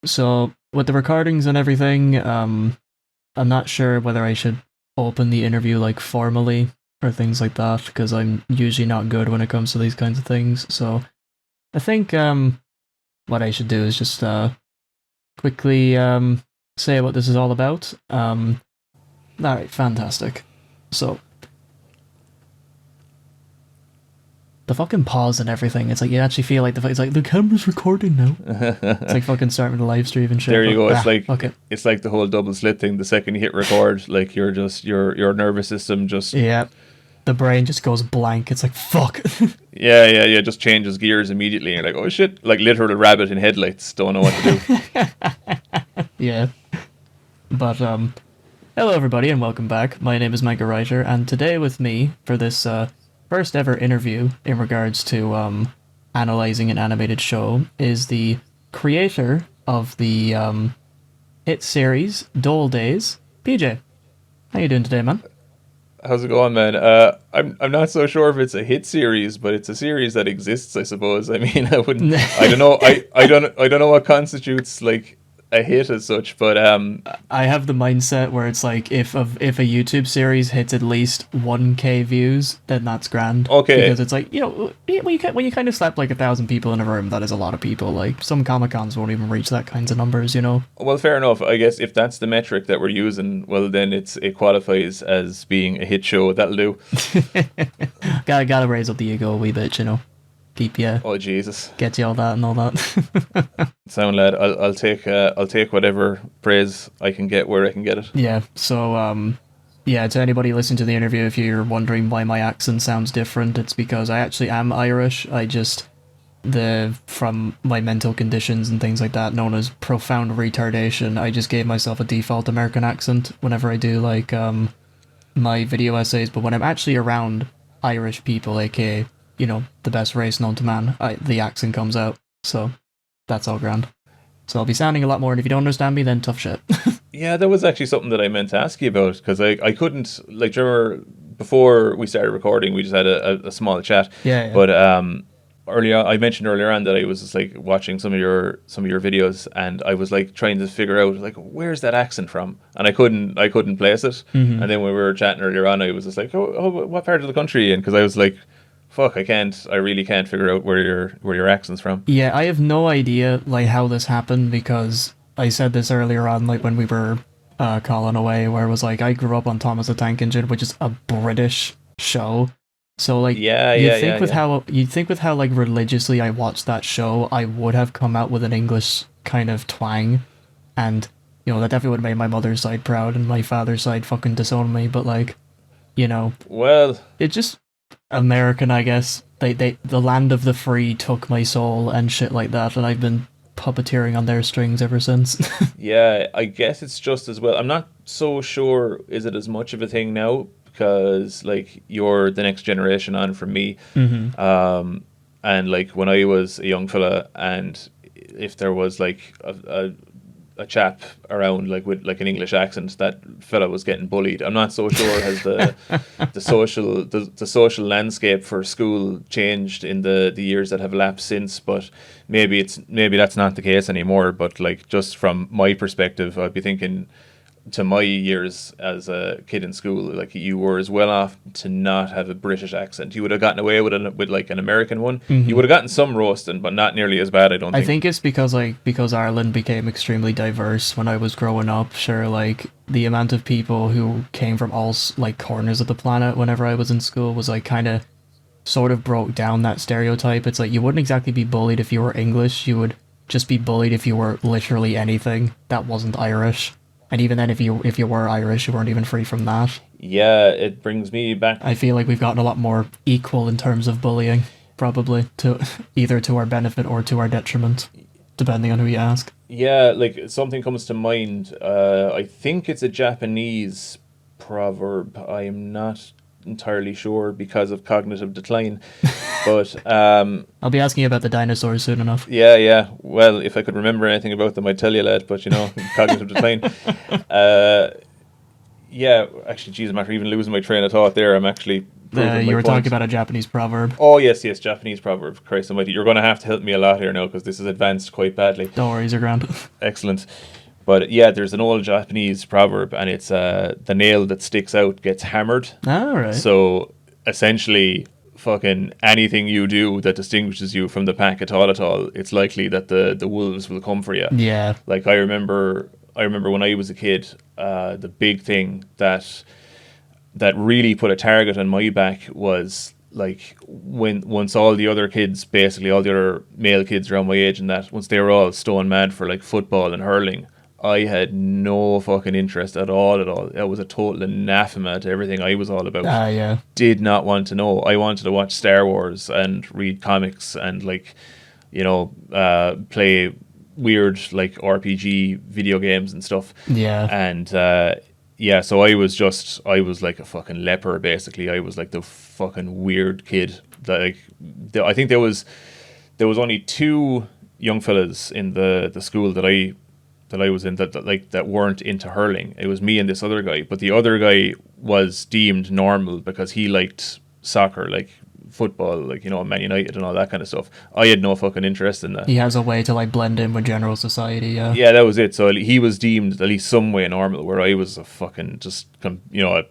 So with the recordings and everything, I'm not sure whether I should open the interview like formally or things like that because I'm usually not good when it comes to these kinds of things. So I think what I should do is just quickly say what this is all about. All right, fantastic. So the fucking pause and everything, it's like you actually feel like it's like the camera's recording now. It's like fucking starting the live stream and shit. There you go. It's like okay. It's like the whole double slip thing. The second you hit record, like you're just your nervous system just the brain just goes blank. It's like fuck. yeah, just changes gears immediately. And you're like, oh shit, like literal rabbit in headlights. Don't know what to do. Yeah, but hello everybody and welcome back. My name is Micah Reiter, and today with me for this first ever interview in regards to analyzing an animated show is the creator of the hit series Dole Days, PJ. How you doing today, man? How's it going, man? I'm not so sure if it's a hit series, but it's a series that exists, I suppose. I mean, I don't know. I don't know what constitutes like a hit as such, but I have the mindset where it's like if a YouTube series hits at least 1K views, then that's grand. Okay. Because it's like, you know, when you kind of slap like 1,000 people in a room, that is a lot of people. Like some Comic-Cons won't even reach that kinds of numbers, you know. Well, fair enough. I guess if that's the metric that we're using, well then it qualifies as being a hit show. That'll do. Gotta raise up the ego a wee bit, you know. Keep you. Oh Jesus! Get you all that and all that. Sound lad, I'll take whatever praise I can get where I can get it. Yeah. So yeah. To anybody listening to the interview, if you're wondering why my accent sounds different, it's because I actually am Irish. I just from my mental conditions and things like that, known as profound retardation, I just gave myself a default American accent whenever I do like my video essays. But when I'm actually around Irish people, aka you know, the best race known to man, the accent comes out, so that's all grand. So I'll be sounding a lot more, and if you don't understand me, then tough shit. Yeah, that was actually something that I meant to ask you about, because I couldn't, like, do you remember, before we started recording, we just had a small chat, yeah. But I mentioned earlier on that I was just, like, watching some of your videos, and I was, like, trying to figure out, like, where's that accent from? And I couldn't place it, mm-hmm. And then when we were chatting earlier on, I was just like, oh what part of the country are you in? Because I was like, fuck, I really can't figure out where your accent's from. Yeah, I have no idea like how this happened, because I said this earlier on, like when we were calling away, where it was like I grew up on Thomas the Tank Engine, which is a British show. So like you'd think with how like religiously I watched that show, I would have come out with an English kind of twang, and you know that definitely would have made my mother's side proud and my father's side fucking disown me. But like, you know, well, it just American, I guess. The land of the free took my soul and shit like that, and I've been puppeteering on their strings ever since. Yeah, I guess it's just as well. I'm not so sure is it as much of a thing now, because like you're the next generation on from me. Mm-hmm. And like when I was a young fella, and if there was like a chap around like with like an English accent, that fella was getting bullied. I'm not so sure has the social landscape for school changed in the years that have elapsed since, but maybe that's not the case anymore. But like just from my perspective, I'd be thinking to my years as a kid in school, like you were as well off to not have a British accent. You would have gotten away with like an American one. Mm-hmm. You would have gotten some roasting, but not nearly as bad, I don't think. I think it's because Ireland became extremely diverse when I was growing up. Sure, like the amount of people who came from all like corners of the planet whenever I was in school was like kind of sort of broke down that stereotype. It's like you wouldn't exactly be bullied if you were English. You would just be bullied if you were literally anything that wasn't Irish. And even then, if you were Irish, you weren't even free from that. Yeah, it brings me back. I feel like we've gotten a lot more equal in terms of bullying, probably to either to our benefit or to our detriment, depending on who you ask. Yeah, like something comes to mind. I think it's a Japanese proverb. I am not entirely sure because of cognitive decline, but I'll be asking you about the dinosaurs soon enough. Yeah. Well, if I could remember anything about them, I'd tell you, lad. But you know, cognitive decline. Yeah, actually, geez, I'm after even losing my train of thought there. I'm actually proving my You were point. talking about a Japanese proverb. Oh yes, Japanese proverb. Christ almighty, you're going to have to help me a lot here now because this is advanced quite badly. Don't worry, you're grand. Excellent. But yeah, there's an old Japanese proverb, and it's the nail that sticks out gets hammered. All right. So essentially, fucking anything you do that distinguishes you from the pack at all, it's likely that the wolves will come for you. Yeah. Like I remember when I was a kid, the big thing that really put a target on my back was like once all the other kids, basically all the other male kids around my age and that, once they were all stone mad for like football and hurling, I had no fucking interest at all. It was a total anathema to everything I was all about. Yeah. Did not want to know. I wanted to watch Star Wars and read comics and like, play weird like RPG video games and stuff. Yeah. And so I was like a fucking leper basically. I was like the fucking weird kid. Like I think there was only two young fellas in the school that I was in that weren't into hurling. It was me and this other guy, but the other guy was deemed normal because he liked soccer, like football, like Man United and all that kind of stuff. I had no fucking interest in that. He has a way to like blend in with general society. Yeah, that was it. So he was deemed at least some way normal, where I was a fucking just a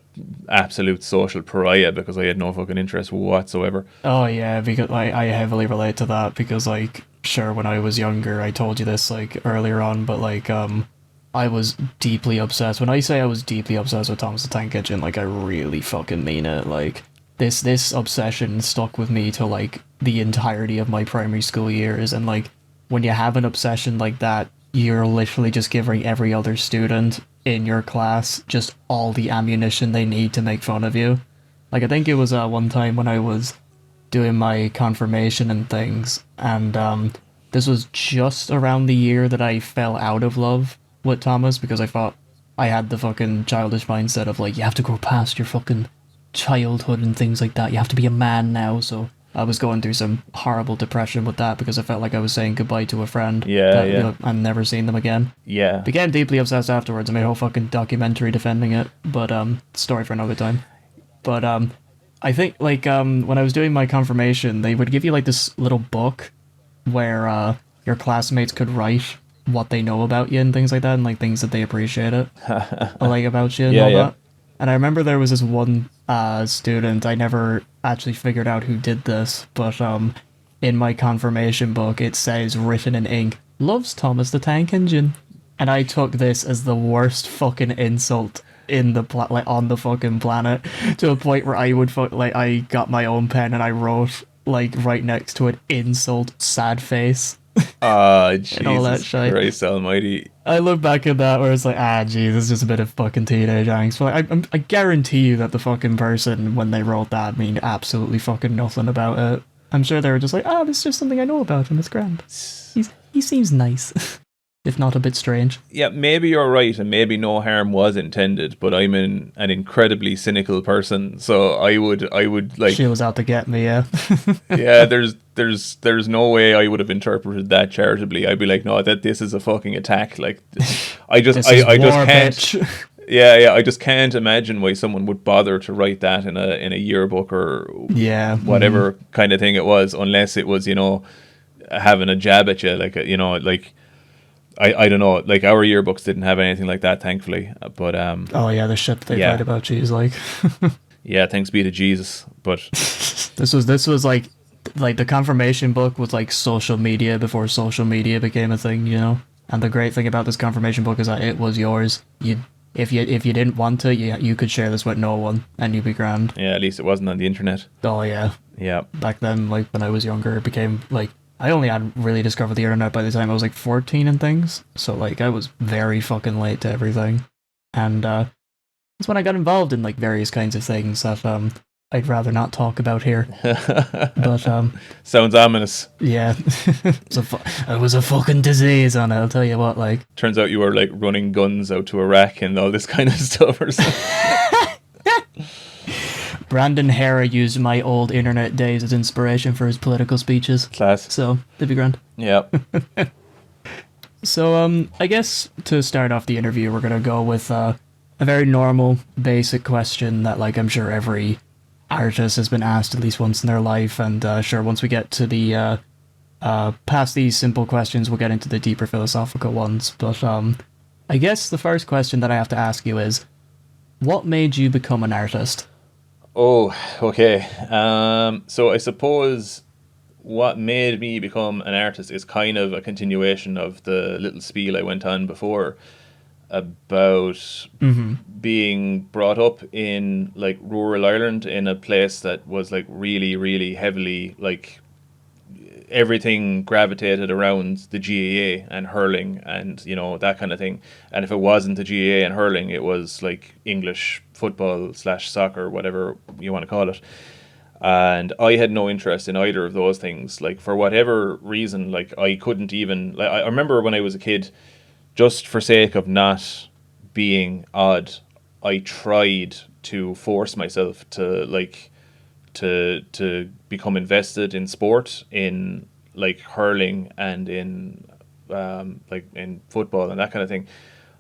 absolute social pariah because I had no fucking interest whatsoever. Oh yeah, because I heavily relate to that because like sure when I was younger I told you this like earlier on, but like I was deeply obsessed. When I say I was deeply obsessed with Thomas the Tank Engine, like I really fucking mean it. Like this obsession stuck with me till like the entirety of my primary school years, and like when you have an obsession like that, you're literally just giving every other student in your class just all the ammunition they need to make fun of you. Like I think it was one time when I was doing my confirmation and things, and this was just around the year that I fell out of love with Thomas because I thought I had the fucking childish mindset of like, you have to grow past your fucking childhood and things like that. You have to be a man now. So I was going through some horrible depression with that because I felt like I was saying goodbye to a friend. Yeah. I've never seen them again. Yeah. Became deeply obsessed afterwards. I made a whole fucking documentary defending it. But story for another time. But I think like when I was doing my confirmation, they would give you like this little book where your classmates could write what they know about you and things like that, and like things that they appreciate it like about you and all that. And I remember there was this one student, I never actually figured out who did this, but in my confirmation book it says written in ink, loves Thomas the Tank Engine. And I took this as the worst fucking insult in the on the fucking planet, to a point where I would I got my own pen and I wrote like right next to it, insult sad face. Jesus Christ almighty. I look back at that where it's like, geez, it's just a bit of fucking teenage angst. But I guarantee you that the fucking person, when they wrote that, mean absolutely fucking nothing about it. I'm sure they were just like, this is just something I know about him, it's grand. He seems nice. If not a bit strange. Yeah, maybe you're right, and maybe no harm was intended, but I'm an incredibly cynical person, so I would like... She was out to get me, yeah. Yeah, there's no way I would have interpreted that charitably. I'd be like, no, this is a fucking attack. Like, I just can't... Yeah, I just can't imagine why someone would bother to write that in a yearbook or whatever kind of thing it was, unless it was, having a jab at you, like, I don't know, like our yearbooks didn't have anything like that, thankfully, but oh yeah, the shit they write about you is like yeah, thanks be to Jesus. But this was like the confirmation book was like social media before social media became a thing, and the great thing about this confirmation book is that it was yours. If you didn't want to, you could share this with no one and you'd be grand. Yeah, at least it wasn't on the internet. Oh yeah back then, like when I was younger, it became like, I only had really discovered the internet by the time I was like 14 and things, so like I was very fucking late to everything, and that's when I got involved in like various kinds of things that I'd rather not talk about here. But sounds ominous. Yeah, it was a fucking disease on it, I'll tell you what. Like, turns out you were like running guns out to Iraq and all this kind of stuff or something. Brandon Hera used my old internet days as inspiration for his political speeches. Class. So, it'd be grand. Yeah. So, I guess to start off the interview, we're going to go with a very normal, basic question that, like, I'm sure every artist has been asked at least once in their life, and sure, once we get to the past these simple questions, we'll get into the deeper philosophical ones. But I guess the first question that I have to ask you is, what made you become an artist? Oh, okay. So I suppose what made me become an artist is kind of a continuation of the little spiel I went on before about being brought up in like rural Ireland in a place that was like really, really heavily like everything gravitated around the GAA and hurling and that kind of thing. And if it wasn't the GAA and hurling, it was like English football / soccer, whatever you want to call it. And I had no interest in either of those things. Like for whatever reason, like I couldn't even. Like I remember when I was a kid, just for sake of not being odd, I tried to force myself to become invested in sport, in like hurling and in like in football and that kind of thing.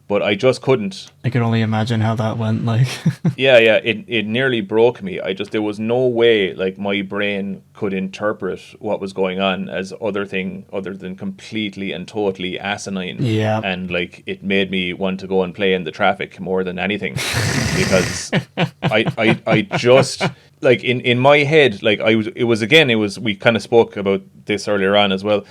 But I just couldn't. I can only imagine how that went. Like, Yeah, it nearly broke me. There was no way like my brain could interpret what was going on as other than completely and totally asinine. Yeah. And like it made me want to go and play in the traffic more than anything, because I just like in my head, like it was we kind of spoke about this earlier on as well.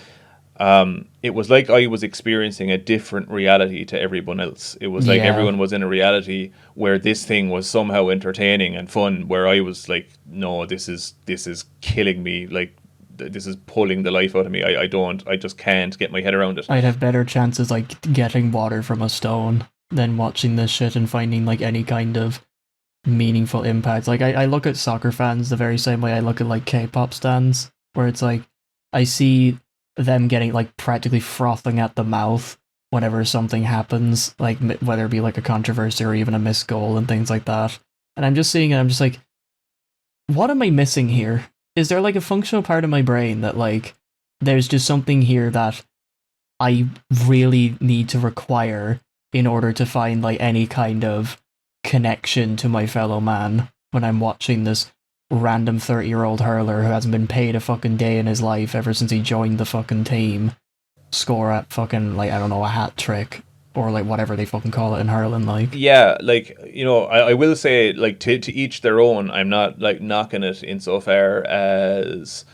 It was like I was experiencing a different reality to everyone else. It was like everyone was in a reality where this thing was somehow entertaining and fun, where I was like, no, this is killing me. Like, this is pulling the life out of me. I just can't get my head around it. I'd have better chances like getting water from a stone than watching this shit and finding like any kind of meaningful impact. Like I look at soccer fans the very same way I look at like K-pop stans, where it's like I see them getting like practically frothing at the mouth whenever something happens, like whether it be like a controversy or even a missed goal and things like that. And I'm just seeing it, I'm just like, what am I missing here? Is there like a functional part of my brain that like there's just something here that I really need to require in order to find like any kind of connection to my fellow man when I'm watching this random 30-year-old hurler who hasn't been paid a fucking day in his life ever since he joined the fucking team score at fucking, like, I don't know, a hat trick or like whatever they fucking call it in hurling. Like, yeah, like, I will say, like, to each their own. I'm not like knocking it insofar as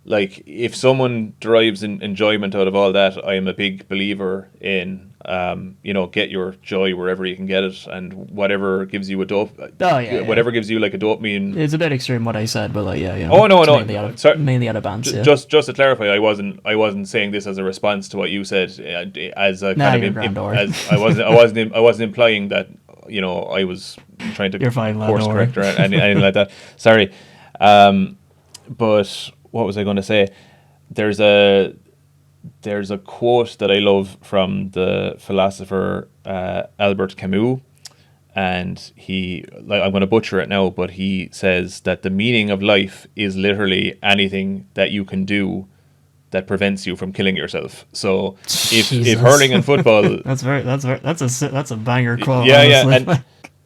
like if someone derives enjoyment out of all that, I am a big believer in get your joy wherever you can get it, and whatever gives you whatever gives you like a dopamine. It's a bit extreme what I said, but like Oh no, mainly out of bands. Just to clarify, I wasn't saying this as a response to what you said, as a kind of I wasn't implying that I was trying to course correct or anything like that. Sorry, but what was I going to say? There's a quote that I love from the philosopher Albert Camus, and I'm going to butcher it now, but he says that the meaning of life is literally anything that you can do that prevents you from killing yourself. So if hurling and football, that's a banger quote. Yeah,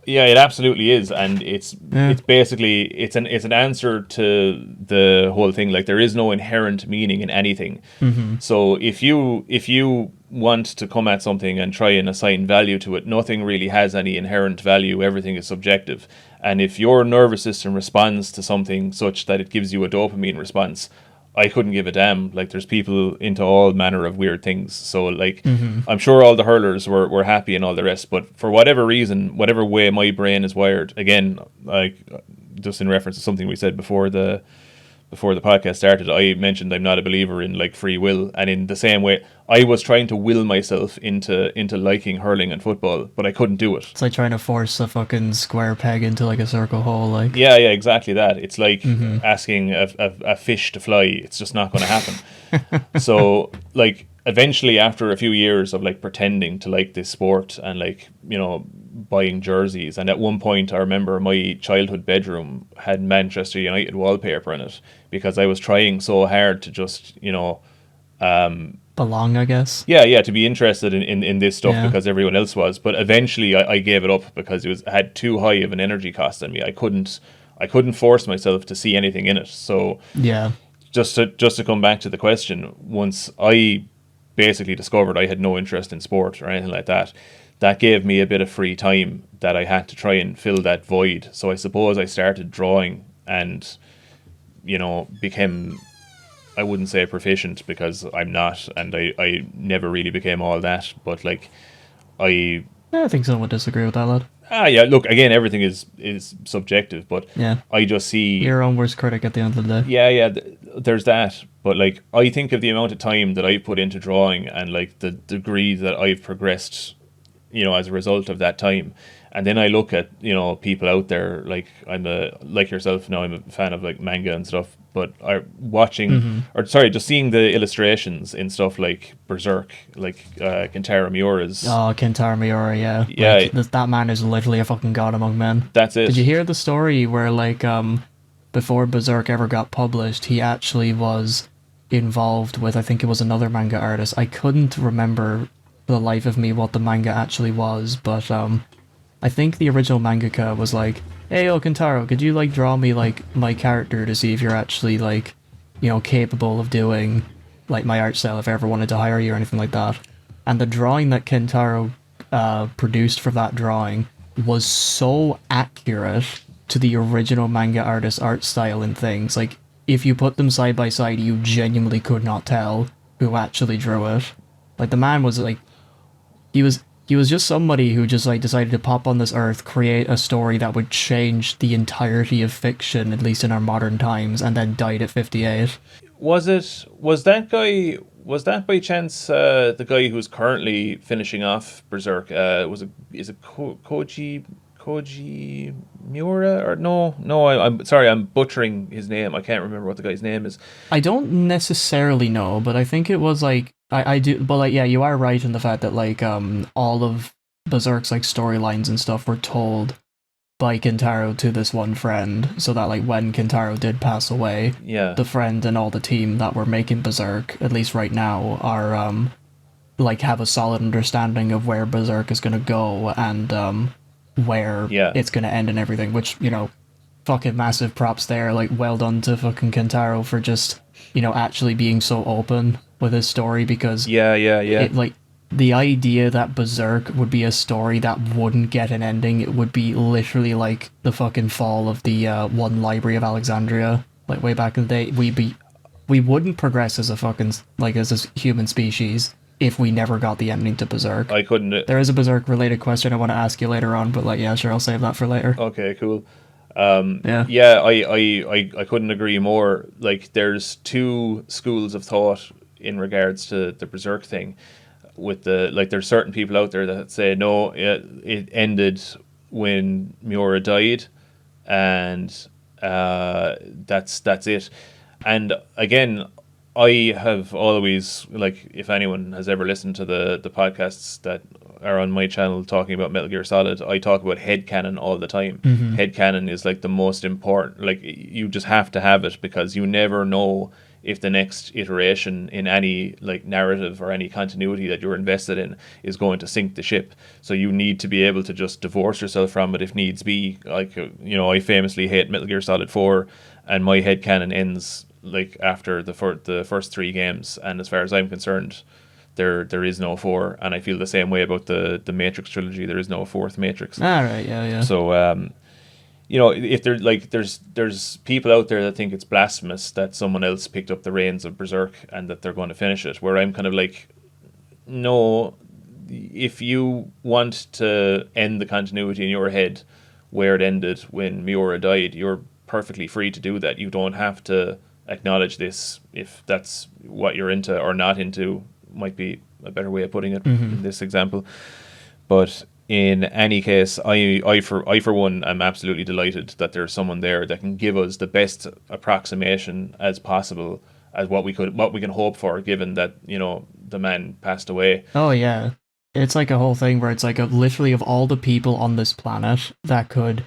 yeah, it absolutely is, and it's basically it's an answer to the whole thing. Like, there is no inherent meaning in anything. Mm-hmm. So if you want to come at something and try and assign value to it, nothing really has any inherent value. Everything is subjective. And if your nervous system responds to something such that it gives you a dopamine response, I couldn't give a damn. Like, there's people into all manner of weird things. So, like, I'm sure all the hurlers were happy and all the rest. But for whatever reason, whatever way my brain is wired, again, like, just in reference to something we said before the podcast started, I mentioned I'm not a believer in like free will, and in the same way, I was trying to will myself into liking hurling and football, but I couldn't do it. It's like trying to force a fucking square peg into like a circle hole. Like, yeah, exactly that. It's like asking a fish to fly. It's just not going to happen. So, like, eventually, after a few years of like pretending to like this sport and like buying jerseys, and at one point I remember my childhood bedroom had Manchester United wallpaper in it because I was trying so hard to just belong, I guess. Yeah, to be interested in this stuff because everyone else was. But eventually I gave it up because it had too high of an energy cost on me. I couldn't I couldn't force myself to see anything in it. So Yeah. just to come back to the question, once I basically discovered I had no interest in sport or anything like that, that gave me a bit of free time that I had to try and fill that void. So I suppose I started drawing and, became, I wouldn't say proficient because I'm not, and I never really became all that, but like I Yeah, I think someone would disagree with that, lad. yeah, look, again, everything is subjective, but Yeah. I just see Your own worst critic at the end of the day. yeah, there's that, but like I think of the amount of time that I put into drawing and like the degree that I've progressed, as a result of that time. And then I look at, people out there, like like yourself now, I'm a fan of like manga and stuff, but just seeing the illustrations in stuff like Berserk, like Kentaro Miura's. Oh, Kentaro Miura, yeah. Yeah. Like, that man is literally a fucking god among men. That's it. Did you hear the story where, like, before Berserk ever got published, he actually was involved with, I think it was another manga artist. I couldn't remember for the life of me what the manga actually was, but I think the original mangaka was like, hey, yo, Kentaro, could you, like, draw me, like, my character to see if you're actually, like, capable of doing, like, my art style if I ever wanted to hire you or anything like that. And the drawing that Kentaro produced for that drawing was so accurate to the original manga artist's art style and things. Like, if you put them side by side, you genuinely could not tell who actually drew it. Like, the man was, like, he was just somebody who just, like, decided to pop on this earth, create a story that would change the entirety of fiction, at least in our modern times, and then died at 58. Was that by chance the guy who's currently finishing off Berserk? Is it Koji Miura, or no? I'm sorry, I'm butchering his name. I can't remember what the guy's name is. I don't necessarily know, but I think it was like I do, but like, yeah, you are right in the fact that like all of Berserk's like storylines and stuff were told by Kentaro to this one friend, so that like when Kentaro did pass away, Yeah. the friend and all the team that were making Berserk, at least right now, are like have a solid understanding of where Berserk is gonna go and where it's gonna end and everything, which, fucking massive props there. Like, well done to fucking Kentaro for just, actually being so open with his story, because it, like, the idea that Berserk would be a story that wouldn't get an ending, it would be literally like the fucking fall of the one library of Alexandria, like way back in the day. We wouldn't progress as a fucking, like, as a human species if we never got the ending to Berserk. I couldn't. There is a Berserk related question I want to ask you later on, but like, yeah, sure, I'll save that for later. Okay, cool. Yeah. I couldn't agree more. Like, there's two schools of thought in regards to the Berserk thing. With there's certain people out there that say no, it ended when Miura died, and that's it. And again, I have always, like, if anyone has ever listened to the podcasts that are on my channel talking about Metal Gear Solid, I talk about headcanon all the time. Headcanon is like the most important, like, you just have to have it, because you never know if the next iteration in any like narrative or any continuity that you're invested in is going to sink the ship. So you need to be able to just divorce yourself from it if needs be. Like, I famously hate Metal Gear Solid 4, and my headcanon ends like after the first three games, and as far as I'm concerned, there is no 4, and I feel the same way about the Matrix trilogy. There is no fourth Matrix. Alright, yeah. So if there's people out there that think it's blasphemous that someone else picked up the reins of Berserk and that they're going to finish it, where I'm kind of like, no, if you want to end the continuity in your head where it ended when Miura died, you're perfectly free to do that. You don't have to acknowledge this if that's what you're into or not into, might be a better way of putting it in this example. But in any case, I for one am absolutely delighted that there's someone there that can give us the best approximation as possible as what we can hope for, given that the man passed away. Oh yeah, it's like a whole thing where it's like literally of all the people on this planet that could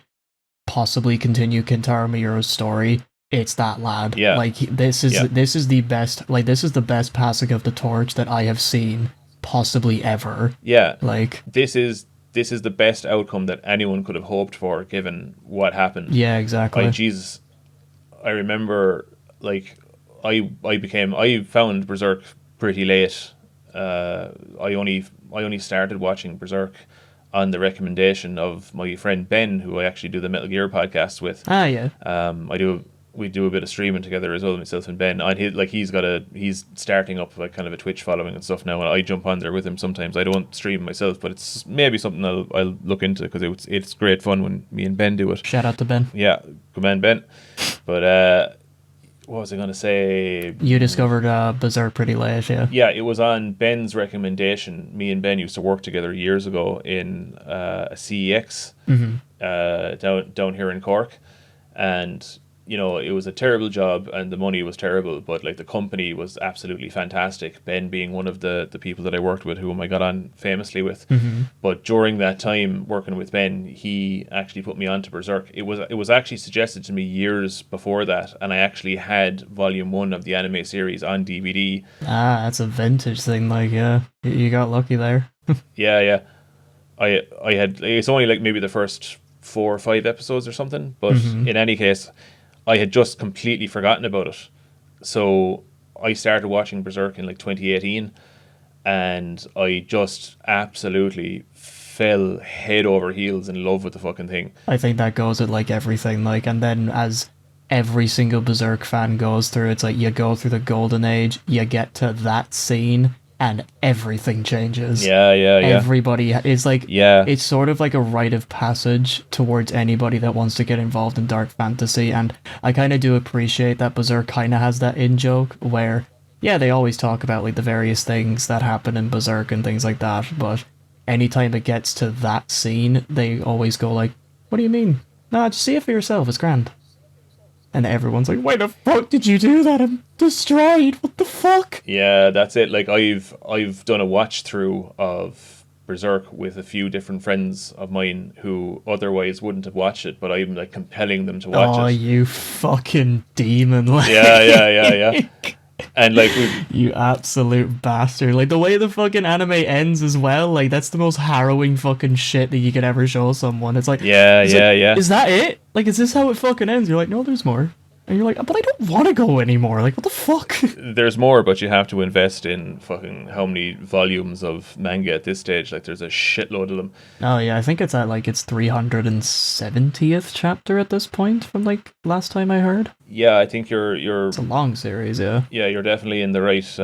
possibly continue Kentaro Miura's story, it's that lad. Yeah, like this is the best. Like, this is the best passing of the torch that I have seen possibly ever. Yeah, like this is this is the best outcome that anyone could have hoped for given what happened. Yeah, exactly. Jesus, I remember, like, I found Berserk pretty late. I only started watching Berserk on the recommendation of my friend Ben, who I actually do the Metal Gear podcast with. Ah, yeah. We do a bit of streaming together as well, myself and Ben. And he's starting up like kind of a Twitch following and stuff now, and I jump on there with him sometimes. I don't stream myself, but it's maybe something I'll look into, because it's great fun when me and Ben do it. Shout out to Ben. Yeah, good man, Ben. But what was I going to say? You discovered Berserk pretty late, yeah. Yeah, it was on Ben's recommendation. Me and Ben used to work together years ago in a CEX down here in Cork, and you know, it was a terrible job and the money was terrible, but like the company was absolutely fantastic. Ben being one of the people that I worked with, whom I got on famously with. But during that time working with Ben, he actually put me on to Berserk. It was actually suggested to me years before that, and I actually had volume 1 of the anime series on DVD. Ah, that's a vintage thing, like, yeah. You got lucky there. Yeah. I had, it's only like maybe the first 4 or 5 episodes or something, but in any case, I had just completely forgotten about it. So I started watching Berserk in like 2018, and I just absolutely fell head over heels in love with the fucking thing. I think that goes with like everything, like, and then as every single Berserk fan goes through, it's like you go through the golden age, you get to that scene, and everything changes. Yeah. Everybody is like, Yeah. it's sort of like a rite of passage towards anybody that wants to get involved in dark fantasy, and I kind of do appreciate that Berserk kind of has that in-joke where, yeah, they always talk about like the various things that happen in Berserk and things like that, but anytime it gets to that scene, they always go like, what do you mean? Nah, just see it for yourself, it's grand. And everyone's like, why the fuck did you do that? I'm destroyed. What the fuck? Yeah, that's it. Like I've done a watch through of Berserk with a few different friends of mine who otherwise wouldn't have watched it, but I'm like compelling them to watch it. Oh, you fucking demon. Like. Yeah. And like you absolute bastard. Like the way the fucking anime ends as well, like that's the most harrowing fucking shit that you could ever show someone. It's like, yeah. Is that it? Like, is this how it fucking ends? You're like, no, there's more. And you're like, but I don't want to go anymore. Like, what the fuck? There's more, but you have to invest in fucking how many volumes of manga at this stage. Like, there's a shitload of them. Oh yeah, I think it's at like its 370th chapter at this point from like last time I heard. Yeah, I think you're It's a long series, yeah. Yeah, you're definitely in the right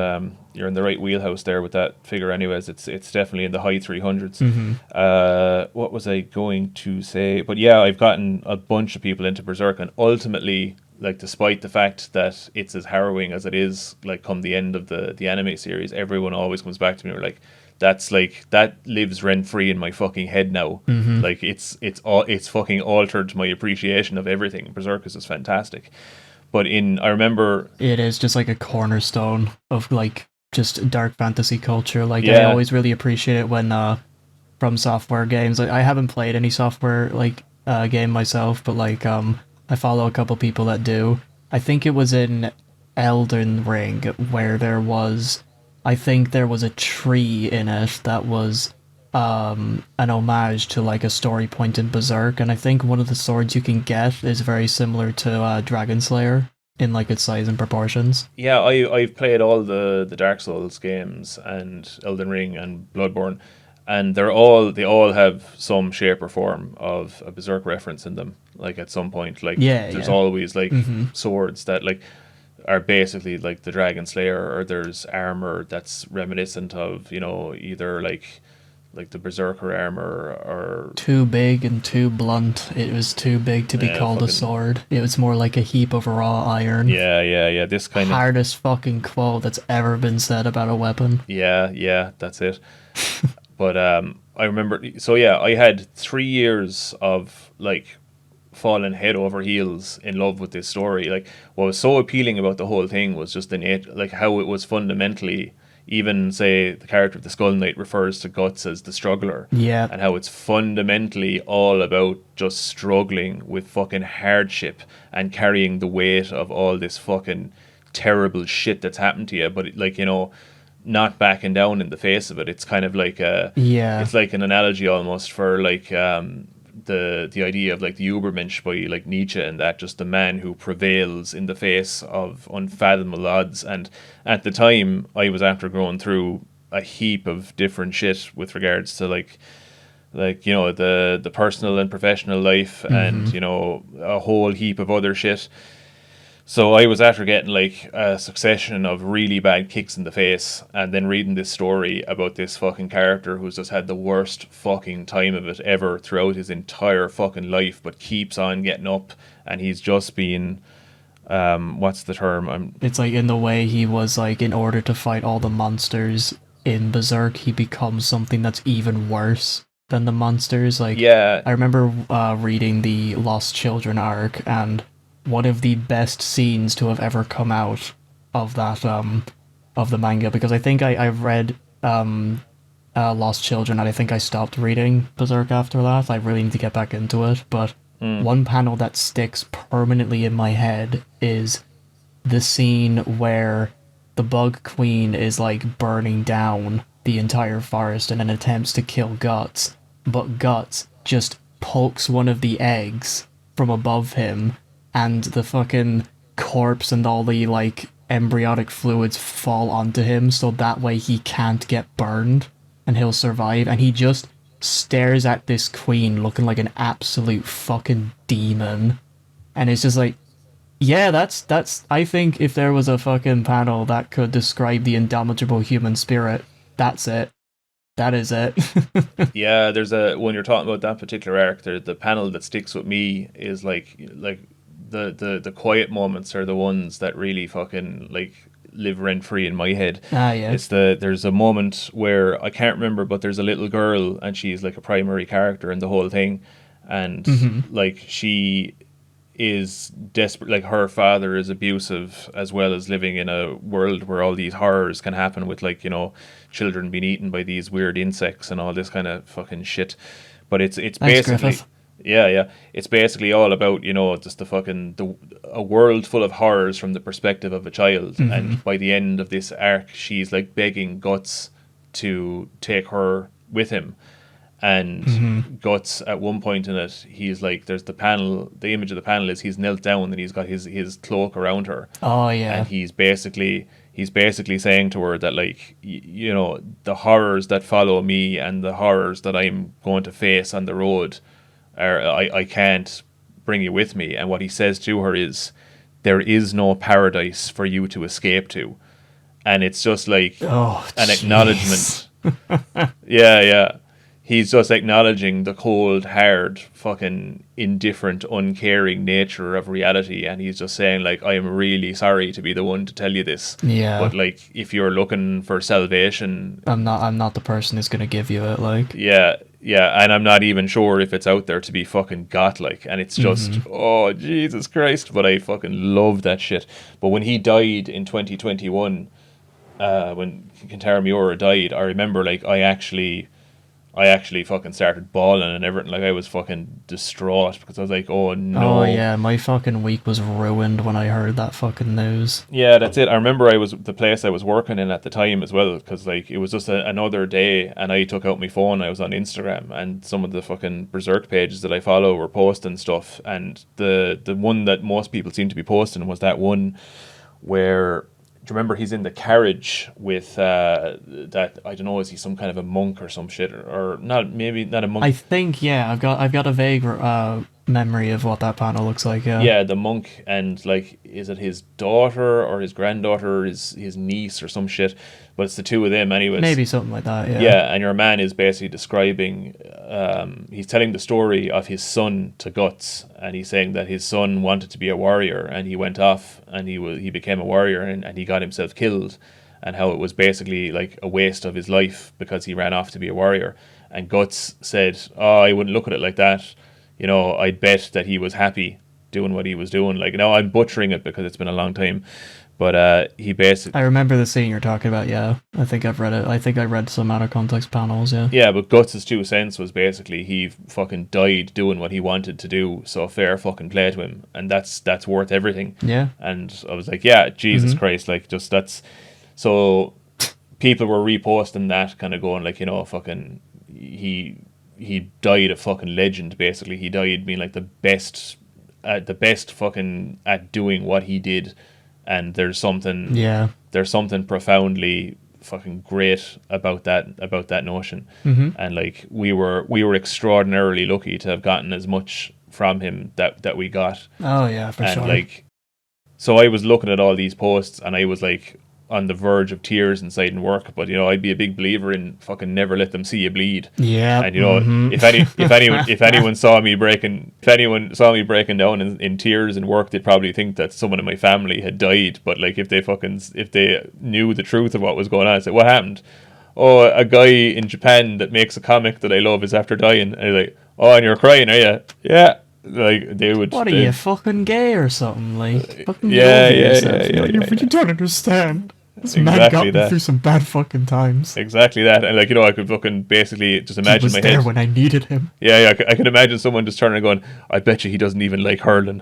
you're in the right wheelhouse there with that figure anyways. It's definitely in the high 300s. What was I going to say? But yeah, I've gotten a bunch of people into Berserk, and ultimately, like, despite the fact that it's as harrowing as it is, like, come the end of the anime series, everyone always comes back to me and they're like, that lives rent free in my fucking head now. Like, it's fucking altered my appreciation of everything. Berserk is just fantastic. But I remember it is just like a cornerstone of like just dark fantasy culture. Like, I Yeah. always really appreciate it when From Software games. Like, I haven't played any software like game myself, but like I follow a couple people that do. I think it was in Elden Ring where I think there was a tree in it that was an homage to like a story point in Berserk, and I think one of the swords you can get is very similar to Dragon Slayer in like its size and proportions. Yeah, I've played all the Dark Souls games and Elden Ring and Bloodborne, and they all have some shape or form of a Berserk reference in them. Like at some point, like there's always like swords that like are basically like the Dragon Slayer, or there's armor that's reminiscent of, you know, either like the Berserker armor or Too big and too blunt. It was too big to be called a sword. It was more like a heap of raw iron. yeah. This kind of Hardest fucking quote that's ever been said about a weapon. Yeah, that's it. But I remember, so yeah, I had 3 years of like falling head over heels in love with this story. Like, what was so appealing about the whole thing was just like how it was fundamentally, even say the character of the Skull Knight refers to Guts as the struggler. Yeah. And how it's fundamentally all about just struggling with fucking hardship and carrying the weight of all this fucking terrible shit that's happened to you. But like, you know, not backing down in the face of it. It's kind of like Yeah. it's like an analogy almost for like the idea of like the Übermensch by like Nietzsche, and that just the man who prevails in the face of unfathomable odds. And at the time, I was after going through a heap of different shit with regards to like you know the personal and professional life, and you know a whole heap of other shit. So I was after getting like a succession of really bad kicks in the face, and then reading this story about this fucking character who's just had the worst fucking time of it ever throughout his entire fucking life, but keeps on getting up, and he's just been, what's the term? It's like in the way he was like, in order to fight all the monsters in Berserk, he becomes something that's even worse than the monsters. Like, Yeah, I remember reading the Lost Children arc, and one of the best scenes to have ever come out of that of the manga, because I think I read Lost Children, and I think I stopped reading Berserk after that. I really need to get back into it, but one panel that sticks permanently in my head is the scene where the Bug Queen is like burning down the entire forest and then attempts to kill Guts, but Guts just pokes one of the eggs from above him, and the fucking corpse and all the like embryonic fluids fall onto him, so that way he can't get burned and he'll survive. And he just stares at this queen looking like an absolute fucking demon, and it's just like, yeah, that's I think if there was a fucking panel that could describe the indomitable human spirit, that's it. That is it. yeah. There's a when you're talking about that particular arc, the panel that sticks with me is like the quiet moments are the ones that really fucking like live rent free in my head. Ah, yeah. There's a moment where I can't remember, but there's a little girl and she's like a primary character in the whole thing, and like she is desperate. Like her father is abusive, as well as living in a world where all these horrors can happen with, like, you know, children being eaten by these weird insects and all this kind of fucking shit. But it's Thanks, basically Griffith. yeah. It's basically all about, you know, just a world full of horrors from the perspective of a child. And by the end of this arc, she's like begging Guts to take her with him. And Guts, at one point in it, he's like, there's the panel, the image of the panel is he's knelt down and he's got his cloak around her. Oh yeah. And he's basically saying to her that, like, you know, the horrors that follow me and the horrors that I'm going to face on the road are, I can't bring you with me. And what he says to her is, there is no paradise for you to escape to. And it's just like an acknowledgement. Yeah. He's just acknowledging the cold, hard, fucking indifferent, uncaring nature of reality, and he's just saying, like, I am really sorry to be the one to tell you this. Yeah. But, like, if you're looking for salvation, I'm not the person who's gonna give you it, like. yeah, and I'm not even sure if it's out there to be fucking got, like, and it's just, oh, Jesus Christ, but I fucking love that shit. But when he died in 2021, when Kentaro Miura died, I remember, like, I actually fucking started bawling and everything. Like, I was fucking distraught because I was like, oh no. Oh yeah, my fucking week was ruined when I heard that fucking news. Yeah, that's it. I remember the place I was working in at the time as well, because, like, it was just another day, and I took out my phone. I was on Instagram, and some of the fucking Berserk pages that I follow were posting stuff, and the one that most people seem to be posting was that one where, do you remember, he's in the carriage with that, I don't know, is he some kind of a monk or some shit, or not? Maybe not a monk. I think, yeah, I've got a vague memory of what that panel looks like. Yeah, the monk, and, like, is it his daughter or his granddaughter, his niece or some shit? But it's the two of them, anyways. Maybe something like that. Yeah. Yeah, and your man is basically describing, he's telling the story of his son to Guts, and he's saying that his son wanted to be a warrior, and he went off, and he became a warrior, and he got himself killed, and how it was basically like a waste of his life because he ran off to be a warrior. And Guts said, oh, I wouldn't look at it like that. You know, I'd bet that he was happy doing what he was doing. Like, now I'm butchering it because it's been a long time. But he basically... I remember the scene you're talking about, yeah. I think I've read it. I think I read some out of context panels, yeah. Yeah, but Guts' 2 cents was basically he fucking died doing what he wanted to do, so fair fucking play to him. And that's worth everything. Yeah. And I was like, yeah, Jesus Christ, like, just that's... So people were reposting that, kind of going like, fucking he died a fucking legend. Basically, he died being like the best fucking at doing what he did, and there's something profoundly fucking great about that notion. And like we were extraordinarily lucky to have gotten as much from him that we got. Oh yeah, for sure. And like, so I was looking at all these posts and I was like on the verge of tears inside in work, but I'd be a big believer in fucking never let them see you bleed. Yeah. And if anyone saw me breaking down in tears in work, they'd probably think that someone in my family had died. But like, if they knew the truth of what was going on, I'd say, what happened? Oh, a guy in Japan that makes a comic that I love is after dying. And they're like, oh, and you're crying, are you? Yeah. Like, they would. What are you, fucking gay or something? Like, fucking yeah. You don't understand. This man got me through some bad fucking times. Exactly that. And like, I could fucking basically just imagine he was my there head when I needed him. Yeah, I could imagine someone just turning and going, I bet you he doesn't even like hurling.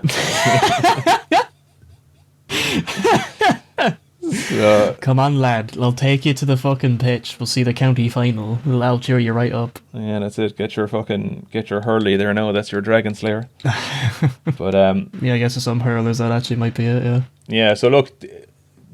Come on, lad. I'll take you to the fucking pitch. We'll see the county final. I'll cheer you right up. Yeah, that's it. Get your hurley there now. That's your Dragon Slayer. But yeah, I guess for some hurlers that actually might be it. Yeah. Yeah. So look,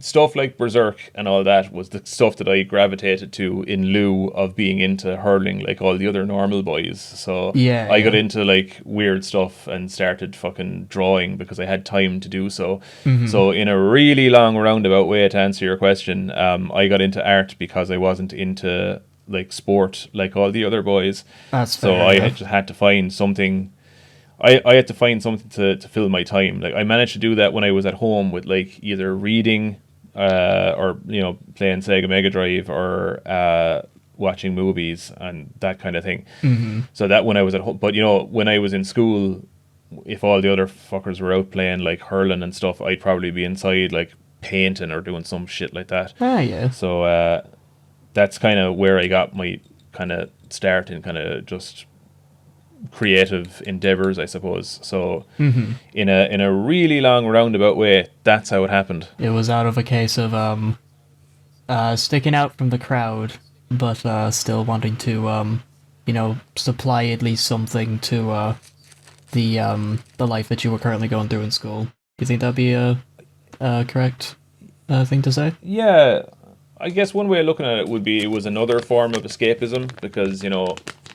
stuff like Berserk and all that was the stuff that I gravitated to in lieu of being into hurling like all the other normal boys. So I got into like weird stuff and started fucking drawing because I had time to do so. So in a really long roundabout way to answer your question, I got into art because I wasn't into like sport like all the other boys. That's so fair, I just had to find something. I had to find something to fill my time. Like I managed to do that when I was at home with like either reading or playing Sega Mega Drive or watching movies and that kind of thing. So that when I was at home, but when I was in school, if all the other fuckers were out playing like hurling and stuff, I'd probably be inside like painting or doing some shit like that. Yeah. So that's kind of where I got my kind of start in kind of just creative endeavors, I suppose. So in a really long roundabout way, that's how it happened. It was out of a case of sticking out from the crowd, but still wanting to supply at least something to the life that you were currently going through in school. Do you think that'd be a correct thing to say? Yeah, I guess one way of looking at it would be it was another form of escapism because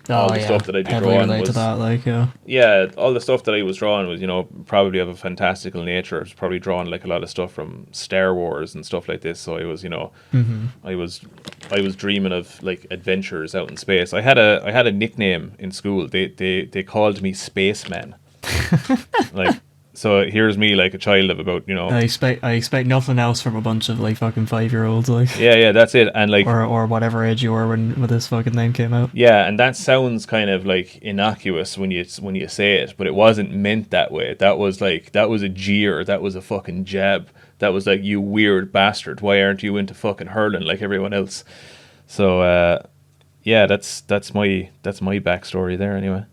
all the stuff that I'd be drawing was to that, like all the stuff that I was drawing was probably of a fantastical nature. I was probably drawing like a lot of stuff from Star Wars and stuff like this. So I was I was dreaming of like adventures out in space. I had a nickname in school. They called me Spaceman. Like. So here's me, like a child of about, I expect nothing else from a bunch of like fucking 5-year-olds, like. Yeah, that's it, and like. Or whatever age you were when this fucking name came out. Yeah, and that sounds kind of like innocuous when you say it, but it wasn't meant that way. That was a jeer. That was a fucking jab. That was like, you weird bastard. Why aren't you into fucking hurling like everyone else? So yeah, that's my backstory there anyway.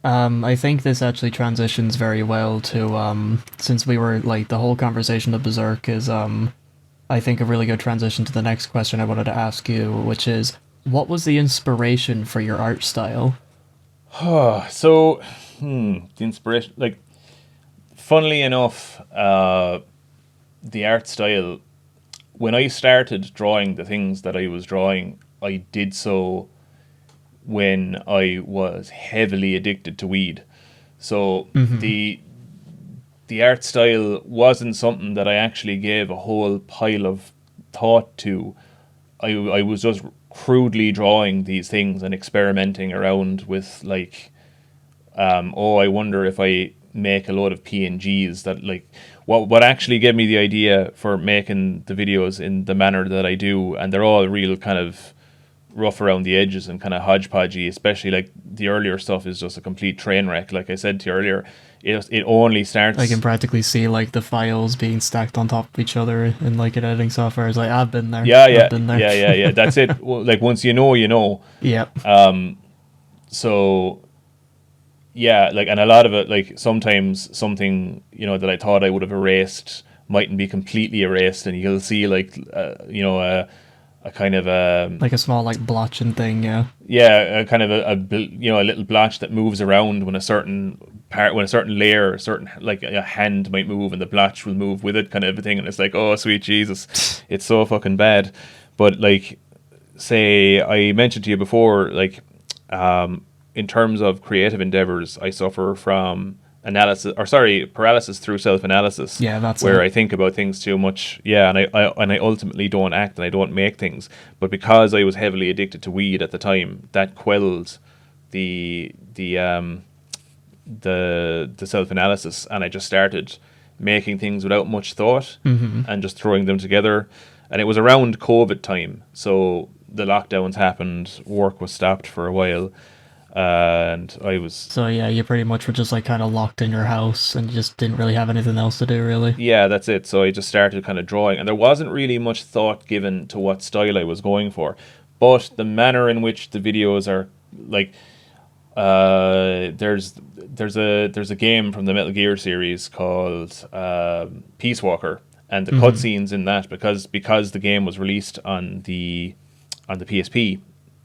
I think this actually transitions very well to, since we were, like, the whole conversation of Berserk is, I think a really good transition to the next question I wanted to ask you, which is, what was the inspiration for your art style? So, the inspiration, like, funnily enough, the art style, when I started drawing the things that I was drawing, I did so when I was heavily addicted to weed. So the art style wasn't something that I actually gave a whole pile of thought to. I was just crudely drawing these things and experimenting around with like, I wonder if I make a load of PNGs that like, what actually gave me the idea for making the videos in the manner that I do, and they're all real kind of rough around the edges and kind of hodgepodgey, especially like the earlier stuff is just a complete train wreck. Like I said to you earlier, it only starts. I can practically see like the files being stacked on top of each other in like an editing software. It's like, I've been there. I've been there. Yeah. That's it. Well, like once you know, you know. Yep. So yeah, like, and a lot of it, like sometimes something that I thought I would have erased mightn't be completely erased, and you'll see like a kind of Like a small like blotching thing, yeah. yeah, a kind of a little blotch that moves around when a certain part, when a certain layer, a certain like a hand might move, and the blotch will move with it, kind of a thing. And it's like, oh sweet Jesus, it's so fucking bad. But like, say I mentioned to you before, like, in terms of creative endeavors, I suffer from paralysis through self-analysis, Yeah, that's where it. I think about things too much. Yeah, and I ultimately don't act and I don't make things. But because I was heavily addicted to weed at the time, that quelled the the self-analysis, and I just started making things without much thought and just throwing them together. And it was around COVID time, so the lockdowns happened, work was stopped for a while, and I was, So yeah, you pretty much were just like kind of locked in your house and you just didn't really have anything else to do, really. yeah, that's it. So I just started kind of drawing, and there wasn't really much thought given to what style I was going for, but the manner in which the videos are, like, there's a game from the Metal Gear series called Peace Walker, and the cutscenes in that, because the game was released on the PSP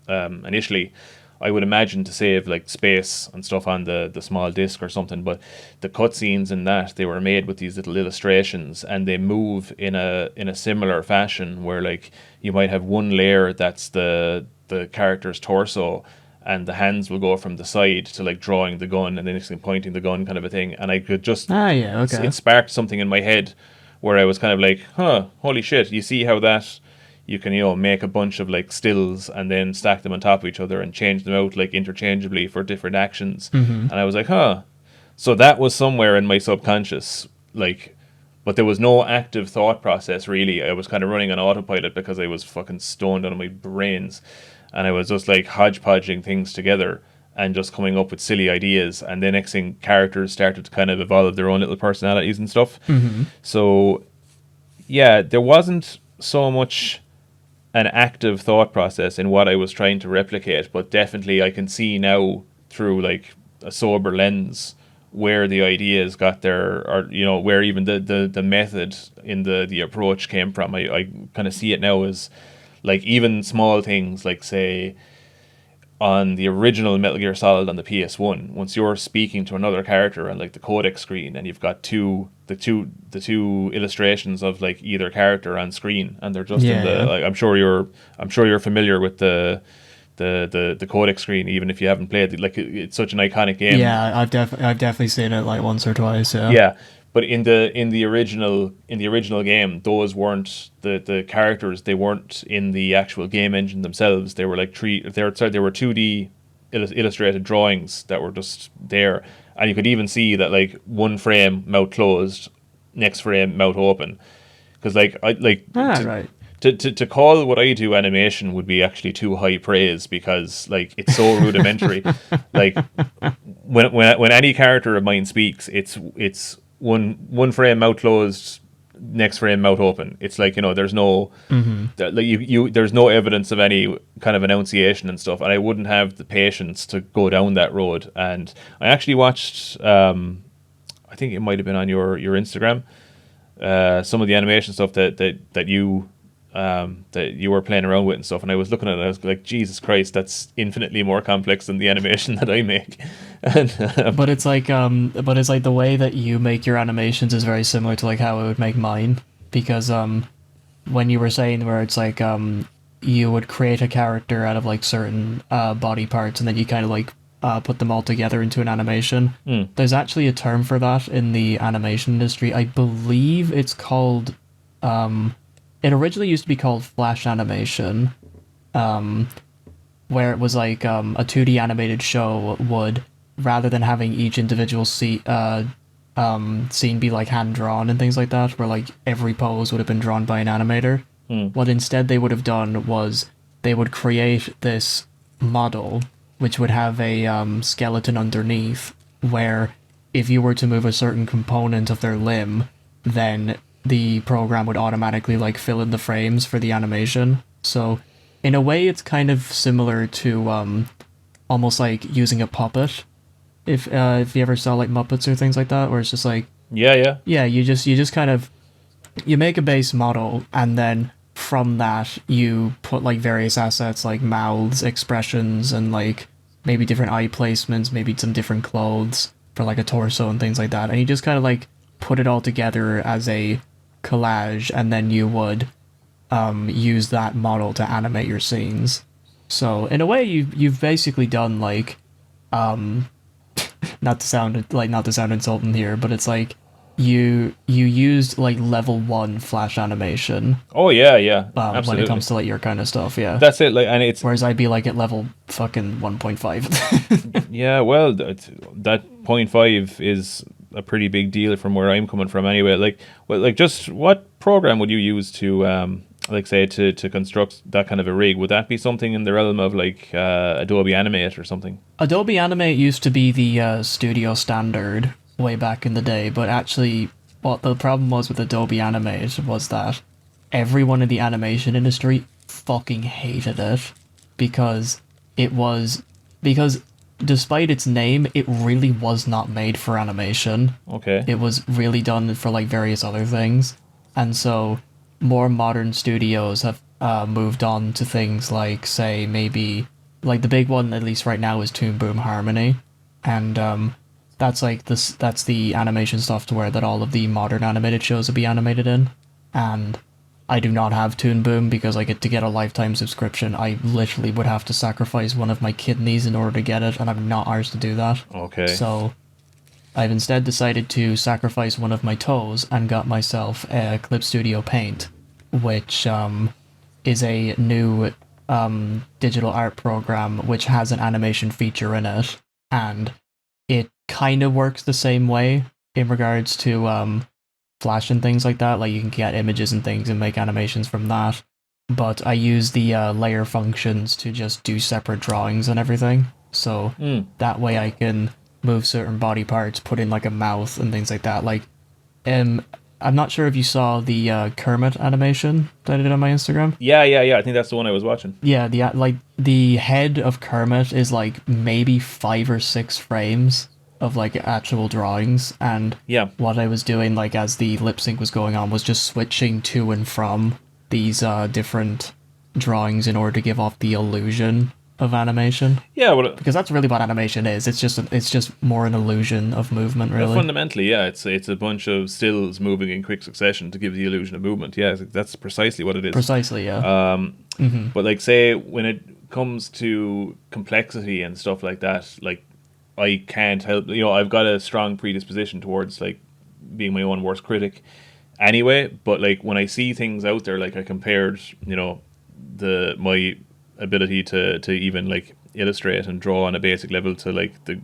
initially, I would imagine to save like space and stuff on the small disc or something. But the cutscenes in that, they were made with these little illustrations, and they move in a similar fashion, where like you might have one layer that's the character's torso, and the hands will go from the side to like drawing the gun, and then it's pointing the gun, kind of a thing. And I could just, Ah, yeah, okay. it sparked something in my head where I was kind of like, huh, holy shit, you see how that you can, make a bunch of like stills and then stack them on top of each other and change them out like interchangeably for different actions. And I was like, huh. So that was somewhere in my subconscious, like, but there was no active thought process really. I was kind of running on autopilot because I was fucking stoned out of my brains, and I was just like hodgepodging things together and just coming up with silly ideas. And then next thing, characters started to kind of evolve their own little personalities and stuff. So yeah, there wasn't so much an active thought process in what I was trying to replicate, but definitely I can see now through like a sober lens where the ideas got there, or where even the method in the approach came from. I kind of see it now as like even small things, like say on the original Metal Gear Solid on the PS1, once you're speaking to another character on like the codec screen, and you've got the two illustrations of like either character on screen, and they're just in the, Yeah. like, I'm sure you're familiar with the codec screen, even if you haven't played it. Like, it's such an iconic game. Yeah, I've definitely seen it like once or twice, yeah. Yeah, but in the original game, those weren't the characters. They weren't in the actual game engine themselves. They were like they were 2D illustrated drawings that were just there, and you could even see that like one frame mouth closed, next frame mouth open, because like I like Ah, right. to call what I do animation would be actually too high praise, because like it's so rudimentary. Like when any character of mine speaks, it's one frame mouth closed, next frame mouth open. It's like, there's no like there's no evidence of any kind of enunciation and stuff, and I wouldn't have the patience to go down that road. And I actually watched, I think it might have been on your Instagram, some of the animation stuff that you were playing around with and stuff, and I was looking at it, I was like, Jesus Christ, that's infinitely more complex than the animation that I make. And But it's like the way that you make your animations is very similar to like how I would make mine, because when you were saying where it's like you would create a character out of like certain body parts, and then you kind of like put them all together into an animation. There's actually a term for that in the animation industry. I believe it's called it originally used to be called flash animation, where it was like a 2D animated show would, rather than having each individual scene be like hand drawn and things like that, where like every pose would have been drawn by an animator. What instead they would have done was they would create this model which would have a skeleton underneath, where if you were to move a certain component of their limb, then the program would automatically like fill in the frames for the animation. So in a way it's kind of similar to almost like using a puppet, if you ever saw like Muppets or things like that, where it's just like yeah, yeah, you just kind of, you make a base model, and then from that you put like various assets like mouths, expressions, and like maybe different eye placements, maybe some different clothes for like a torso and things like that, and you just kind of like put it all together as a collage, and then you would use that model to animate your scenes. So in a way, you've basically done like not to sound insulting here, but it's like you used like level 1 flash animation Oh yeah, yeah, when it absolutely. comes to like your kind of stuff, yeah. That's it. Like, and it's Whereas I'd be like at level fucking 1.5. yeah. Well, that point five is a pretty big deal from where I'm coming from. Anyway, like, well, like, just what program would you use to like say to construct that kind of a rig? Would that be something in the realm of like Adobe Animate or something? Adobe Animate used to be the studio standard way back in the day, but actually, what the problem was with Adobe Animate was that everyone in the animation industry fucking hated it because it was because despite its name, it really was not made for animation. Okay. It was really done for like various other things, and so more modern studios have moved on to things like, say, maybe like the big one at least right now is Toon Boom Harmony, and that's like this. That's the animation software that all of the modern animated shows will be animated in, and I do not have Toon Boom because I get to get a lifetime subscription. I literally would have to sacrifice one of my kidneys in order to get it, and I'm not ours to do that. Okay. So I've instead decided to sacrifice one of my toes and got myself a Clip Studio Paint, which is a new digital art program which has an animation feature in it, and it kind of works the same way in regards to Flash and things like that. Like you can get images and things and make animations from that. But I use the layer functions to just do separate drawings and everything. So that way I can move certain body parts, put in like a mouth and things like that. Like, I'm not sure if you saw the Kermit animation that I did on my Instagram. Yeah, yeah, yeah. I think that's the one I was watching. Yeah, the head of Kermit is like maybe 5 or 6 frames of like actual drawings, and Yeah. what I was doing like as the lip sync was going on was just switching to and from these different drawings in order to give off the illusion of animation, Yeah. Well, because that's really what animation is. It's just more an illusion of movement, really. fundamentally, yeah, it's a bunch of stills moving in quick succession to give the illusion of movement. Yeah, that's precisely what it is. Precisely, yeah. But like, say when it comes to complexity and stuff like that, like I can't help. I've got a strong predisposition towards like being my own worst critic. Anyway, but like when I see things out there, like I compared, my ability to even like illustrate and draw on a basic level to like the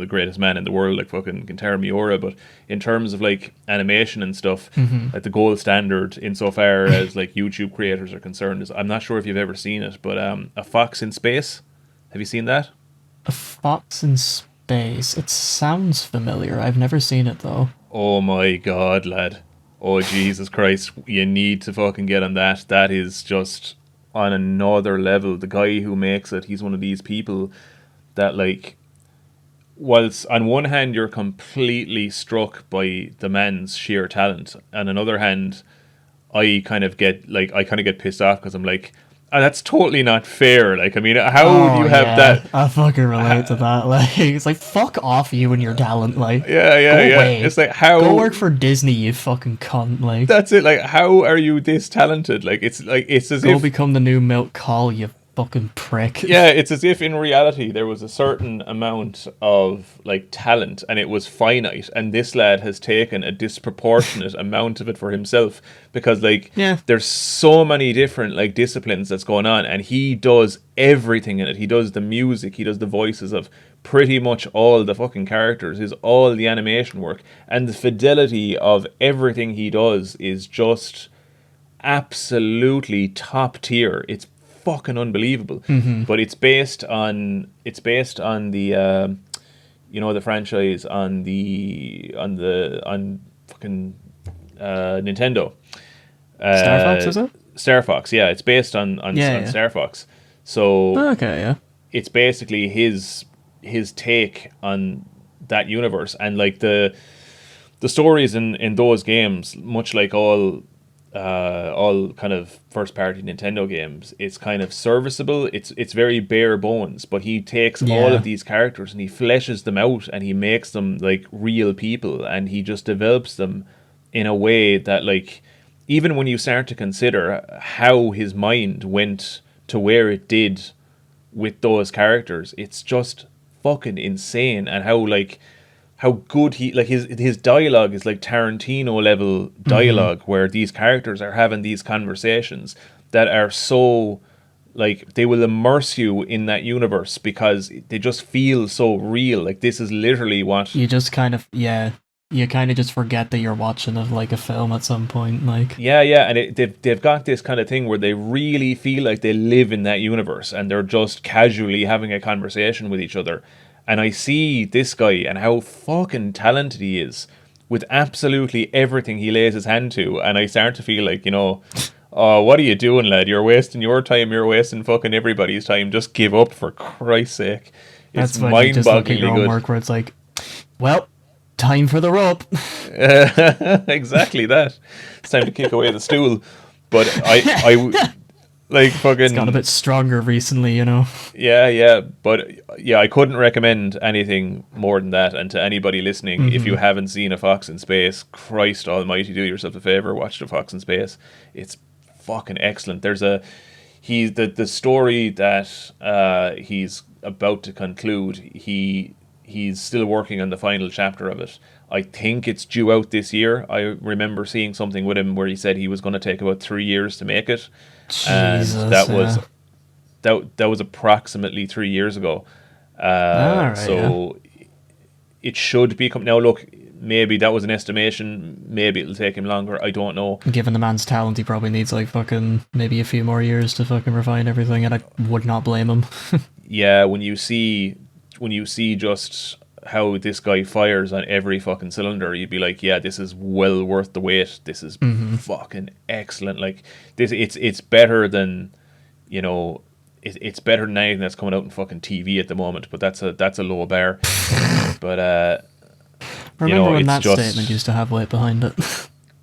greatest man in the world, like fucking Kentaro Miura. But in terms of like animation and stuff, like the gold standard insofar as like YouTube creators are concerned is, I'm not sure if you've ever seen it, but A Fox in Space. Have you seen that? A Fox in Space. It sounds familiar. I've never seen it though. Oh my god, lad. Oh Jesus Christ. You need to fucking get on that. That is just on another level. The guy who makes it, he's one of these people that like, whilst on one hand you're completely struck by the man's sheer talent, and on another hand I kind of get pissed off because I'm like, oh, that's totally not fair. Like, I mean, how do you have that? I fucking relate to that. Like, it's like, fuck off, you and your talent. Like, Yeah, go away. It's like, how? Go work for Disney, you fucking cunt. Like, That's it. Like, how are you this talented? Like, it's as go if become the new Milk Call, you fucking prick. yeah, it's as if in reality there was a certain amount of like talent and it was finite, and this lad has taken a disproportionate amount of it for himself, because like there's so many different like disciplines that's going on, and he does everything in it. He does the music, he does the voices of pretty much all the fucking characters, is all the animation work, and the fidelity of everything he does is just absolutely top tier. It's fucking unbelievable. But it's based on the the franchise on fucking Nintendo. Star Fox, is it? Star Fox, yeah. It's based on Star Fox. So Okay, yeah. it's basically his take on that universe, and like the stories in those games, much like all all kind of first party Nintendo games, it's kind of serviceable. It's very bare bones, but he takes all of Yeah. these characters and he fleshes them out and he makes them like real people and he just develops them in a way that like even when you start to consider how his mind went to where it did with those characters, it's just fucking insane. And how good he like his dialogue is like Tarantino level Mm-hmm. dialogue where these characters are having these conversations that are so like they will immerse you in that universe because they just feel so real. Like this is literally what. You just kind of, yeah, you kind of just forget that you're watching like a film at some point. Like, Yeah, yeah, and they've got this kind of thing where they really feel like they live in that universe, and they're just casually having a conversation with each other. And I see this guy and how fucking talented he is with absolutely everything he lays his hand to, and I start to feel like, oh, what are you doing, lad? You're wasting your time. You're wasting fucking everybody's time. Just give up for Christ's sake. It's that's when you just look at your mind-bogglingly own good. work where it's like, well, time for the rope. Exactly that. It's time to kick away the stool. But like It's got a fucking bit stronger recently, you know? yeah, yeah. But yeah, I couldn't recommend anything more than that. And to anybody listening, if you Mm-hmm. haven't seen A Fox in Space, Christ Almighty, do yourself a favor, watch The Fox in Space. It's fucking excellent. He's the story that he's about to conclude. He's still working on the final chapter of it. I think it's due out this year. I remember seeing something with him where he said he was going to take about 3 years to make it, and Jesus, yeah. that was approximately 3 years ago. Alright, yeah. So it should be now. Look, maybe that was an estimation. Maybe it'll take him longer. I don't know. Given the man's talent, he probably needs like fucking maybe a few more years to fucking refine everything, and I would not blame him. Yeah, when you see just how this guy fires on every fucking cylinder, you'd be like, yeah, this is well worth the wait. This is Mm-hmm. fucking excellent. Like this, it's better than you know, it's better than anything that's coming out in fucking TV at the moment. But that's a low bar. But Remember when it's that statement just used to have weight behind it?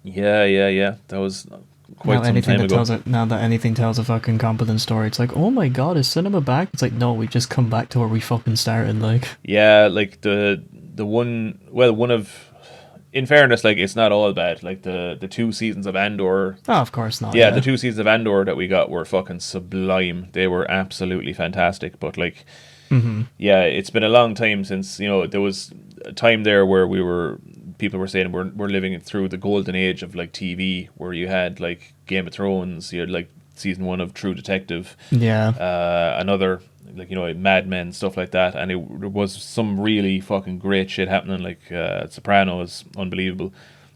yeah, yeah, yeah. That was Now quite some time ago. now that anything tells a fucking competent story, it's like, oh my god, is cinema back? It's like, no, we just come back to where we fucking started. Like, Yeah, like the one of in fairness, like it's not all bad. Like the 2 seasons of Andor, oh, of course not. yeah, the Yeah. 2 seasons of Andor that we got were fucking sublime. They were absolutely fantastic. But like, Mm-hmm. yeah, it's been a long time since there was a time there where people were saying we're living through the golden age of like TV, where you had like Game of Thrones, you had like season one of True Detective, Yeah. another like Mad Men, stuff like that, and there was some really fucking great shit happening. Like Sopranos, unbelievable,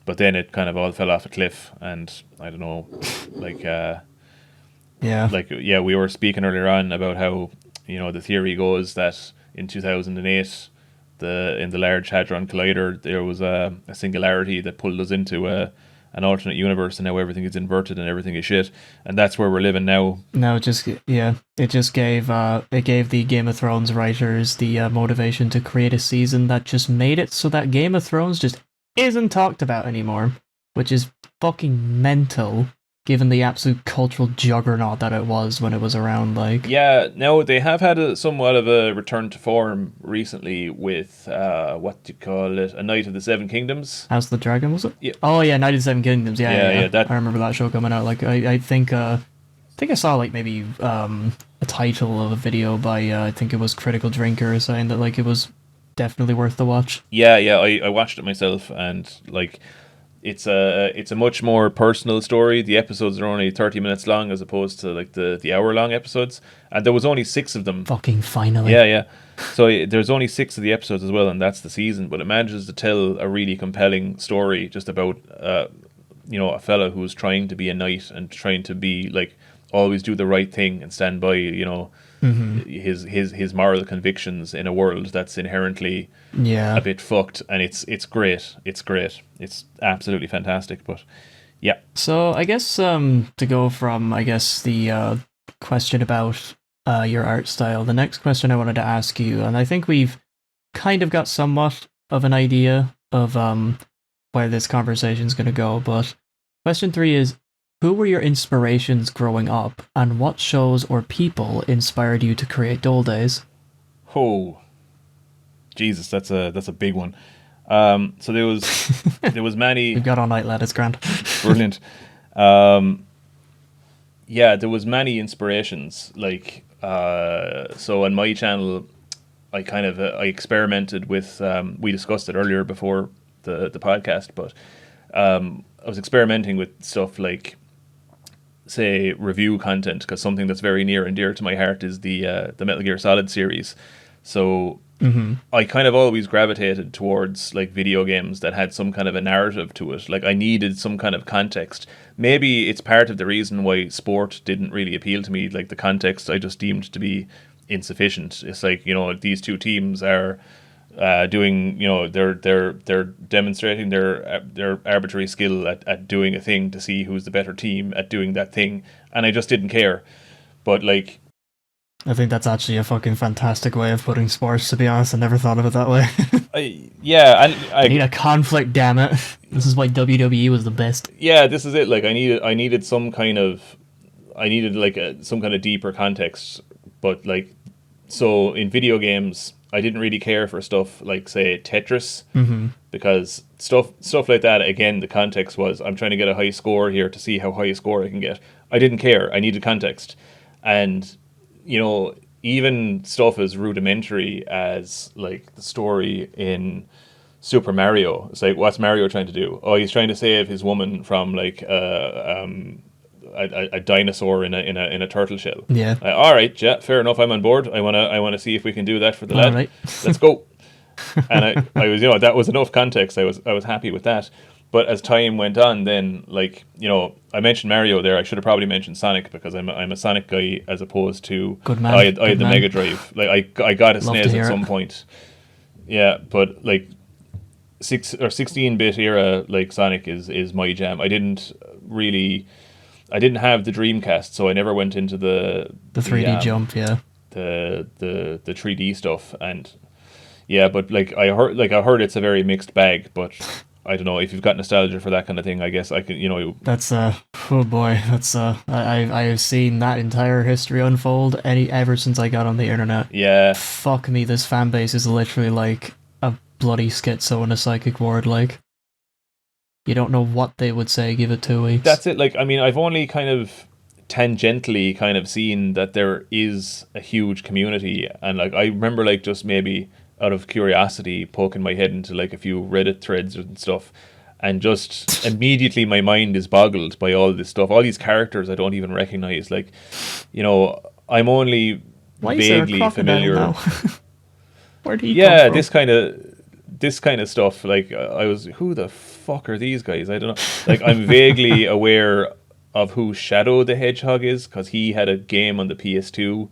but then it kind of all fell off a cliff, and I don't know, like Yeah. yeah, we were speaking earlier on about how the theory goes that in 2008, in the Large Hadron Collider, there was a singularity that pulled us into an alternate universe, and now everything is inverted and everything is shit, and that's where we're living now. No, it just gave the Game of Thrones writers the motivation to create a season that just made it so that Game of Thrones just isn't talked about anymore, which is fucking mental, given the absolute cultural juggernaut that it was when it was around. Like, Yeah, now they have had somewhat of a return to form recently with what do you call it, A Night of the Seven Kingdoms. House of the Dragon, was it? Yeah, Oh yeah, Knight of the Seven Kingdoms. Yeah, yeah, yeah, yeah. yeah. That I remember that show coming out. Like, I think I saw like maybe a title of a video by I think it was Critical Drinker saying that like it was definitely worth the watch. Yeah, yeah. I watched it myself, and like it's a much more personal story. The episodes are only 30 minutes long as opposed to like the hour long episodes, and there was only 6 of them. Fucking finally. Yeah, yeah. So there's only 6 of the episodes as well, and that's the season. But it manages to tell a really compelling story just about a fella who's trying to be a knight and trying to be like always do the right thing and stand by Mm-hmm. his moral convictions in a world that's inherently Yeah. a bit fucked. And it's great. It's great. It's absolutely fantastic. But yeah, So I guess to go from I guess the question about your art style, the next question I wanted to ask you, and I think we've kind of got somewhat of an idea of where this conversation is going to go, but question 3 is who were your inspirations growing up, and what shows or people inspired you to create Dole Days? Oh, Jesus, that's a big one. So there was many. We've got all night, lad. It's grand. Brilliant. Yeah, there was many inspirations. Like, so on my channel, I experimented with. We discussed it earlier before the podcast, but I was experimenting with stuff like, say, review content, because something that's very near and dear to my heart is the Metal Gear Solid series. So I kind of always gravitated towards like video games that had some kind of a narrative to it. Like I needed some kind of context. Maybe it's part of the reason why sport didn't really appeal to me. Like the context I just deemed to be insufficient. It's like, you know, these two teams are doing, you know, they're demonstrating their arbitrary skill at doing a thing to see who's the better team at doing that thing, and I just didn't care. But like, I think that's actually a fucking fantastic way of putting sports, to be honest. I never thought of it that way. I need a conflict, damn it. This is why WWE was the best. Yeah, this is it. Like I needed some kind of, some kind of deeper context. But like, so in video games, I didn't really care for stuff like, say, Tetris, because stuff like that, again, the context was, I'm trying to get a high score here to see how high a score I can get. I didn't care. I needed context. And, you know, even stuff as rudimentary as, like, the story in Super Mario. It's like, what's Mario trying to do? Oh, he's trying to save his woman from, like, a dinosaur in a turtle shell. Yeah. All right, yeah, fair enough. I'm on board. I wanna see if we can do that for the lad. Right. Let's go. And I was, you know, that was enough context. I was happy with that. But as time went on, then, like, you know, I mentioned Mario there. I should have probably mentioned Sonic, because I'm a Sonic guy as opposed to, Good man. I had the Mega Drive. Like I got a SNES at some point. Yeah, but like 16-bit era, like Sonic is my jam. I didn't have the Dreamcast, so I never went into the 3D jump, yeah. The 3D stuff. And yeah, but like I heard it's a very mixed bag, but I don't know, if you've got nostalgia for that kind of thing, I guess I can, you know. That's oh boy, that's I have seen that entire history unfold ever since I got on the internet. Yeah. Fuck me, this fan base is literally like a bloody schizo in a psychic ward. Like, you don't know what they would say, give it 2 weeks. That's it. Like, I mean, I've only kind of tangentially kind of seen that there is a huge community, and like I remember, like, just maybe out of curiosity poking my head into like a few Reddit threads and stuff, and just immediately my mind is boggled by all this stuff, all these characters I don't even recognize. Like, you know, I'm only vaguely familiar. Now? Where do you yeah, come from? this kind of stuff. Like, I was, who the fuck are these guys? I don't know. Like, I'm vaguely aware of who Shadow the Hedgehog is, because he had a game on the PS2,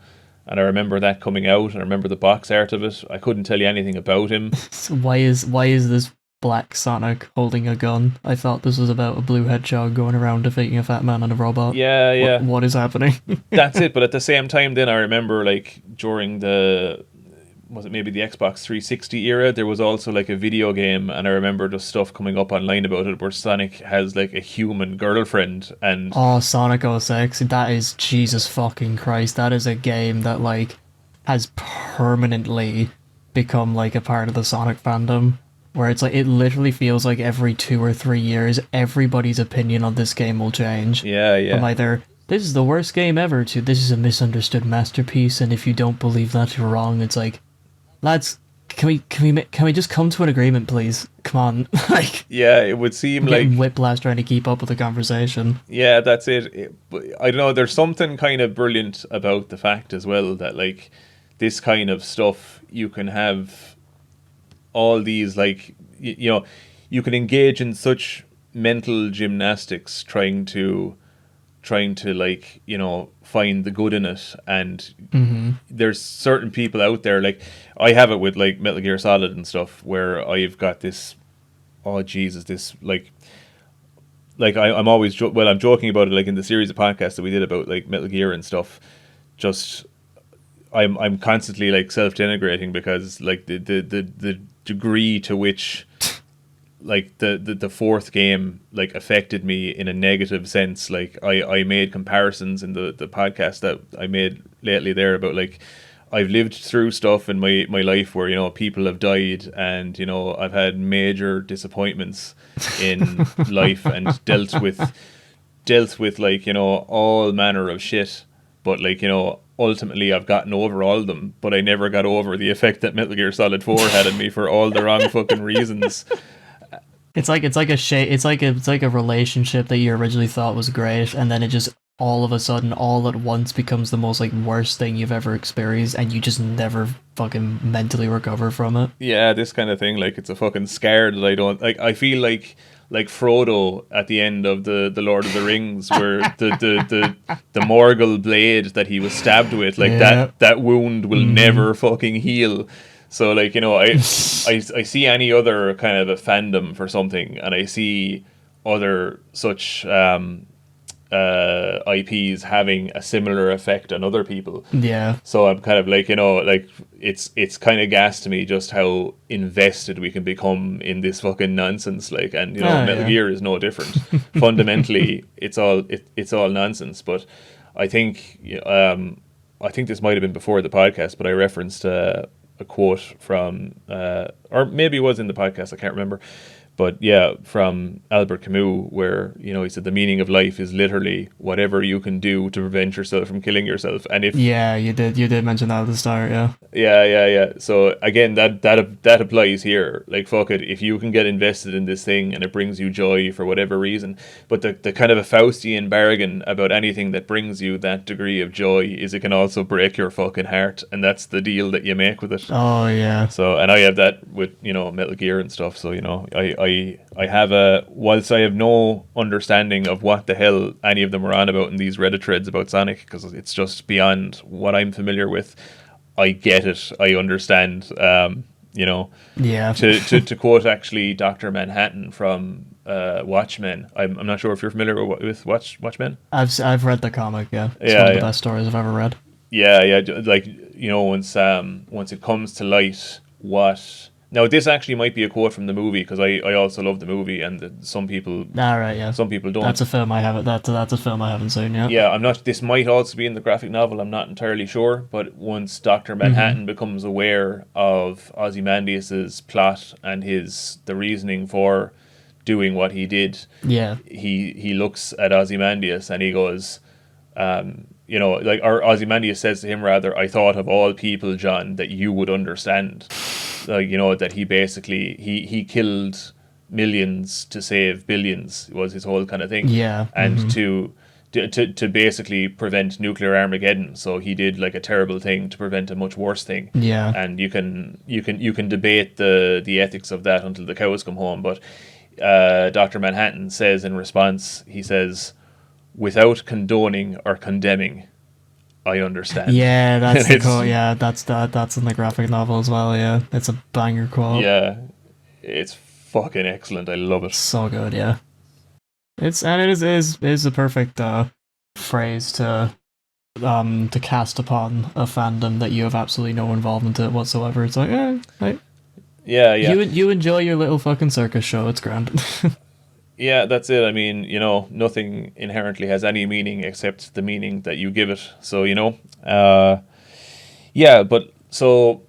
and I remember that coming out, and I remember the box art of it. I couldn't tell you anything about him. So why is this black Sonic holding a gun? I thought this was about a blue hedgehog going around defeating a fat man and a robot. Yeah. What is happening? That's it. But at the same time, then I remember, like, during was it maybe the Xbox 360 era, there was also like a video game, and I remember just stuff coming up online about it where Sonic has like a human girlfriend. And oh, Sonic 06, that is, Jesus fucking Christ, that is a game that like has permanently become like a part of the Sonic fandom, where it's like, it literally feels like every 2 or 3 years everybody's opinion on this game will change. Yeah. From either, this is the worst game ever, to this is a misunderstood masterpiece, and if you don't believe that, you're wrong. It's like, lads, can we just come to an agreement, please? Come on, like. Yeah, it would seem like whiplash trying to keep up with the conversation. Yeah, that's it. I don't know. There's something kind of brilliant about the fact as well that, like, this kind of stuff, you can have all these, like, you know, you can engage in such mental gymnastics trying to like, you know, find the good in it. And there's certain people out there, like I have it with like Metal Gear Solid and stuff, where I've got this, oh Jesus, this like I'm always I'm joking about it, like in the series of podcasts that we did about like Metal Gear and stuff. Just I'm constantly like self-denigrating, because like the degree to which like the fourth game like affected me in a negative sense. Like I made comparisons in the podcast that I made lately there about like I've lived through stuff in my life where, you know, people have died, and, you know, I've had major disappointments in life and dealt with like, you know, all manner of shit. But like, you know, ultimately I've gotten over all of them, but I never got over the effect that Metal Gear Solid 4 had on me for all the wrong fucking reasons. It's like it's like a relationship that you originally thought was great, and then it just all of a sudden, all at once, becomes the most like worst thing you've ever experienced, and you just never fucking mentally recover from it. Yeah, this kind of thing, like it's a fucking scar that I don't like. I feel like Frodo at the end of the Lord of the Rings, where the Morgul blade that he was stabbed with, like that wound will never fucking heal. So like, you know, I see any other kind of a fandom for something, and I see other such IPs having a similar effect on other people. Yeah. So I'm kind of like, you know, like it's kind of gas to me just how invested we can become in this fucking nonsense. Like, and you know, Metal Gear is no different. Fundamentally, it's all nonsense. But I think this might have been before the podcast, but I referenced a quote from, or maybe it was in the podcast, I can't remember. But yeah, from Albert Camus, where, you know, he said the meaning of life is literally whatever you can do to prevent yourself from killing yourself. And if you did mention that at the start, yeah. Yeah. So again, that applies here. Like, fuck it, if you can get invested in this thing and it brings you joy for whatever reason, but the kind of a Faustian bargain about anything that brings you that degree of joy is it can also break your fucking heart, and that's the deal that you make with it. Oh yeah. So, and I have that with, you know, Metal Gear and stuff. So, you know, I have whilst I have no understanding of what the hell any of them are on about in these Reddit threads about Sonic, because it's just beyond what I'm familiar with, I get it. I understand. You know. Yeah. To quote actually Dr. Manhattan from Watchmen. I'm not sure if you're familiar with Watchmen. I've read the comic. Yeah. It's one of the best stories I've ever read. Yeah. Like, you know, once it comes to light, what. Now, this actually might be a quote from the movie, because I also love the movie, and some people... All right, yeah. Some people don't. That's a film I haven't... That's a film I haven't seen yet. Yeah, I'm not... This might also be in the graphic novel, I'm not entirely sure, but once Dr. Manhattan becomes aware of Ozymandias's plot and the reasoning for doing what he did, yeah, he looks at Ozymandias and he goes... you know, like, or Ozymandias says to him, rather, I thought of all people, John, that you would understand. Like, you know, that he basically, he killed millions to save billions, was his whole kind of thing. Yeah. And to basically prevent nuclear Armageddon. So he did like a terrible thing to prevent a much worse thing. Yeah. And you can debate the ethics of that until the cows come home. But Dr. Manhattan says in response, he says, without condoning or condemning, I understand. Yeah, that's the quote. Yeah, that's in the graphic novel as well. Yeah, it's a banger quote. Yeah, it's fucking excellent. I love it. So good. Yeah, it is a perfect phrase to cast upon a fandom that you have absolutely no involvement in whatsoever. It's like, yeah. You enjoy your little fucking circus show. It's grand. Yeah, that's it. I mean, you know, nothing inherently has any meaning except the meaning that you give it. So, you know, yeah, but so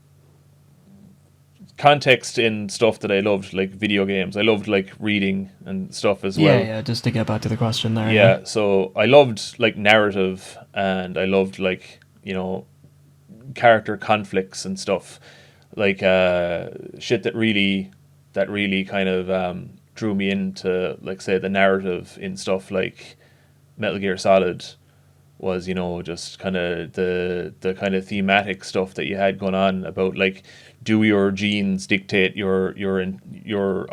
context in stuff that I loved, like video games. I loved like reading and stuff as well. Yeah, just to get back to the question there. Yeah, so I loved like narrative, and I loved like, you know, character conflicts and stuff. Like shit that really kind of drew me into, like, say, the narrative in stuff like Metal Gear Solid was, you know, just kind of the kind of thematic stuff that you had going on about, like, do your genes dictate your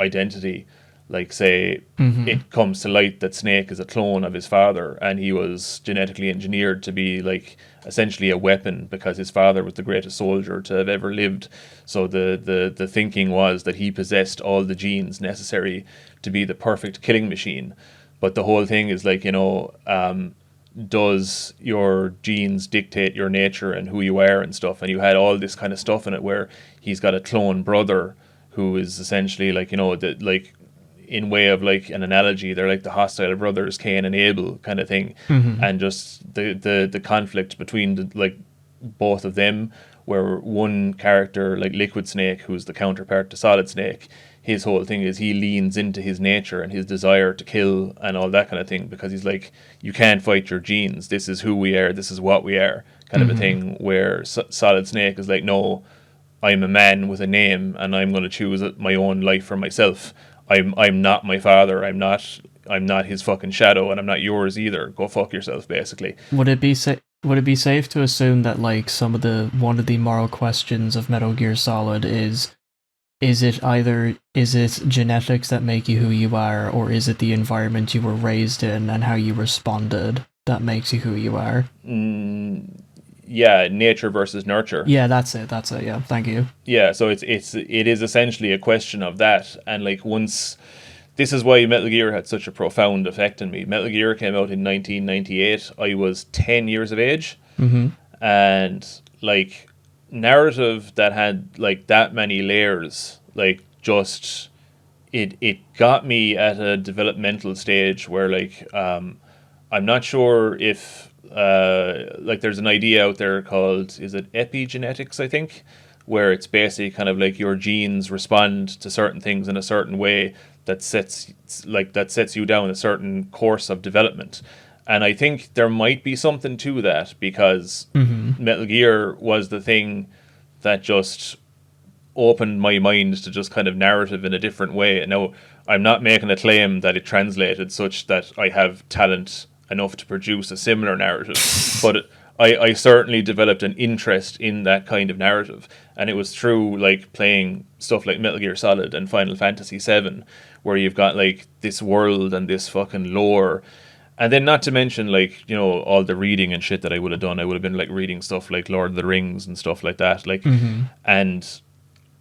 identity? Like, say, it comes to light that Snake is a clone of his father, and he was genetically engineered to be, like, essentially a weapon because his father was the greatest soldier to have ever lived. So the thinking was that he possessed all the genes necessary to be the perfect killing machine. But the whole thing is, like, you know, does your genes dictate your nature and who you are and stuff? And you had all this kind of stuff in it where he's got a clone brother who is essentially, like, you know, like in way of like an analogy, they're like the hostile brothers, Cain and Abel kind of thing, and just the conflict between like both of them, where one character like Liquid Snake, who's the counterpart to Solid Snake, his whole thing is he leans into his nature and his desire to kill and all that kind of thing, because he's like, you can't fight your genes, this is who we are, this is what we are, kind of a thing, where Solid Snake is like, no, I'm a man with a name and I'm going to choose my own life for myself. I'm not my father, I'm not his fucking shadow, and I'm not yours either, go fuck yourself, basically. Would it be safe to assume that like one of the moral questions of Metal Gear Solid is it genetics that make you who you are, or is it the environment you were raised in and how you responded that makes you who you are? Yeah, nature versus nurture. Yeah, that's it. Yeah, thank you. Yeah, so it is essentially a question of that, and like once. This is why Metal Gear had such a profound effect on me. Metal Gear came out in 1998. I was 10 years of age. And, like, narrative that had, like, that many layers, like, just... It got me at a developmental stage where, like, I'm not sure if... like, there's an idea out there called... Is it epigenetics, I think? Where it's basically kind of like your genes respond to certain things in a certain way that sets you down a certain course of development. And I think there might be something to that, because Metal Gear was the thing that just opened my mind to just kind of narrative in a different way. And now I'm not making a claim that it translated such that I have talent enough to produce a similar narrative, but I certainly developed an interest in that kind of narrative. And it was through like playing stuff like Metal Gear Solid and Final Fantasy VII, where you've got like this world and this fucking lore. And then not to mention like, you know, all the reading and shit that I would have done. I would have been like reading stuff like Lord of the Rings and stuff like that. Like, and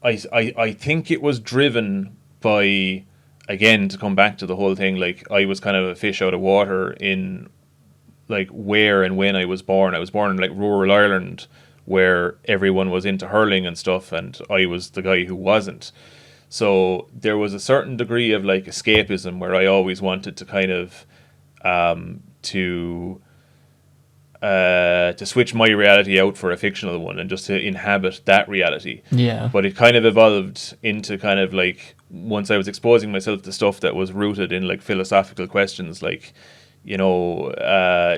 I think it was driven by, again, to come back to the whole thing, like I was kind of a fish out of water in like where and when I was born. I was born in like rural Ireland, where everyone was into hurling and stuff, and I was the guy who wasn't. So there was a certain degree of like escapism where I always wanted to kind of to switch my reality out for a fictional one and just to inhabit that reality. Yeah. But it kind of evolved into kind of like, once I was exposing myself to stuff that was rooted in like philosophical questions, like, you know,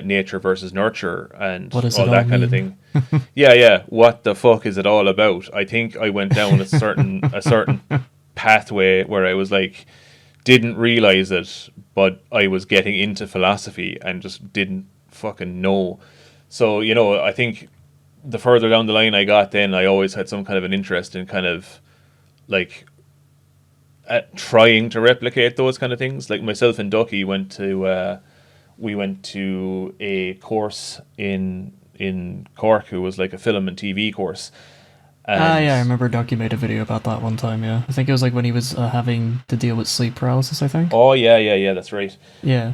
nature versus nurture and all that kind of thing. Yeah. What the fuck is it all about? I think I went down a certain pathway where I was like, didn't realize it, but I was getting into philosophy and just didn't fucking know. So, you know, I think the further down the line I got, then I always had some kind of an interest in kind of like trying to replicate those kind of things. Like myself and Ducky went to a course in Cork, who was like a film and TV course. Yeah, I remember Ducky made a video about that one time, yeah. I think it was like when he was having to deal with sleep paralysis, I think. Oh, yeah, that's right. Yeah.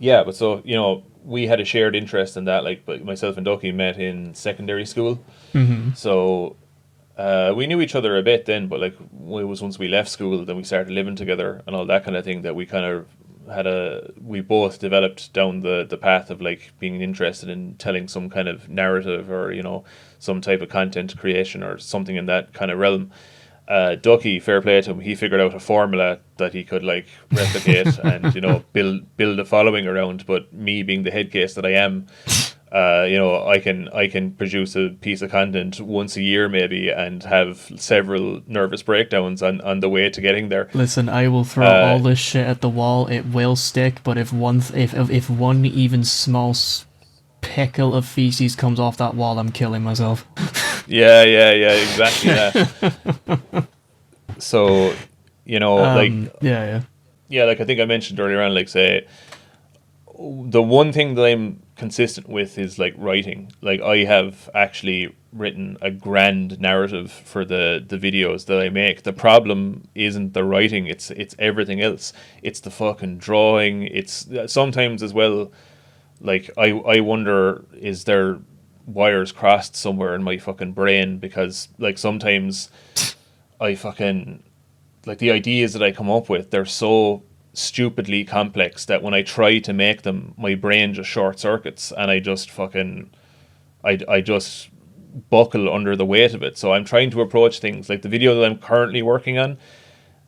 Yeah, but so, you know, we had a shared interest in that, like, but myself and Ducky met in secondary school. So we knew each other a bit then, but like, it was once we left school, then we started living together and all that kind of thing, that we kind of we both developed down the path of like being interested in telling some kind of narrative, or, you know, some type of content creation or something in that kind of realm. Ducky, fair play to him, he figured out a formula that he could like replicate and, you know, build a following around. But me, being the head case that I am, you know, I can produce a piece of content once a year maybe and have several nervous breakdowns on the way to getting there. Listen, I will throw all this shit at the wall. It will stick, but if one even small speckle of feces comes off that wall, I'm killing myself. Yeah, exactly that. So, you know, like yeah, like I think I mentioned earlier on, like, say, the one thing that I'm consistent with is like writing. Like, I have actually written a grand narrative for the videos that I make. The problem isn't the writing, it's everything else. It's the fucking drawing. It's sometimes as well, like, I wonder, is there wires crossed somewhere in my fucking brain? Because like sometimes I fucking like the ideas that I come up with, they're so stupidly complex that when I try to make them, my brain just short circuits and I just fucking I just buckle under the weight of it. So I'm trying to approach things like the video that I'm currently working on,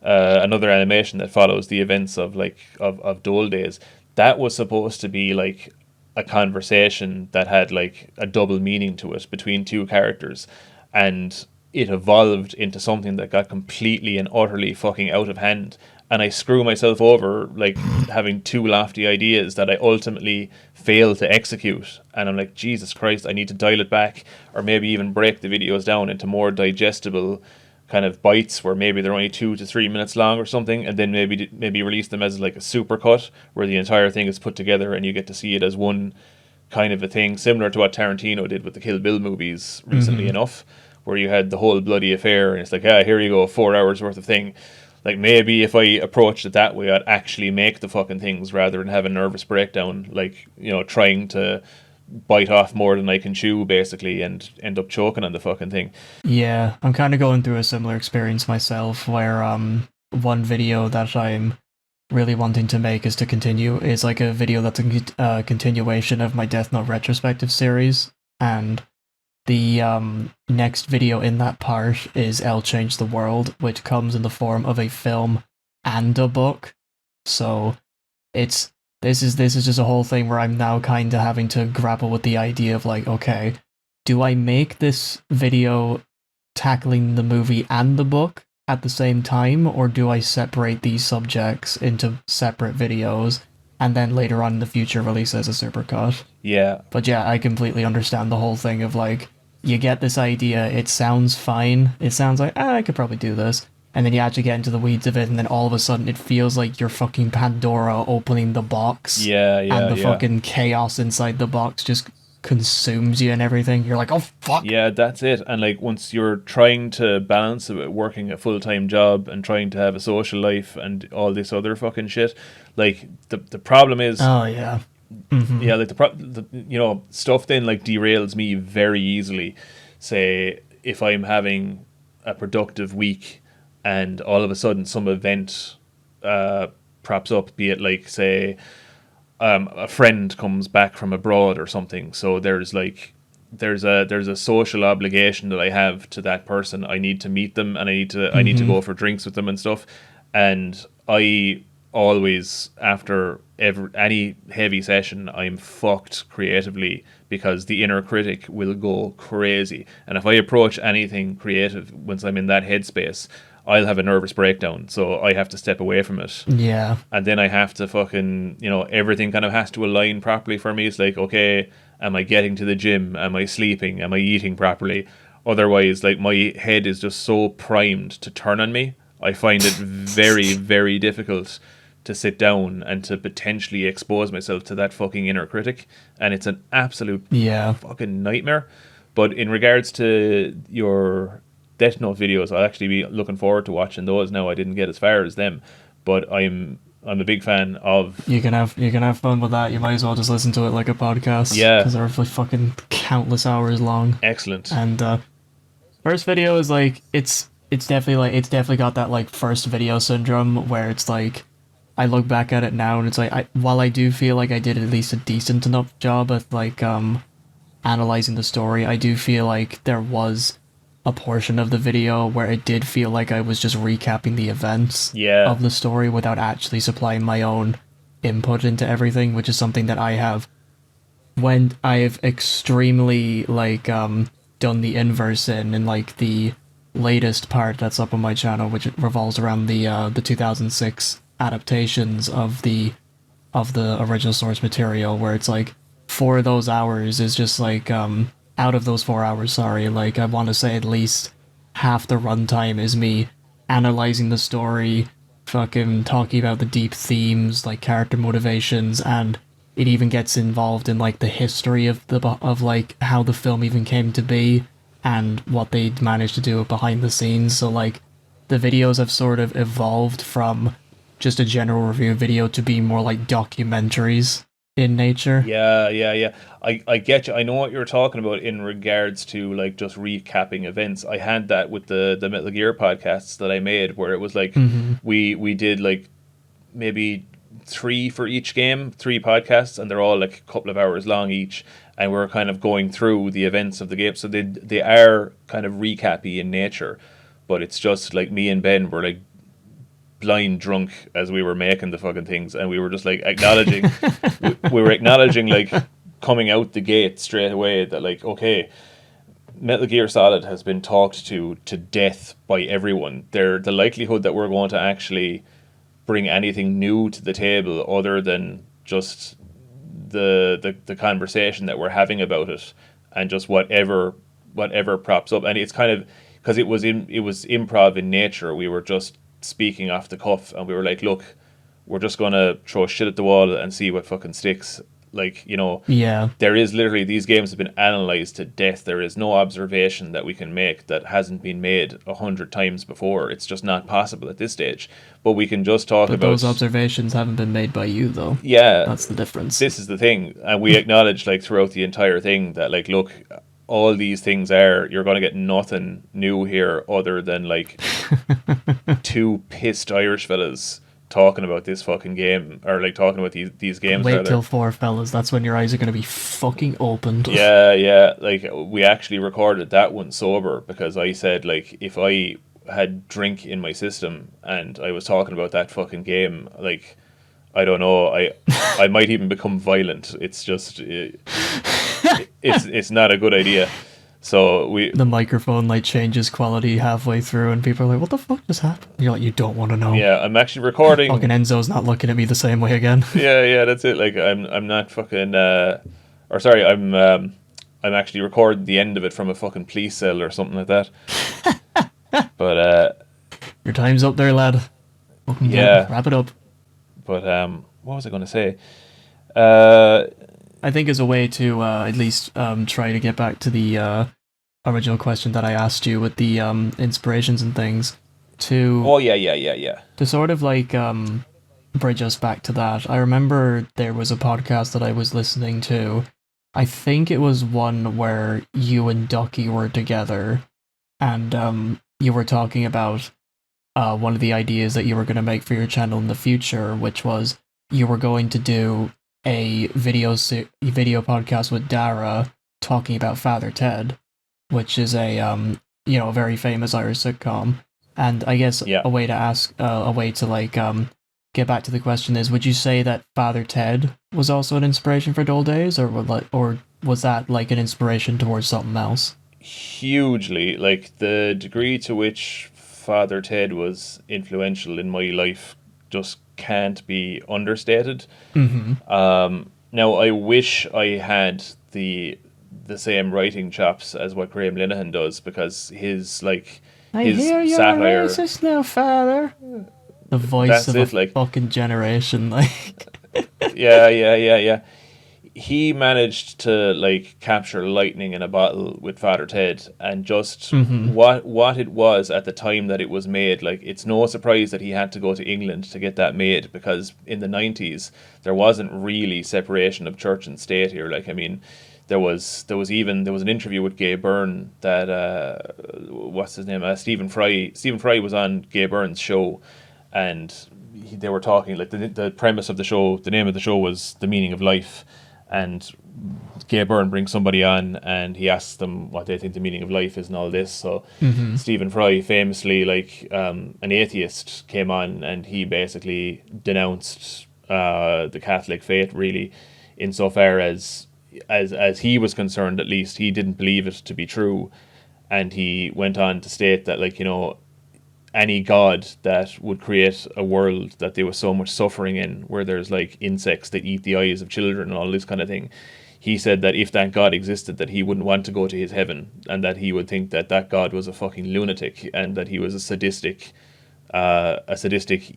another animation that follows the events of of Dole Days. That was supposed to be like a conversation that had like a double meaning to it between two characters, and it evolved into something that got completely and utterly fucking out of hand. And I screw myself over like having too lofty ideas that I ultimately fail to execute. And I'm like, Jesus Christ, I need to dial it back, or maybe even break the videos down into more digestible kind of bites where maybe they're only 2 to 3 minutes long or something, and then maybe release them as like a super cut where the entire thing is put together and you get to see it as one kind of a thing, similar to what Tarantino did with the Kill Bill movies recently enough, where you had the whole bloody affair and it's like, here you go, 4 hours worth of thing. Like, maybe if I approached it that way, I'd actually make the fucking things rather than have a nervous breakdown, like, trying to bite off more than I can chew, basically, and end up choking on the fucking thing. Yeah, I'm kind of going through a similar experience myself, where one video that I'm really wanting to make is like a video that's a continuation of my Death Note retrospective series, and the next video in that part is L Change the World, which comes in the form of a film and a book. So this is just a whole thing where I'm now kind of having to grapple with the idea of like, okay, do I make this video tackling the movie and the book at the same time, or do I separate these subjects into separate videos and then later on in the future release as a supercut? Yeah. But yeah, I completely understand the whole thing of like, you get this idea, it sounds fine, it sounds like, I could probably do this, and then you actually get into the weeds of it, and then all of a sudden it feels like you're fucking Pandora opening the box. Yeah, and the fucking chaos inside the box just consumes you and everything. You're like, oh fuck. Yeah, that's it. And like, once you're trying to balance it with working a full-time job and trying to have a social life and all this other fucking shit, like the problem is, oh yeah. Mm-hmm. Yeah, like stuff then like derails me very easily. Say if I'm having a productive week and all of a sudden some event props up, be it like, say, a friend comes back from abroad or something, so there's a social obligation that I have to that person. I need to meet them and I need to go for drinks with them and stuff, and I always, after any heavy session, I'm fucked creatively because the inner critic will go crazy. And if I approach anything creative once I'm in that headspace, I'll have a nervous breakdown. So I have to step away from it. Yeah. And then I have to fucking, everything kind of has to align properly for me. It's like, okay, am I getting to the gym? Am I sleeping? Am I eating properly? Otherwise, like, my head is just so primed to turn on me. I find it very, very difficult to sit down and to potentially expose myself to that fucking inner critic, and it's an absolute fucking nightmare. But in regards to your Death Note videos, I'll actually be looking forward to watching those now. I didn't get as far as them, but I'm a big fan of... You can have fun with that. You might as well just listen to it like a podcast. Yeah. Because they're like fucking countless hours long. Excellent. And first video is like, it's definitely got that like first video syndrome where it's like, I look back at it now and it's like, while I do feel like I did at least a decent enough job at like analyzing the story, I do feel like there was a portion of the video where it did feel like I was just recapping the events of the story without actually supplying my own input into everything, which is something that I have when I've extremely like done the inverse in like the latest part that's up on my channel, which revolves around the 2006 adaptations of the original source material, where it's like 4 of those hours is just like out of those 4 hours, sorry, like I want to say at least half the runtime is me analyzing the story, fucking talking about the deep themes, like character motivations, and it even gets involved in like the history of like how the film even came to be and what they managed to do behind the scenes. So like the videos have sort of evolved from just a general review video to be more like documentaries in nature. Yeah. I get you. I know what you're talking about in regards to like just recapping events. I had that with the Metal Gear podcasts that I made, where it was like Hmm. we did like maybe three for each game, three podcasts, and they're all like a couple of hours long each, and we're kind of going through the events of the game. So they are kind of recappy in nature, but it's just like me and Ben were like blind drunk as we were making the fucking things, and we were just like acknowledging, we were acknowledging like coming out the gate straight away that like, okay, Metal Gear Solid has been talked to death by everyone. The likelihood that we're going to actually bring anything new to the table other than just the conversation that we're having about it, and just whatever props up. And it's kind of because it was improv in nature. We were just speaking off the cuff, and we were like, look, we're just gonna throw shit at the wall and see what fucking sticks. Like, you know, Yeah. there is literally, these games have been analyzed to death. There is no observation that we can make that hasn't been made 100 times before. It's just not possible at this stage. But we can just talk But about, those observations haven't been made by you, though. yeah, That's the difference. this is the thing. And we acknowledge like throughout the entire thing that like, look, all these things you're going to get nothing new here other than like two pissed Irish fellas talking about this fucking game, or like talking about these games. Wait rather. till 4, fellas. That's when your eyes are going to be fucking opened. Yeah. Like we actually recorded that one sober because I said like if I had drink in my system and I was talking about that fucking game, like I don't know, I might even become violent. It's just it's not a good idea. So The microphone like changes quality halfway through, and people are like, "What the fuck just happened?" You're like, "You don't want to know." yeah, I'm actually recording. Fucking Enzo's not looking at me the same way again. Yeah, that's it. Like I'm not fucking or sorry, I'm actually recording the end of it from a fucking police cell or something like that. But Your time's up there, lad. Fucking Yeah. wrap it up. but what was I going to say? Uh I think as a way to at least try to get back to the original question that I asked you with the inspirations and things, to oh yeah. to sort of like bridge us back to that. I remember there was a podcast that I was listening to. I think it was one where you and Ducky were together, and you were talking about one of the ideas that you were going to make for your channel in the future, which was you were going to do a video podcast with Dara talking about Father Ted, which is a a very famous Irish sitcom. And I guess Yeah. a way to ask a way to like get back to the question is, would you say that Father Ted was also an inspiration for Dole Days, or was that like an inspiration towards something else? Hugely, like the degree to which Father Ted was influential in my life just can't be understated. Now I wish I had the same writing chops as what Graham Linehan does, because his like his satire. now, Father. The voice That's of it, a like fucking generation, like. Yeah. He managed to like capture lightning in a bottle with Father Ted, and just what it was at the time that it was made. Like, it's no surprise that he had to go to England to get that made, because in the 90s there wasn't really separation of church and state here. Like, I mean, there was an interview with Gay Byrne that what's his name, Stephen Fry was on Gay Byrne's show, and they were talking like the premise of the show, the name of the show was The Meaning of Life, and Gay Byrne brings somebody on and he asks them what they think the meaning of life is and all this. So Stephen Fry famously, like an atheist, came on and he basically denounced the Catholic faith, really, insofar as he was concerned. At least he didn't believe it to be true, and he went on to state that, like, you know, any god that would create a world that there was so much suffering in, where there's like insects that eat the eyes of children and all this kind of thing, he said that if that god existed, that he wouldn't want to go to his heaven, and that he would think that that god was a fucking lunatic, and that he was a sadistic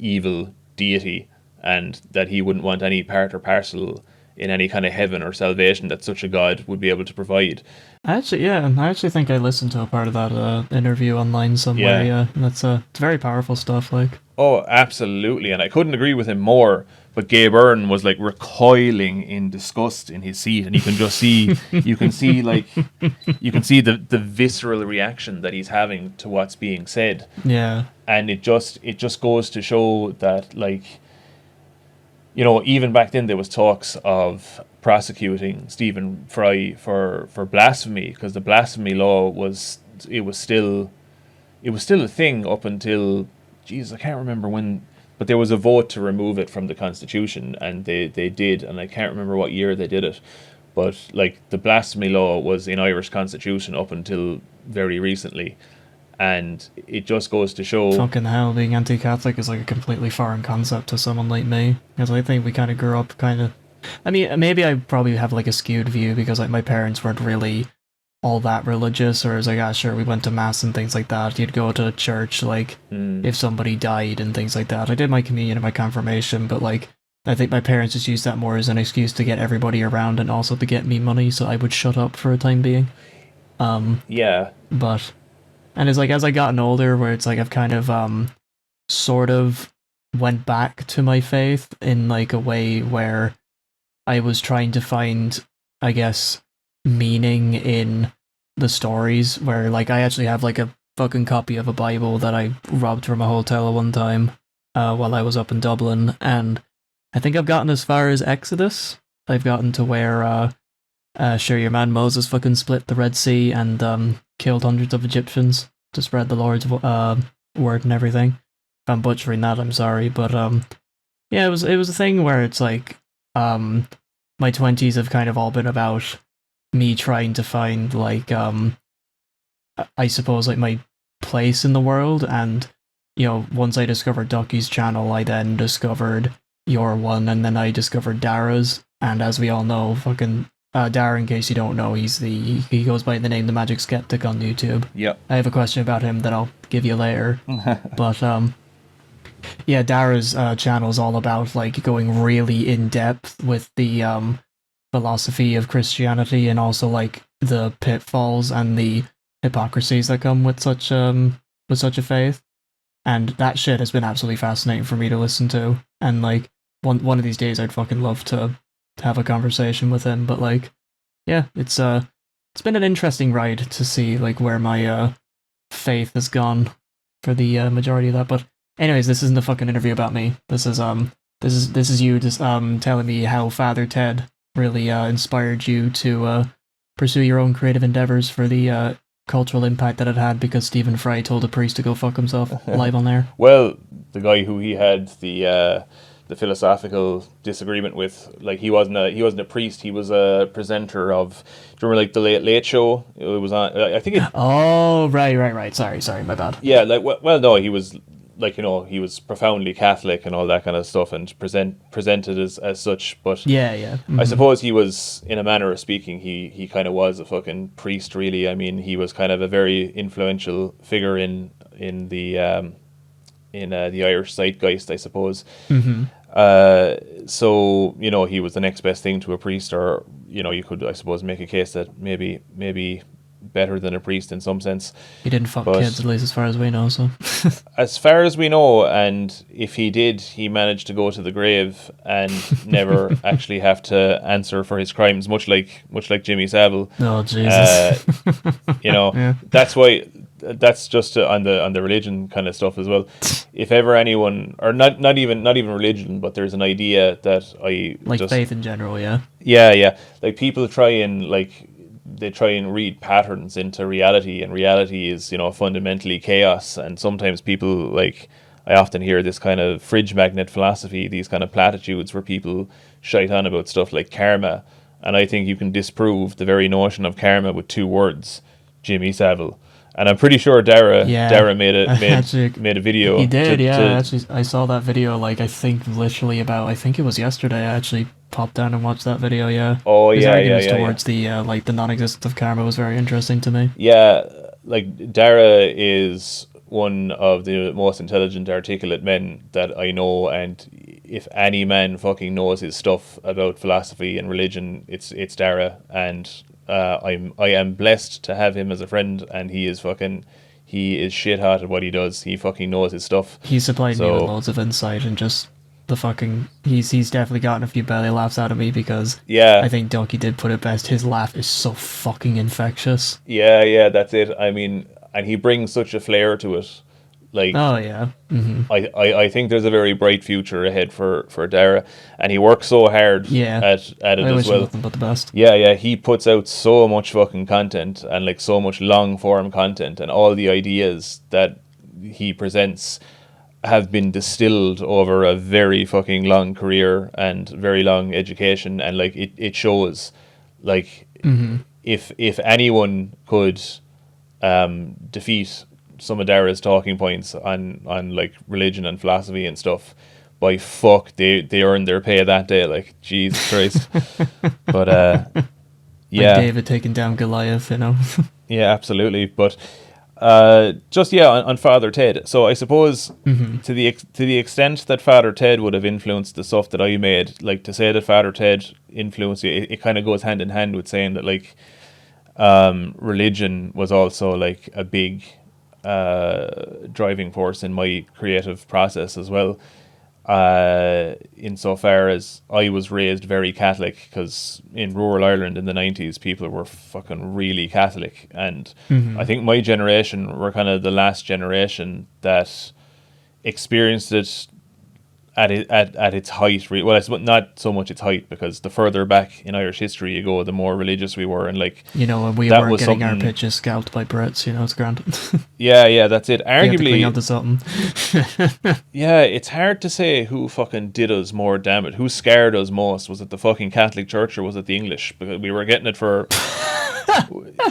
evil deity, and that he wouldn't want any part or parcel in any kind of heaven or salvation that such a god would be able to provide. I actually think I listened to a part of that interview online somewhere. Yeah. Yeah, that's it's very powerful stuff. Like, Oh, absolutely, and I couldn't agree with him more. But Gabe Byrne was like recoiling in disgust in his seat, and you can just see, you can see the visceral reaction that he's having to what's being said, Yeah. and it just goes to show that, like, even back then there was talks of prosecuting Stephen Fry for blasphemy, because the blasphemy law was still a thing up until, Jesus, I can't remember when, but there was a vote to remove it from the Constitution, and they did, and I can't remember what year they did it, but like the blasphemy law was in Irish Constitution up until very recently, and it just goes to show. Fucking hell, being anti-Catholic is like a completely foreign concept to someone like me, because I think we kind of grew up kind of. I mean, maybe I probably have like a skewed view because like my parents weren't really all that religious, or it's like, ah, sure, we went to mass and things like that. You'd go to church, like, if somebody died and things like that. I did my communion and my confirmation, but, like, I think my parents just used that more as an excuse to get everybody around and also to get me money, so I would shut up for a time being. Yeah. But, and it's like, as I gotten older, where it's like I've kind of, sort of went back to my faith in, like, a way where I was trying to find, I guess, meaning in the stories, where like I actually have like a fucking copy of a Bible that I robbed from a hotel one time while I was up in Dublin, and I think I've gotten as far as Exodus. I've gotten to where sure, your man Moses fucking split the Red Sea and killed hundreds of Egyptians to spread the Lord's word and everything. If I'm butchering that, I'm sorry, but yeah, it was a thing where it's like my 20s have kind of all been about me trying to find, like, I suppose, like, my place in the world, and, once I discovered Ducky's channel, I then discovered your one, and then I discovered Dara's, and as we all know, fucking, Dara, in case you don't know, he goes by the name The Magic Skeptic on YouTube. Yep. I have a question about him that I'll give you later, but, yeah, Dara's channel is all about, like, going really in-depth with the, philosophy of Christianity, and also like the pitfalls and the hypocrisies that come with such a faith, and that shit has been absolutely fascinating for me to listen to. And like one of these days, I'd fucking love to have a conversation with him. But like, yeah, it's been an interesting ride to see like where my faith has gone for the majority of that. But anyways, this isn't a fucking interview about me. This is you just telling me how Father Ted really inspired you to pursue your own creative endeavors for the cultural impact that it had, because Stephen Fry told a priest to go fuck himself live on there. Well, the guy who he had the philosophical disagreement with, like, he wasn't a priest. He was a presenter of, do you remember, like, the Late Late Show? It was on, I think it. Oh, right. Sorry, my bad. Yeah, like, well, no, he was, like, he was profoundly Catholic and all that kind of stuff, and presented as such. But yeah. Mm-hmm. I suppose he was, in a manner of speaking, he kind of was a fucking priest, really. I mean, he was kind of a very influential figure in the Irish zeitgeist, I suppose. Mm-hmm. So he was the next best thing to a priest, or you could, I suppose, make a case that maybe better than a priest in some sense. He didn't fuck kids, at least as far as we know, so. As far as we know, and if he did, he managed to go to the grave and never actually have to answer for his crimes, much like Jimmy Savile. Oh, Jesus. Yeah. That's why, that's just on the religion kind of stuff as well. If ever anyone, or not even religion, but there's an idea that faith in general, yeah. Yeah. Like, people try and read patterns into reality, and reality is, fundamentally chaos. And sometimes people, like, I often hear this kind of fridge magnet philosophy, these kind of platitudes where people shite on about stuff like karma. And I think you can disprove the very notion of karma with two words: Jimmy Savile. And I'm pretty sure Dara made a video. He did, Actually, I saw that video, like, I think literally I think it was yesterday. I actually popped down and watched that video, yeah. Oh, His yeah, arguments yeah. towards the non-existence of karma was very interesting to me. Yeah, like, Dara is one of the most intelligent, articulate men that I know, and if any man fucking knows his stuff about philosophy and religion, it's Dara. And I am blessed to have him as a friend, and he is he is shit hot at what he does. He fucking knows his stuff. He supplied me So- with loads of insight and just the fucking. He's definitely gotten a few belly laughs out of me because Yeah. I think Ducky did put it best. His laugh is so fucking infectious. Yeah, that's it. I mean, and he brings such a flair to it. Like, Oh yeah. I think there's a very bright future ahead for Dara, and he works so hard Yeah. at it I as wish him well. nothing but the best. Yeah, he puts out so much fucking content and like so much long form content, and all the ideas that he presents have been distilled over a very fucking long career and very long education, and like it shows. Like, if anyone could defeat some of Dara's talking points on like religion and philosophy and stuff, by fuck, they earned their pay that day. Like, Jesus Christ. But yeah, Like David taking down Goliath, you know. yeah, absolutely. But just on Father Ted. So I suppose to the extent that Father Ted would have influenced the stuff that I made, like to say that Father Ted influenced you, it kind of goes hand in hand with saying that like religion was also like a big driving force in my creative process as well. Insofar as I was raised very Catholic, because in rural Ireland in the 90s, people were fucking really Catholic. And I think my generation were kind of the last generation that experienced it at its height. Well, it's not so much its height, because the further back in Irish history you go, the more religious we were. And like, You know, when we that weren't was getting our something- pitches scalped by Brits, you know, it's grand. yeah, that's it. You have to cling Arguably, on to something. yeah, it's hard to say who fucking did us more damage. Who scared us most? Was it the fucking Catholic Church or was it the English? Because we were getting it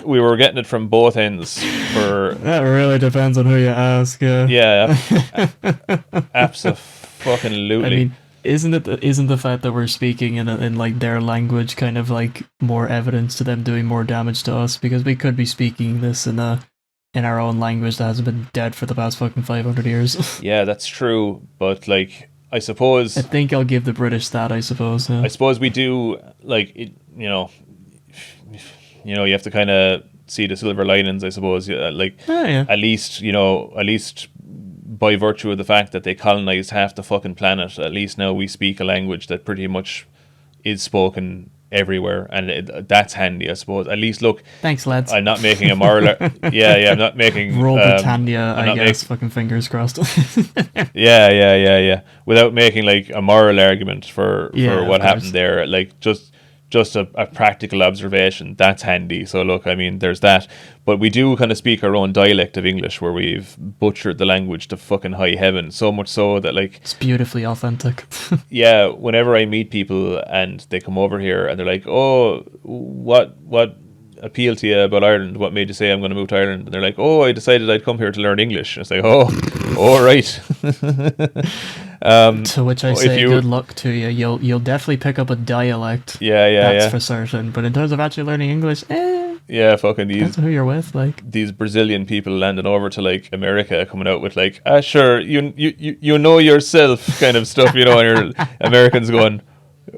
we were getting it from both ends. That really depends on who you ask. Yeah, absolutely. I mean, isn't the fact that we're speaking in like their language kind of like more evidence to them doing more damage to us, because we could be speaking this in our own language that hasn't been dead for the past fucking 500 years. Yeah, that's true. But like, I suppose I think I'll give the British that. I suppose. Yeah. I suppose we do like it. You have to kind of see the silver linings. I suppose. Like, Yeah. at least by virtue of the fact that they colonized half the fucking planet, at least now we speak a language that pretty much is spoken everywhere, and that's handy, I suppose. At least, look, Thanks, lads. I'm not making a moral. I'm not making Roll Britannia, I'm I not guess. Fucking fingers crossed. Yeah. Without making like a moral argument for Yeah, what of course. happened there, like just a practical observation, that's handy. So look, I mean, there's that. But we do kind of speak our own dialect of English, where we've butchered the language to fucking high heaven, so much so that like, It's beautifully authentic. yeah, whenever I meet people and they come over here and they're like, oh, what appealed to you about Ireland? What made you say I'm going to move to Ireland? And they're like, oh, I decided I'd come here to learn English. And it's like, oh, all right. To which I if say, you- good luck to you. You'll definitely pick up a dialect. Yeah, That's for certain. But in terms of actually learning English, yeah, fucking depends on who you're with. Like, these Brazilian people landing over to like America, coming out with like, sure, you know yourself kind of stuff, and you're Americans going,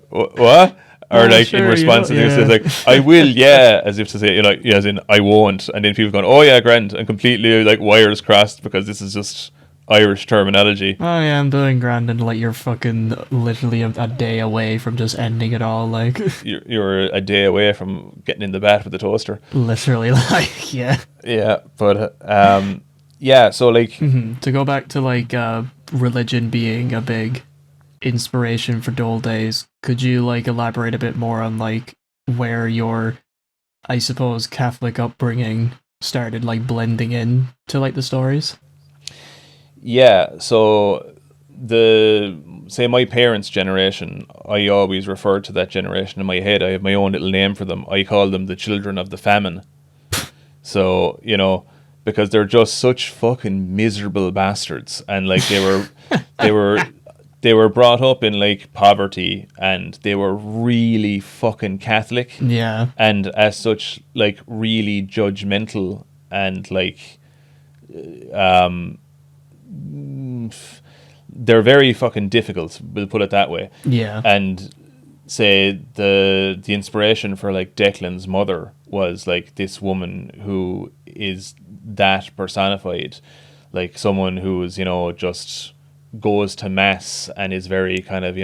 what? Or like, sure, in response to this, yeah. it's like, I will, yeah, as if to say, like, yeah, as in I won't, and then people going, oh yeah, grand, and completely like wires crossed, because this is just Irish terminology. oh yeah, I'm doing grand, and like you're fucking literally a day away from just ending it all. Like, You're a day away from getting in the bath with the toaster. literally, like, yeah. Yeah, but yeah, so like, To go back to like religion being a big inspiration for Dole Days, could you like elaborate a bit more on like where your, I suppose, Catholic upbringing started like blending in to like the stories? yeah, so say my parents' generation, I always referred to that generation in my head. I have my own little name for them. I call them the children of the famine. So, because they're just such fucking miserable bastards, and like they were brought up in like poverty, and they were really fucking Catholic, Yeah. and as such like really judgmental, and like they're very fucking difficult, we'll put it that way. Yeah. And say the inspiration for like Declan's mother was like this woman who is that personified, like someone who is, just goes to mass and is very kind of,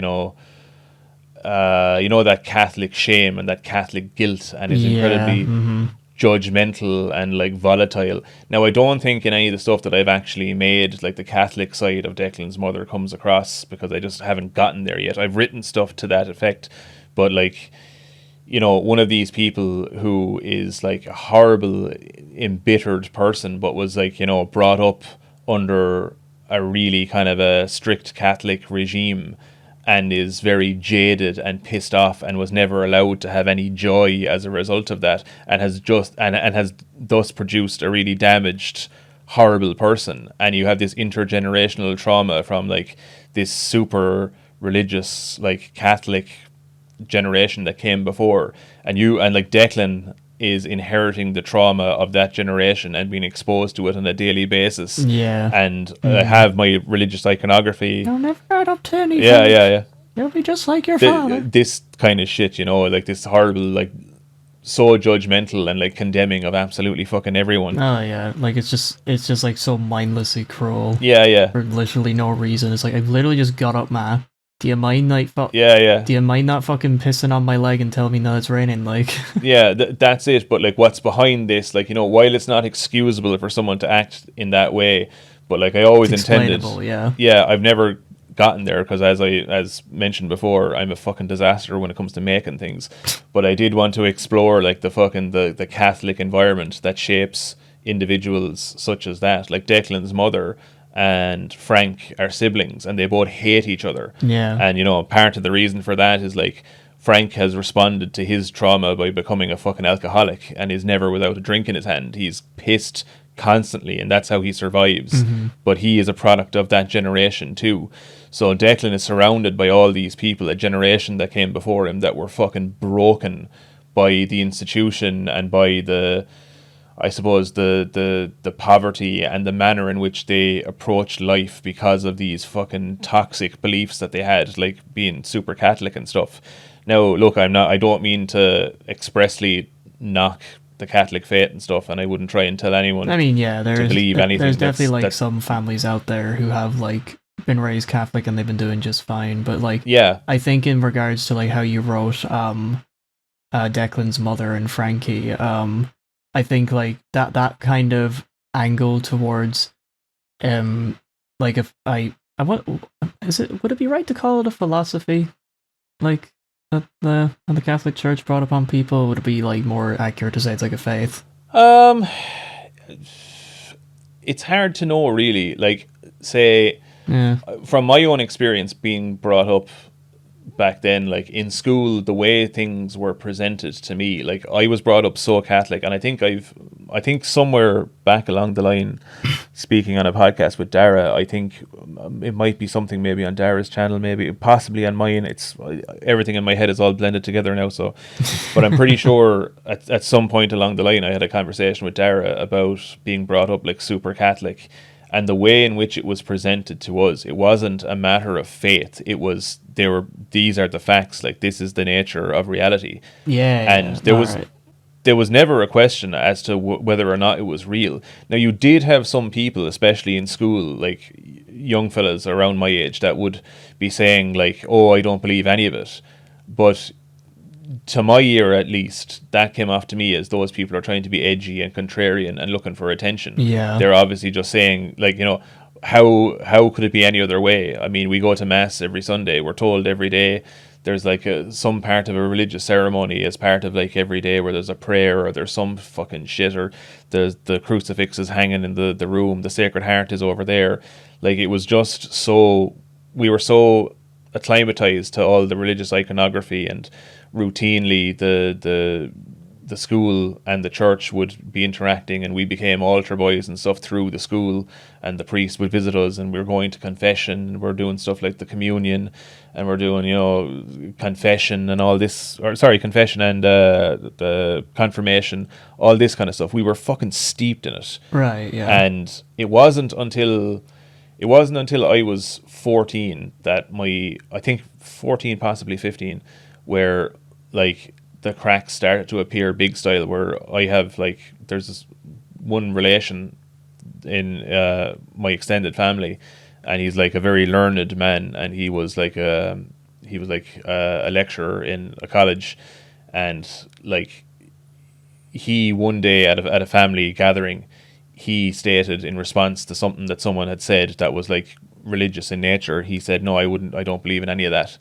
that Catholic shame and that Catholic guilt, and is Yeah. incredibly judgmental and like volatile. Now, I don't think in any of the stuff that I've actually made, like the Catholic side of Declan's mother comes across, because I just haven't gotten there yet. I've written stuff to that effect, but like, one of these people who is like a horrible, embittered person, but was like, brought up under a really kind of a strict Catholic regime, and is very jaded and pissed off, and was never allowed to have any joy as a result of that, and has thus produced a really damaged, horrible person. And you have this intergenerational trauma from like this super religious, like Catholic generation that came before, and like Declan is inheriting the trauma of that generation and being exposed to it on a daily basis. Yeah. And I have my religious iconography. You'll never add up to anything. Yeah. You'll be just like your father. This kind of shit, like this horrible, like so judgmental and like condemning of absolutely fucking everyone. Oh yeah, like it's just like so mindlessly cruel. Yeah. For literally no reason. It's like, I've literally just got up, man. Do you mind Yeah. Do you mind not fucking pissing on my leg and telling me no, it's raining? Like, yeah, that's it. But like, what's behind this? Like, while it's not excusable for someone to act in that way, but like I always it's intended. explainable, yeah. Yeah, I've never gotten there, because as mentioned before, I'm a fucking disaster when it comes to making things. But I did want to explore like the Catholic environment that shapes individuals such as that. Like Declan's mother and Frank are siblings, and they both hate each other. Yeah. And part of the reason for that is like Frank has responded to his trauma by becoming a fucking alcoholic, and is never without a drink in his hand. He's pissed constantly, and that's how he survives. But he is a product of that generation too. So Declan is surrounded by all these people, a generation that came before him, that were fucking broken by the institution and by the poverty and the manner in which they approached life, because of these fucking toxic beliefs that they had, like being super Catholic and stuff. Now, look, I don't mean to expressly knock the Catholic faith and stuff, and I wouldn't try and tell anyone. I mean, yeah, to believe anything. There's definitely like some families out there who have like been raised Catholic and they've been doing just fine. But like, yeah, I think in regards to like how you wrote Declan's mother and Frankie, I think like that kind of angle towards like, if what is it, would it be right to call it a philosophy, like that the Catholic Church brought upon people? Would it be like more accurate to say it's like a faith? It's hard to know, really. Like, say, Yeah. from my own experience being brought up back then, like in school, the way things were presented to me, like I was brought up so Catholic, and I think somewhere back along the line, speaking on a podcast with Dara, I think it might be something maybe on Dara's channel, maybe possibly on mine. It's everything in my head is all blended together now. So, but I'm pretty sure at some point along the line, I had a conversation with Dara about being brought up like super Catholic. And the way in which it was presented to us, it wasn't a matter of faith. It was, these are the facts. Like, this is the nature of reality. Yeah. And there was never a question as to whether or not it was real. Now, you did have some people, especially in school, like young fellas around my age, that would be saying like, "Oh, I don't believe any of it." But to my ear, at least, that came off to me as those people are trying to be edgy and contrarian and looking for attention. Yeah. They're obviously just saying, like, how could it be any other way? I mean, we go to mass every Sunday. We're told every day there's like some part of a religious ceremony as part of like every day, where there's a prayer or there's some fucking shit, or there's the crucifix is hanging in the room, the Sacred Heart is over there. Like, it was just so, we were so acclimatized to all the religious iconography, and routinely the school and the church would be interacting, and we became altar boys and stuff through the school, and the priest would visit us, and we were going to confession, and we're doing stuff like the communion, and we're doing confession and all this, confession and the confirmation, all this kind of stuff. We were fucking steeped in it, Right. Yeah. and it wasn't until I was 14 that I think 14, possibly 15, where like the cracks started to appear big style, where I have like, there's this one relation in my extended family, and he's like a very learned man, and he was like a lecturer in a college, and like he one day at a family gathering, he stated in response to something that someone had said that was like religious in nature, he said, no, I don't believe in any of that.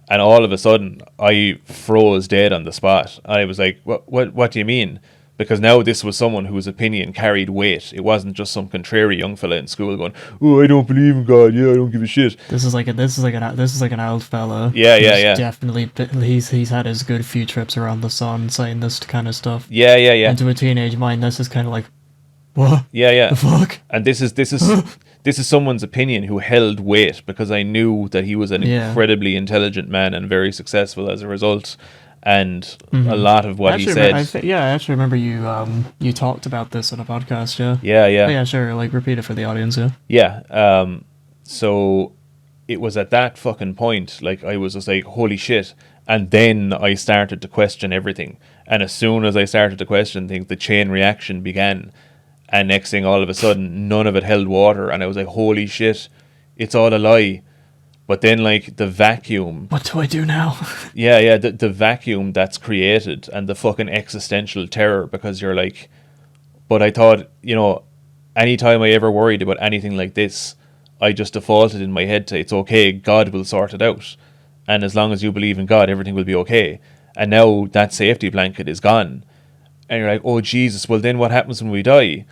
And all of a sudden I froze dead on the spot. I was like, what do you mean? Because now this was someone whose opinion carried weight. It wasn't just some contrary young fella in school going, oh, I don't believe in God, yeah, I don't give a shit. This is like an old fella. Yeah. Definitely, he's had his good few trips around the sun saying this kind of stuff. Yeah. And to a teenage mind, this is kind of like, what? Yeah. The fuck? And this is someone's opinion who held weight, because I knew that he was an incredibly intelligent man and very successful as a result. And a lot of what he said. I actually remember you talked about this on a podcast. Yeah. Yeah, sure. Like, repeat it for the audience. Yeah. So it was at that fucking point, like, I was just like, holy shit. And then I started to question everything. And as soon as I started to question things, the chain reaction began. And next thing, all of a sudden, none of it held water. And I was like, holy shit, it's all a lie. But then, like, the vacuum... What do I do now? Yeah, the vacuum that's created, and the fucking existential terror, because you're like... But I thought, anytime I ever worried about anything like this, I just defaulted in my head to, it's okay, God will sort it out. And as long as you believe in God, everything will be okay. And now that safety blanket is gone. And you're like, oh, Jesus, well, then what happens when we die?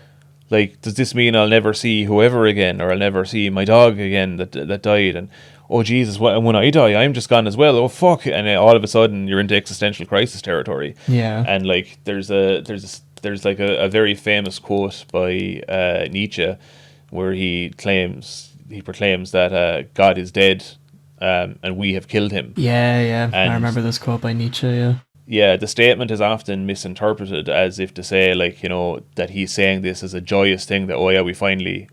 Like, does this mean I'll never see whoever again, or I'll never see my dog again that died? And, oh, Jesus, when I die, I'm just gone as well. Oh, fuck. And then all of a sudden, you're into existential crisis territory. Yeah. And, like, there's like a very famous quote by Nietzsche, where he proclaims that God is dead, and we have killed him. Yeah. And I remember this quote by Nietzsche, yeah. Yeah, the statement is often misinterpreted as if to say, like, that he's saying this as a joyous thing, that, oh yeah, we finally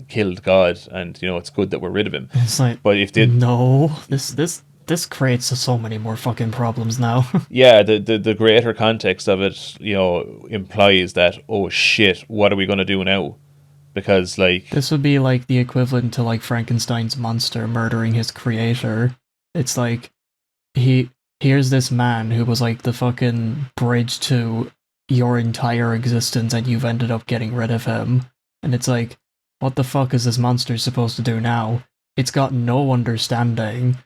killed God, and it's good that we're rid of him. It's like, but if this creates so many more fucking problems now. Yeah, the greater context of it, implies that, oh shit, what are we gonna do now? Because, like, this would be like the equivalent to, like, Frankenstein's monster murdering his creator. It's like, here's this man who was like the fucking bridge to your entire existence, and you've ended up getting rid of him. And it's like, what the fuck is this monster supposed to do now? It's got no understanding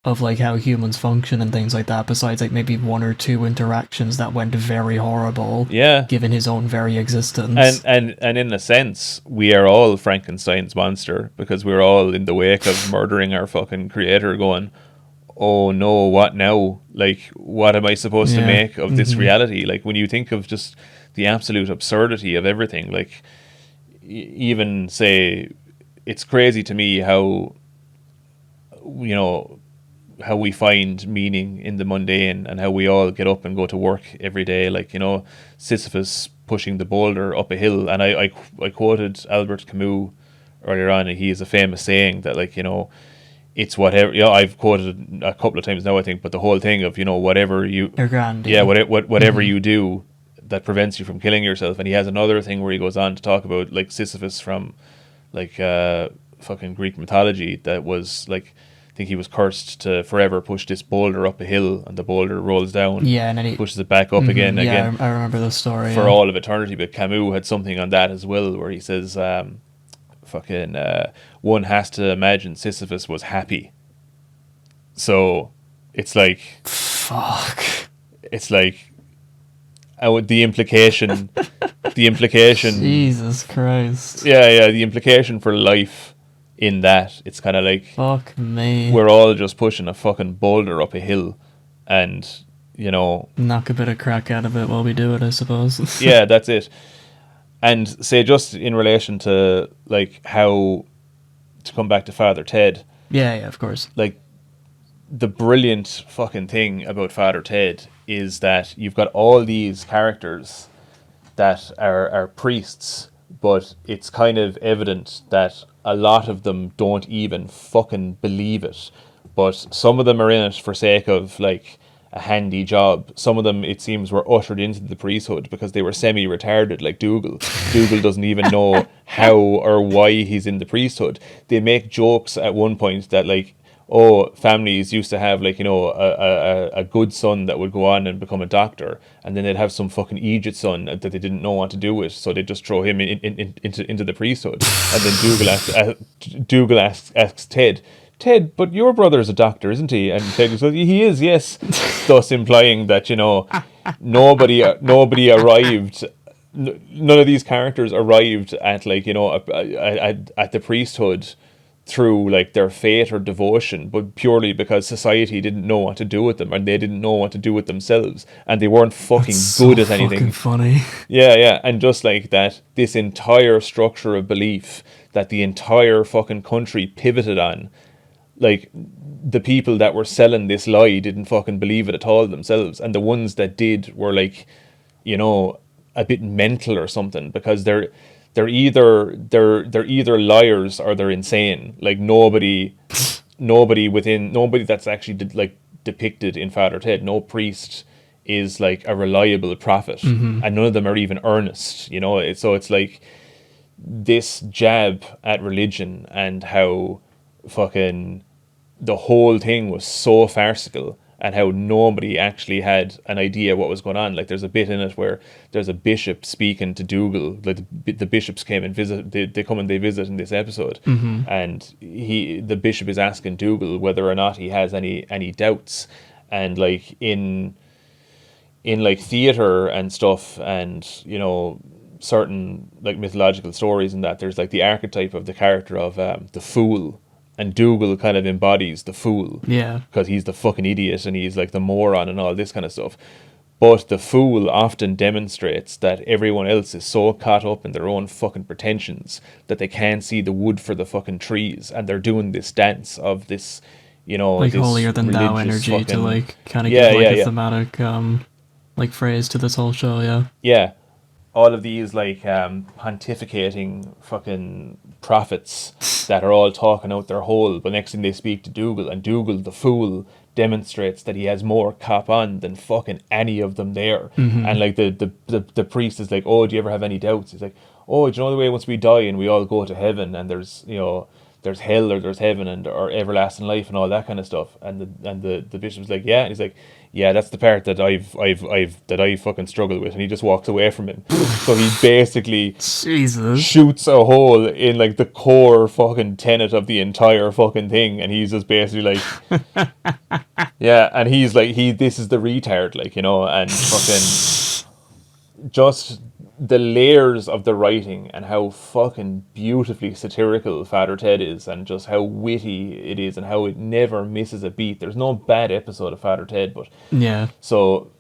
of, like, how humans function and things like that, besides, like, maybe one or two interactions that went very horrible. Yeah. Given his own very existence. And in a sense, we are all Frankenstein's monster, because we're all in the wake of murdering our fucking creator, going, oh no, what now? Like, what am I supposed to make of this reality? Like, when you think of just the absolute absurdity of everything, like, even say, it's crazy to me how we find meaning in the mundane, and how we all get up and go to work every day. Like, Sisyphus pushing the boulder up a hill. And I quoted Albert Camus earlier on, and he has a famous saying that, like, it's whatever. I've quoted it a couple of times now, I think, but the whole thing of, whatever you... You're grand. Yeah, whatever you do that prevents you from killing yourself. And he has another thing where he goes on to talk about, like, Sisyphus from, like, fucking Greek mythology, that was, like, I think he was cursed to forever push this boulder up a hill, and the boulder rolls down. Yeah, and then he pushes it back up again. Yeah, I remember the story. For all of eternity. But Camus had something on that as well, where he says... one has to imagine Sisyphus was happy. So it's like, fuck. It's like, the implication. Jesus Christ. Yeah. The implication for life in that, it's kind of like, fuck me. We're all just pushing a fucking boulder up a hill, and knock a bit of crack out of it while we do it, I suppose. Yeah, that's it. And say, just in relation to, like, how to come back to Father Ted. Yeah, of course. Like, the brilliant fucking thing about Father Ted is that you've got all these characters that are priests, but it's kind of evident that a lot of them don't even fucking believe it. but some of them are in it for sake of like a handy job. Some of them, it seems, were ushered into the priesthood because they were semi-retarded, like Dougal. Dougal doesn't even know how or why he's in the priesthood. They make jokes at one point that like, oh, families used to have like, you know, a good son that would go on and become a doctor, and then they'd have some fucking idiot son that they didn't know what to do with, so they just throw him into the priesthood. And then Dougal asks Ted, but your brother's a doctor, isn't he? And Ted goes, he is, yes. Thus implying that, you know, nobody arrived. None of these characters arrived at like, you know, at the priesthood through like their faith or devotion, but purely because society didn't know what to do with them, and they didn't know what to do with themselves, and they weren't fucking good at anything. Funny. Yeah, and just like that, this entire structure of belief that the entire fucking country pivoted on, like the people that were selling this lie didn't fucking believe it at all themselves, and the ones that did were like, you know, a bit mental or something, because they're either liars or they're insane. Like nobody that's actually depicted in Father Ted, no priest is like a reliable prophet, and none of them are even earnest, you know. So it's like this jab at religion and how fucking the whole thing was so farcical, and how nobody actually had an idea what was going on. Like there's a bit in it where there's a bishop speaking to Dougal. Like the bishops came and visit. They come and they visit in this episode, and the bishop is asking Dougal whether or not he has any doubts. And like in like theater and stuff, and you know, certain like mythological stories and that, there's like the archetype of the character of the fool. And Dougal kind of embodies the fool. Yeah. Because he's the fucking idiot and he's like the moron and all this kind of stuff. But the fool often demonstrates that everyone else is so caught up in their own fucking pretensions that they can't see the wood for the fucking trees. And they're doing this dance of this, you know, like this holier than thou energy fucking, to like kind of give like a thematic like phrase to this whole show, yeah. Yeah. All of these like pontificating fucking prophets that are all talking out their hole, but next thing they speak to Dougal, and Dougal the fool demonstrates that he has more cop on than fucking any of them there. And like the priest is like, oh, do you ever have any doubts? He's like, oh, do you know the way once we die and we all go to heaven, and there's, you know, there's hell or there's heaven and or everlasting life and all that kind of stuff. And the bishop's like, yeah, and he's like, yeah, that's the part that I fucking struggle with, and he just walks away from him. So he basically shoots a hole in like the core fucking tenet of the entire fucking thing, and he's just basically like, yeah, and he's like, this is the retard, like, you know, and fucking just the layers of the writing and how fucking beautifully satirical Father Ted is, and just how witty it is, and how it never misses a beat. There's no bad episode of Father Ted, but yeah. So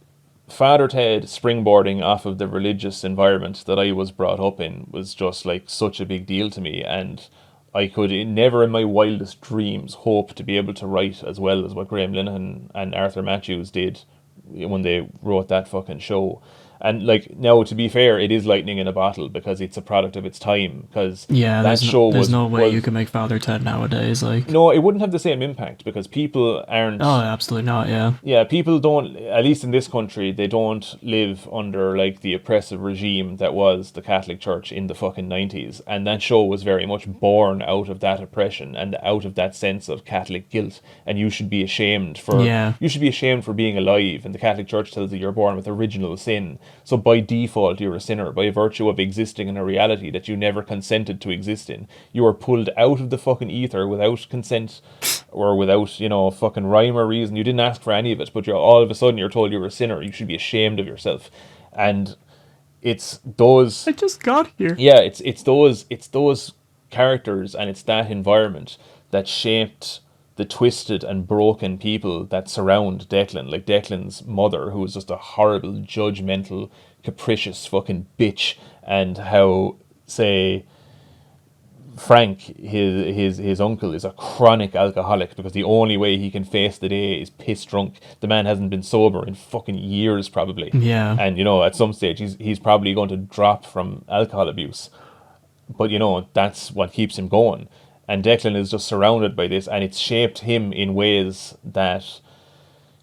Father Ted springboarding off of the religious environment that I was brought up in was just like such a big deal to me, and I could never in my wildest dreams hope to be able to write as well as what Graham Linehan and Arthur Matthews did when they wrote that fucking show. And like, now, to be fair, it is lightning in a bottle because it's a product of its time. Because there's no way you can make Father Ted nowadays. Like, no, it wouldn't have the same impact because people aren't. Oh, absolutely not. Yeah. Yeah, people don't. At least in this country, they don't live under like the oppressive regime that was the Catholic Church in the fucking 90s, and that show was very much born out of that oppression and out of that sense of Catholic guilt. And you should be ashamed for. Yeah. You should be ashamed for being alive. And the Catholic Church tells you you're born with original sin. So by default, you're a sinner. By virtue of existing in a reality that you never consented to exist in. You are pulled out of the fucking ether without consent or without, you know, fucking rhyme or reason. You didn't ask for any of it, but you're all of a sudden you're told you're a sinner. You should be ashamed of yourself. And it's those... I just got here. Yeah, it's those characters and it's that environment that shaped the twisted and broken people that surround Declan. Like Declan's mother, who was just a horrible, judgmental, capricious fucking bitch, and how, say, Frank, his uncle, is a chronic alcoholic because the only way he can face the day is piss drunk. The man hasn't been sober in fucking years, probably. Yeah. And, you know, at some stage he's probably going to drop from alcohol abuse. But, you know, that's what keeps him going. and Declan is just surrounded by this, and it's shaped him in ways that,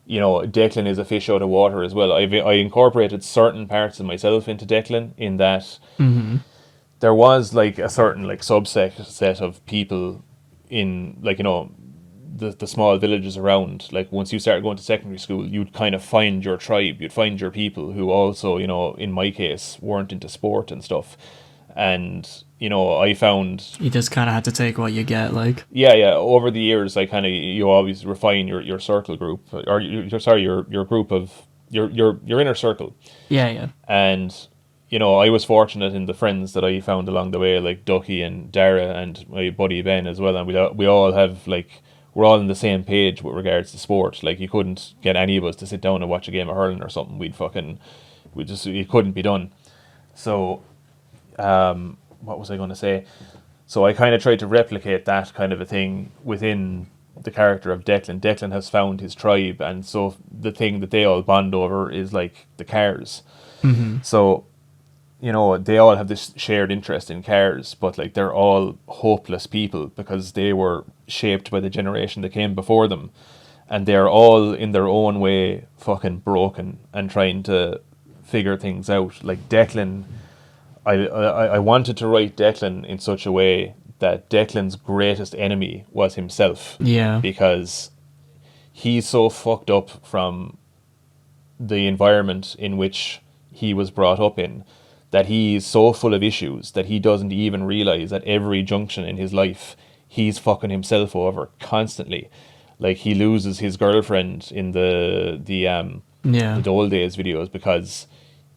you know, Declan is a fish out of water as well. I incorporated certain parts of myself into Declan, in that there was like a certain like set of people in, like, you know, the small villages around. Like once you started going to secondary school, you'd kind of find your tribe, you'd find your people who also, you know, in my case, weren't into sport and stuff. And, you know, I found, You just kind of had to take what you get, like. yeah, over the years, I kind of, you always refine your circle group, or your group of your inner circle. Yeah. And, you know, I was fortunate in the friends that I found along the way, like Ducky and Dara and my buddy Ben as well. And we all have, like, we're all on the same page with regards to sport. Like, you couldn't get any of us to sit down and watch a game of hurling or something. It couldn't be done. So, what was I going to say? So I kind of tried to replicate that kind of a thing within the character of Declan. Declan has found his tribe, and so the thing that they all bond over is like the cars. So, you know, they all have this shared interest in cars, but like they're all hopeless people because they were shaped by the generation that came before them, and they're all in their own way fucking broken and trying to figure things out. Like Declan, I wanted to write Declan in such a way that Declan's greatest enemy was himself. Yeah. Because he's so fucked up from the environment in which he was brought up in, that he's so full of issues that he doesn't even realize at every junction in his life he's fucking himself over constantly. Like, he loses his girlfriend in the Dole Days videos because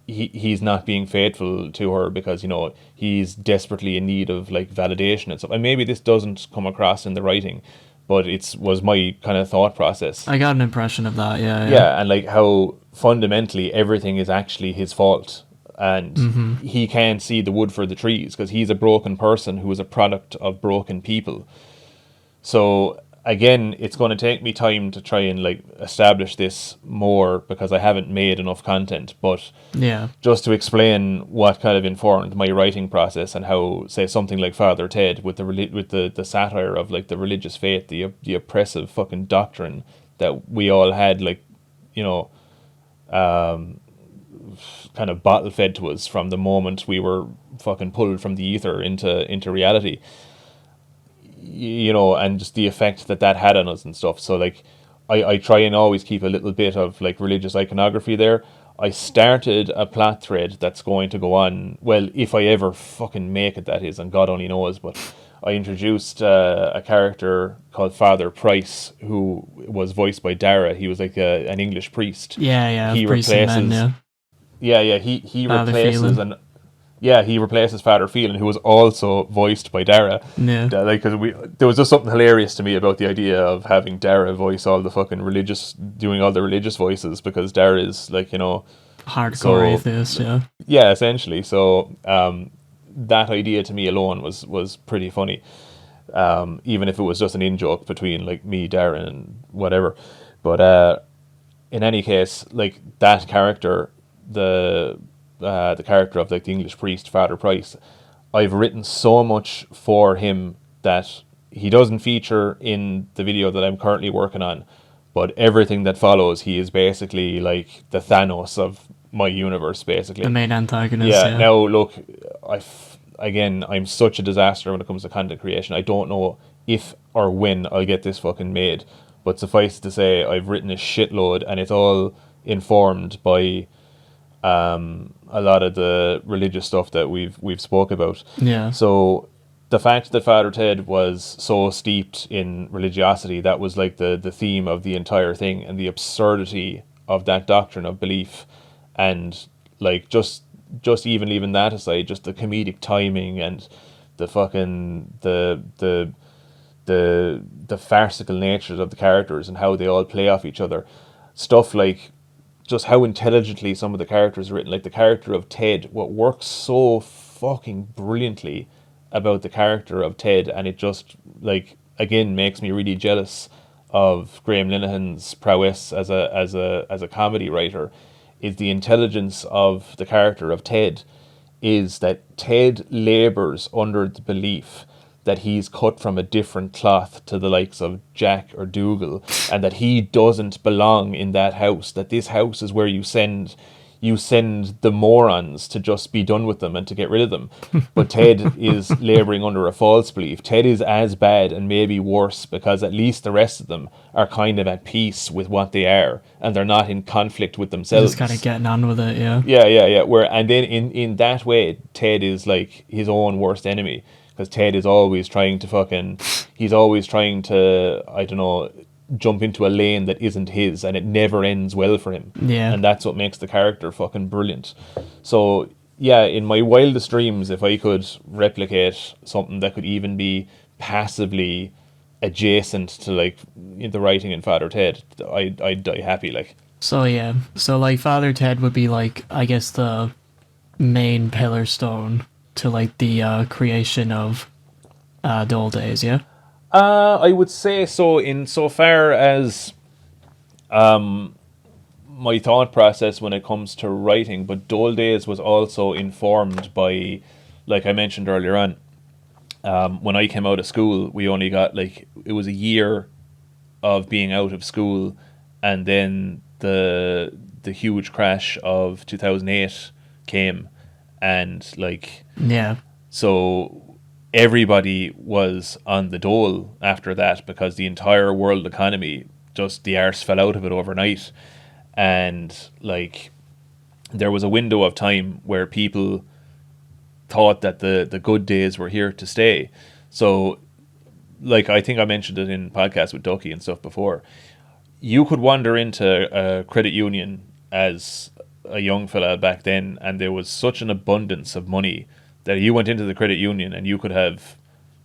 he's not being faithful to her, because, you know, he's desperately in need of like validation and stuff. And maybe this doesn't come across in the writing, but was my kind of thought process. I got an impression of that, yeah. Yeah, and like how fundamentally everything is actually his fault, and he can't see the wood for the trees because he's a broken person who is a product of broken people. So again, it's going to take me time to try and like establish this more because I haven't made enough content, but Yeah. just to explain what kind of informed my writing process, and how, say, something like Father Ted with the satire of like the religious faith, the oppressive fucking doctrine that we all had, like, you know, kind of bottle fed to us from the moment we were fucking pulled from the ether into reality, you know, and just the effect that had on us and stuff. So like I try and always keep a little bit of like religious iconography there. I started a plot thread that's going to go on, well, if I ever fucking make it, that is, and God only knows, but I introduced a character called Father Price, who was voiced by Dara. He was like an English priest. Yeah, He Priest and replaces Men, yeah. he Father replaces Phelan. he replaces Father Phelan, who was also voiced by Dara. Yeah. Like, because there was just something hilarious to me about the idea of having Dara voice all the fucking doing all the religious voices, because Dara is like, you know, Hardcore atheist, yeah. yeah, essentially. So that idea to me alone was pretty funny, even if it was just an in-joke between like me, Darren, and whatever. But in any case, like that character, the character of like the English priest, Father Price, I've written so much for him that he doesn't feature in the video that I'm currently working on, but everything that follows, he is basically like the Thanos of my universe, basically. The main antagonist, Yeah. Now, look, I'm such a disaster when it comes to content creation. I don't know if or when I'll get this fucking made, but suffice to say, I've written a shitload, and it's all informed by a lot of the religious stuff that we've spoke about. Yeah. So the fact that Father Ted was so steeped in religiosity, that was like the theme of the entire thing, and the absurdity of that doctrine of belief, and like just even leaving that aside, just the comedic timing and the fucking the farcical natures of the characters and how they all play off each other. Stuff like just how intelligently some of the characters are written. Like the character of Ted, what works so fucking brilliantly about the character of Ted, and it just like again makes me really jealous of Graham Linehan's prowess as a comedy writer, is the intelligence of the character of Ted, is that Ted labours under the belief that he's cut from a different cloth to the likes of Jack or Dougal, and that he doesn't belong in that house, that this house is where you send the morons to just be done with them and to get rid of them. But Ted is labouring under a false belief. Ted is as bad and maybe worse, because at least the rest of them are kind of at peace with what they are, and they're not in conflict with themselves. Just kind of getting on with it, yeah. Yeah. And then in that way, Ted is like his own worst enemy, because Ted is always trying to I don't know, jump into a lane that isn't his, and it never ends well for him. Yeah. And that's what makes the character fucking brilliant. So yeah, in my wildest dreams, if I could replicate something that could even be passively adjacent to like the writing in Father Ted, I'd die happy. Like, So yeah, so like Father Ted would be like, I guess, the main pillar stone to like the creation of Dole Days, yeah? I would say so, in so far as my thought process when it comes to writing, but Dole Days was also informed by, like I mentioned earlier on, when I came out of school, we only got it was a year of being out of school, and then the huge crash of 2008 came, and Yeah. so everybody was on the dole after that, because the entire world economy, just the arse fell out of it overnight. And there was a window of time where people thought that the good days were here to stay. So I think I mentioned it in podcasts with Ducky and stuff before, you could wander into a credit union as a young fella back then, and there was such an abundance of money that you went into the credit union and you could have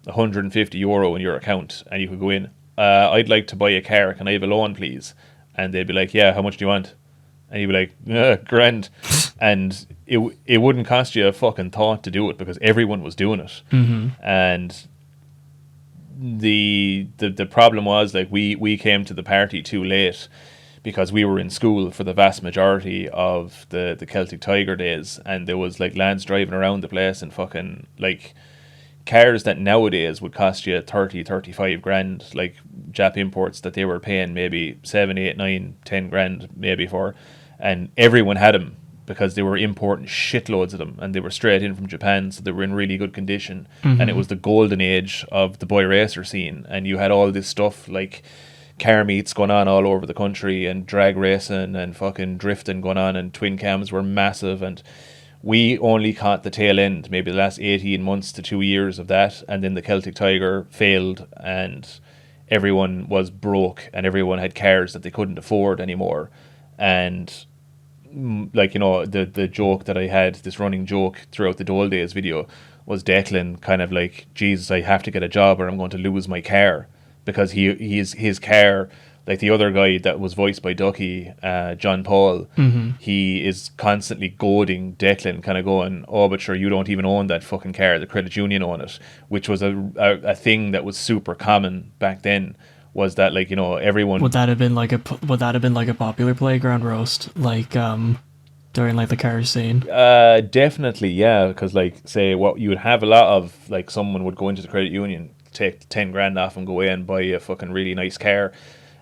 €150 in your account, and you could go in, I'd like to buy a car, can I have a loan please? And they'd be like, yeah, how much do you want? And you'd be like, grand. And it wouldn't cost you a fucking thought to do it, because everyone was doing it. Mm-hmm. And the problem was, we came to the party too late, because we were in school for the vast majority of the Celtic Tiger days, and there was lads driving around the place in fucking cars that nowadays would cost you 30-35 grand, Jap imports that they were paying maybe 7, 8, 9, 10 grand maybe for, and everyone had them because they were importing shitloads of them, and they were straight in from Japan, so they were in really good condition. Mm-hmm. And it was the golden age of the boy racer scene, and you had all this stuff car meets going on all over the country, and drag racing and fucking drifting going on, and twin cams were massive, and we only caught the tail end, maybe the last 18 months to 2 years of that, and then the Celtic Tiger failed, and everyone was broke, and everyone had cars that they couldn't afford anymore. And the joke that I had, this running joke throughout the Dole Days video, was Declan kind of Jesus, I have to get a job or I'm going to lose my car. Because his car, the other guy that was voiced by Ducky, John Paul, Mm-hmm. he is constantly goading Declan, kind of going, oh, but sure, you don't even own that fucking car, the credit union own it, which was a thing that was super common back then, was that everyone... Would that have been like a popular playground roast, during the car scene? Definitely, yeah, because say what you would have a lot of, someone would go into the credit union, take 10 grand off and go away and buy a fucking really nice car,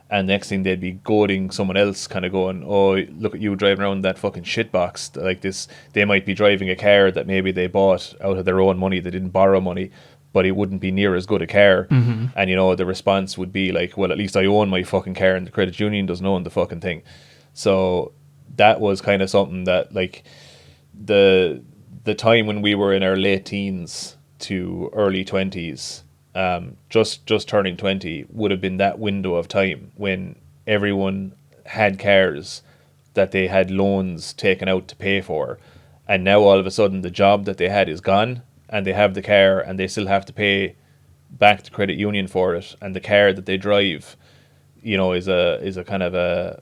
and next thing they'd be goading someone else, kind of going, oh, look at you driving around that fucking shitbox this. They might be driving a car that maybe they bought out of their own money, they didn't borrow money, but it wouldn't be near as good a car. Mm-hmm. And the response would be well, at least I own my fucking car, and the credit union doesn't own the fucking thing. So that was kind of something that the time when we were in our late teens to early 20s, just turning 20, would have been that window of time when everyone had cars that they had loans taken out to pay for, and now all of a sudden the job that they had is gone, and they have the car and they still have to pay back the credit union for it, and the car that they drive is a kind of a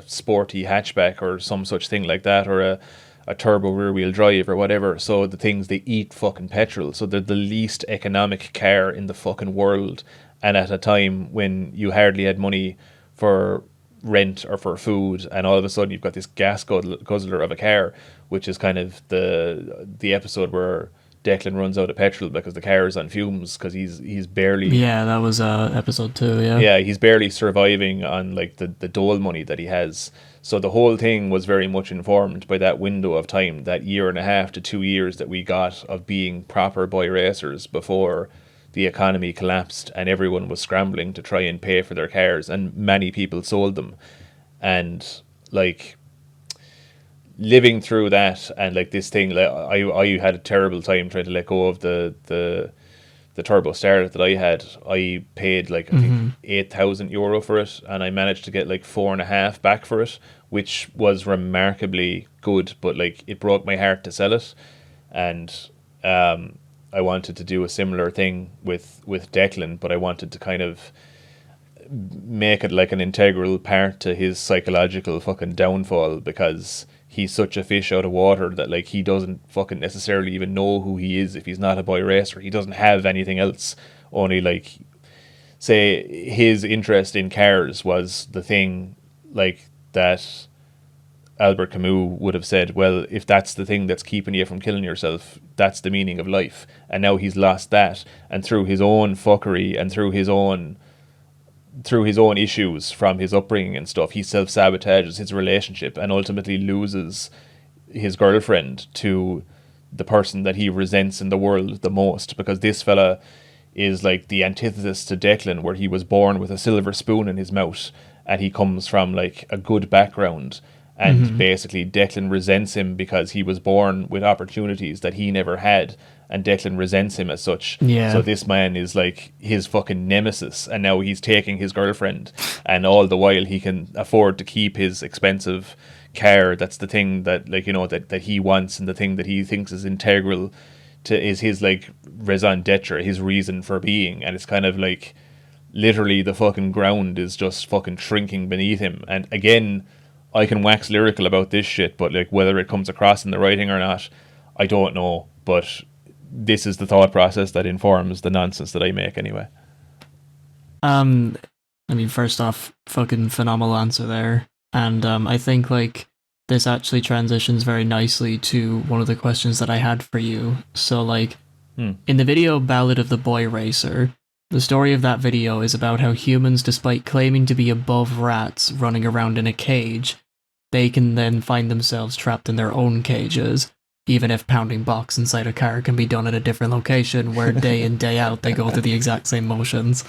sporty hatchback or some such thing like that, or a turbo rear wheel drive or whatever. So the things, they eat fucking petrol, so they're the least economic car in the fucking world, and at a time when you hardly had money for rent or for food, and all of a sudden you've got this gas guzzler of a car, which is kind of the episode where Declan runs out of petrol because the car is on fumes because he's barely Yeah, that was episode 2, yeah. yeah, he's barely surviving on like the dole money that he has. So the whole thing was very much informed by that window of time, that year and a half to 2 years that we got of being proper boy racers before the economy collapsed and everyone was scrambling to try and pay for their cars, and many people sold them. And like living through that, and like this thing, like I had a terrible time trying to let go of the turbo starter that I had. I paid like I think €8,000 for it, and I managed to get like 4.5 back for it, which was remarkably good. But like it broke my heart to sell it, and I wanted to do a similar thing with Declan, but I wanted to kind of make it like an integral part to his psychological fucking downfall, because he's such a fish out of water that like he doesn't fucking necessarily even know who he is if he's not a boy racer. He doesn't have anything else. Only like, say his interest in cars was the thing like that Albert Camus would have said, well, if that's the thing that's keeping you from killing yourself, that's the meaning of life. And now he's lost that, and through his own fuckery and through his own issues from his upbringing and stuff, he self-sabotages his relationship and ultimately loses his girlfriend to the person that he resents in the world the most, because this fella is like the antithesis to Declan, where he was born with a silver spoon in his mouth and he comes from like a good background, and basically Declan resents him because he was born with opportunities that he never had, and Declan resents him as such. Yeah. So this man is like his fucking nemesis, and now he's taking his girlfriend, and all the while he can afford to keep his expensive car. That's the thing that, like, you know, that he wants, and the thing that he thinks is integral to is his like raison d'etre, his reason for being. And it's kind of like literally the fucking ground is just fucking shrinking beneath him. And again, I can wax lyrical about this shit, but like whether it comes across in the writing or not, I don't know. But this is the thought process that informs the nonsense that I make anyway. I mean, first off, fucking phenomenal answer there. And I think like this actually transitions very nicely to one of the questions that I had for you. So like in the video Ballad of the Boy Racer, the story of that video is about how humans, despite claiming to be above rats running around in a cage, they can then find themselves trapped in their own cages, even if pounding box inside a car can be done at a different location where day in, day out they go through the exact same motions.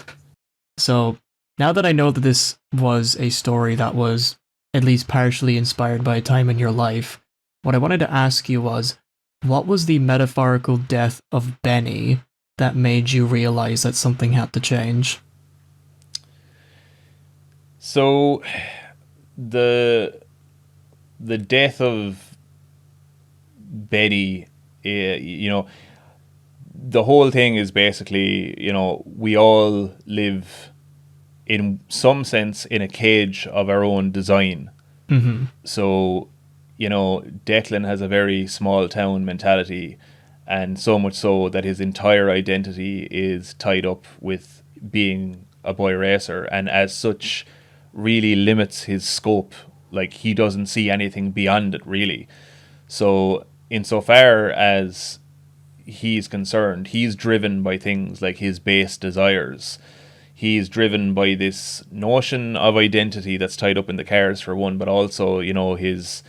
So now that I know that this was a story that was at least partially inspired by a time in your life, what I wanted to ask you was, what was the metaphorical death of Benny that made you realize that something had to change? So the death of Benny, you know, the whole thing is basically, you know, we all live in some sense in a cage of our own design. So, you know, Declan has a very small town mentality, and so much so that his entire identity is tied up with being a boy racer, and as such really limits his scope. Like, he doesn't see anything beyond it, really. So insofar as he's concerned, he's driven by things like his base desires. He's driven by this notion of identity that's tied up in the cars, for one, but also, you know, his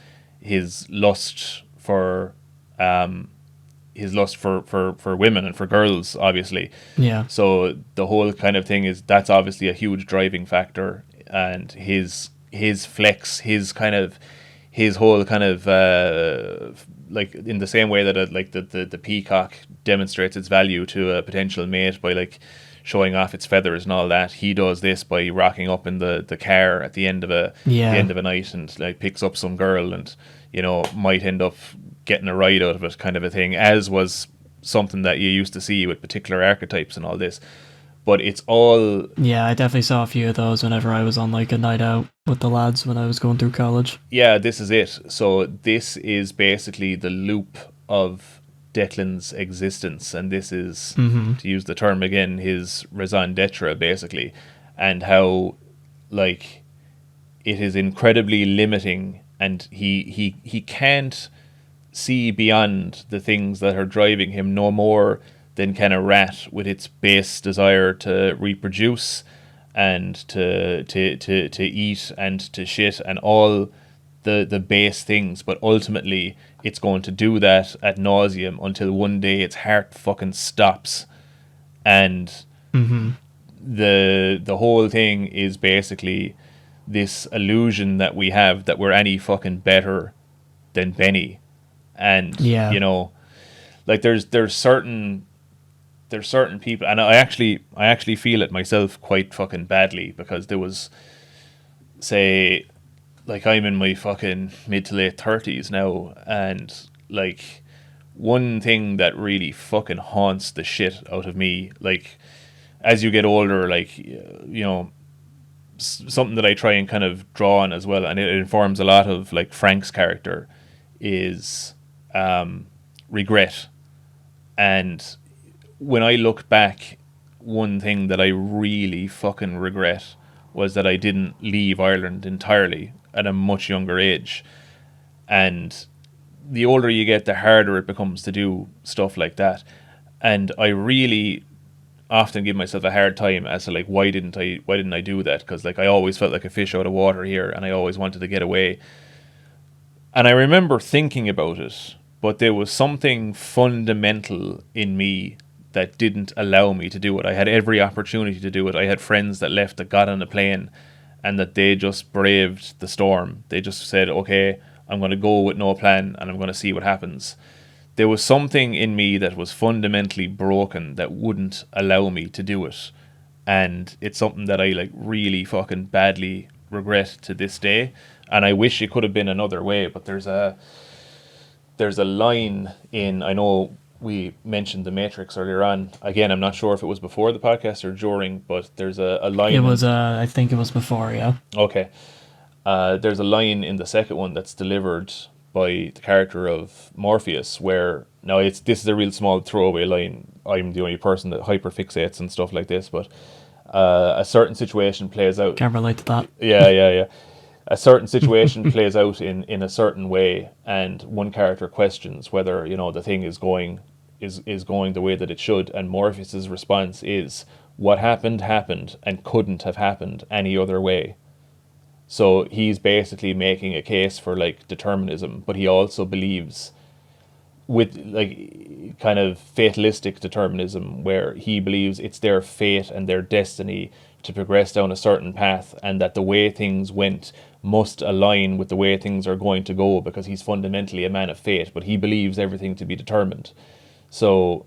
lust for women and for girls, obviously. Yeah. So the whole kind of thing is, that's obviously a huge driving factor, and his flex, his whole kind of like in the same way that the peacock demonstrates its value to a potential mate by like showing off its feathers and all that, he does this by rocking up in the car at the end of a night, and like picks up some girl, and, you know, might end up getting a ride out of it, kind of a thing, as was something that you used to see with particular archetypes and all this. But it's all... Yeah, I definitely saw a few of those whenever I was on like a night out with the lads when I was going through college. Yeah, this is it. So this is basically the loop of Declan's existence, and this is, to use the term again, his raison d'etre, basically, and how, like, it is incredibly limiting, and he can't see beyond the things that are driving him no more than can a rat with its base desire to reproduce and to eat and to shit and all the base things, but ultimately it's going to do that ad nauseum until one day its heart fucking stops. And the whole thing is basically this illusion that we have that we're any fucking better than Benny. And Yeah. you know, like there's certain people, and I actually feel it myself quite fucking badly, because there was, say, like, I'm in my fucking mid to late 30s now, and like one thing that really fucking haunts the shit out of me, like, as you get older, like, you know, something that I try and kind of draw on as well, and it informs a lot of like Frank's character, is regret. And when I look back, one thing that I really fucking regret was that I didn't leave Ireland entirely at a much younger age. And the older you get, the harder it becomes to do stuff like that. And I really often give myself a hard time as to like, why didn't I do that? Because like I always felt like a fish out of water here, and I always wanted to get away. And I remember thinking about it, but there was something fundamental in me that didn't allow me to do it. I had every opportunity to do it. I had friends that left, that got on a plane, and that they just braved the storm. They just said, okay, I'm going to go with no plan, and I'm going to see what happens. There was something in me that was fundamentally broken that wouldn't allow me to do it. And it's something that I like really fucking badly regret to this day. And I wish it could have been another way, but there's a line in, I know we mentioned The Matrix earlier on. Again, I'm not sure if it was before the podcast or during, but there's a line. It was, I think it was before, yeah. Okay. There's a line in the second one that's delivered by the character of Morpheus, where, now this is a real small throwaway line. I'm the only person that hyperfixates and stuff like this, but a certain situation plays out. Can't relate to that. Yeah. A certain situation plays out in a certain way, and one character questions whether, you know, the thing is going the way that it should, and Morpheus's response is, what happened and couldn't have happened any other way. So he's basically making a case for like determinism, but he also believes with like kind of fatalistic determinism, where he believes it's their fate and their destiny to progress down a certain path, and that the way things went must align with the way things are going to go, because he's fundamentally a man of fate, but he believes everything to be determined. So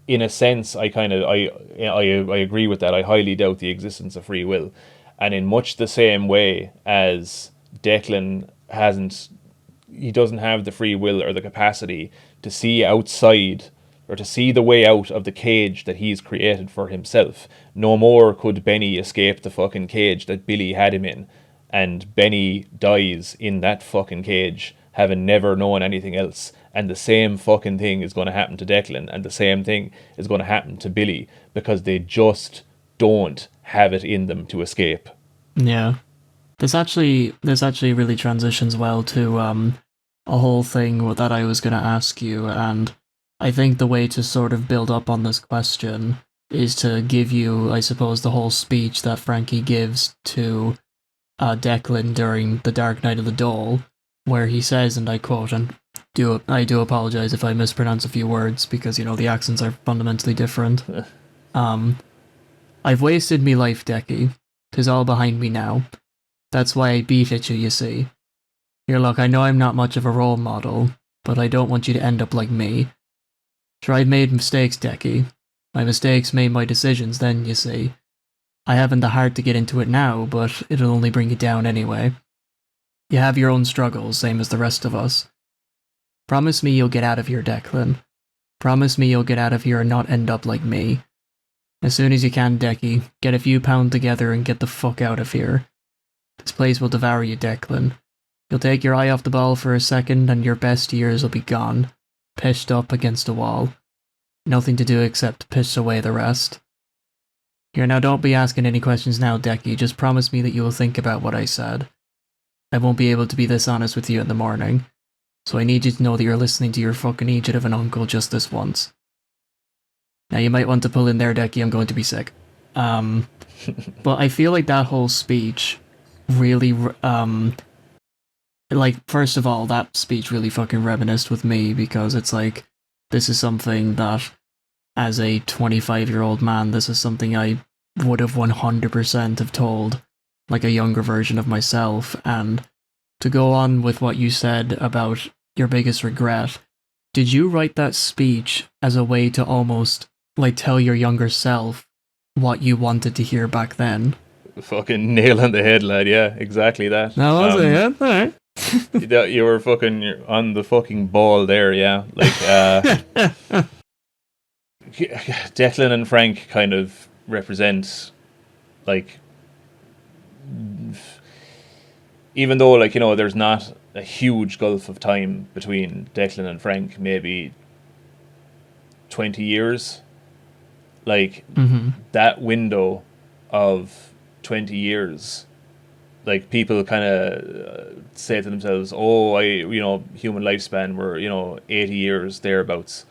in a sense, I agree with that. I highly doubt the existence of free will. And in much the same way as Declan he doesn't have the free will or the capacity to see outside, or to see the way out of the cage that he's created for himself. No more could Benny escape the fucking cage that Billy had him in. And Benny dies in that fucking cage, having never known anything else. And the same fucking thing is going to happen to Declan, and the same thing is going to happen to Billy, because they just don't have it in them to escape. Yeah. This actually really transitions well to a whole thing that I was going to ask you, and I think the way to sort of build up on this question is to give you, I suppose, the whole speech that Frankie gives to Declan during the Dark Night of the Dole, where he says, and I quote, and I do apologize if I mispronounce a few words, because, you know, the accents are fundamentally different. I've wasted me life, Decky. 'Tis all behind me now. That's why I beat at you see. Here, look, I know I'm not much of a role model, but I don't want you to end up like me. Sure, I've made mistakes, Decky. My mistakes made my decisions then, you see. I haven't the heart to get into it now, but it'll only bring you down anyway. You have your own struggles, same as the rest of us. Promise me you'll get out of here, Declan. Promise me you'll get out of here and not end up like me. As soon as you can, Decky, get a few pounds together and get the fuck out of here. This place will devour you, Declan. You'll take your eye off the ball for a second and your best years will be gone, pitched up against a wall. Nothing to do except piss away the rest. Here, now don't be asking any questions now, Decky, just promise me that you will think about what I said. I won't be able to be this honest with you in the morning. So I need you to know that you're listening to your fucking idiot of an uncle just this once. Now you might want to pull in there, Decky, I'm going to be sick. But I feel like that whole speech really, like, first of all, that speech really fucking reminisced with me, because it's like, this is something that, as a 25-year-old man, this is something I would have 100% have told, like, a younger version of myself. And to go on with what you said about your biggest regret, did you write that speech as a way to almost, like, tell your younger self what you wanted to hear back then? Fucking nail on the head, lad. Yeah, exactly that. That was it, yeah? Alright. You were fucking on the fucking ball there, yeah. Like, Declan and Frank kind of represent, like, even though, like, you know, there's not a huge gulf of time between Declan and Frank, maybe 20 years, like, that window of 20 years, like, people kind of say to themselves, oh, human lifespan, we're, 80 years, thereabouts.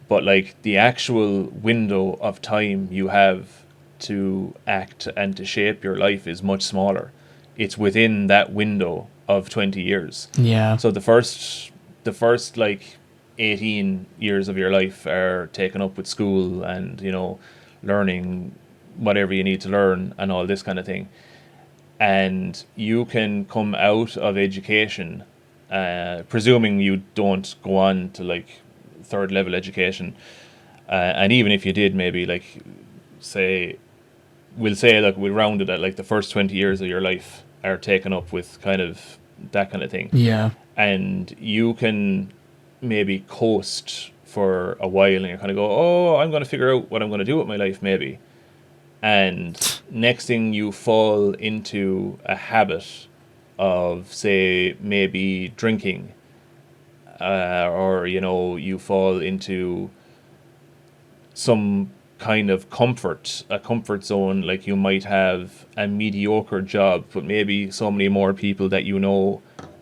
But, like, the actual window of time you have to act and to shape your life is much smaller. It's within that window of 20 years. Yeah. So the first like 18 years of your life are taken up with school and, learning whatever you need to learn and all this kind of thing. And you can come out of education, presuming you don't go on to, like, third level education, and even if you did, maybe, like, we'll round it at, like, the first 20 years of your life are taken up with kind of that kind of thing. Yeah. And you can maybe coast for a while and you kind of go, oh, I'm going to figure out what I'm going to do with my life, maybe. And next thing, you fall into a habit of, say, maybe drinking, or, you fall into some kind of a comfort zone. Like, you might have a mediocre job, but maybe so many more people that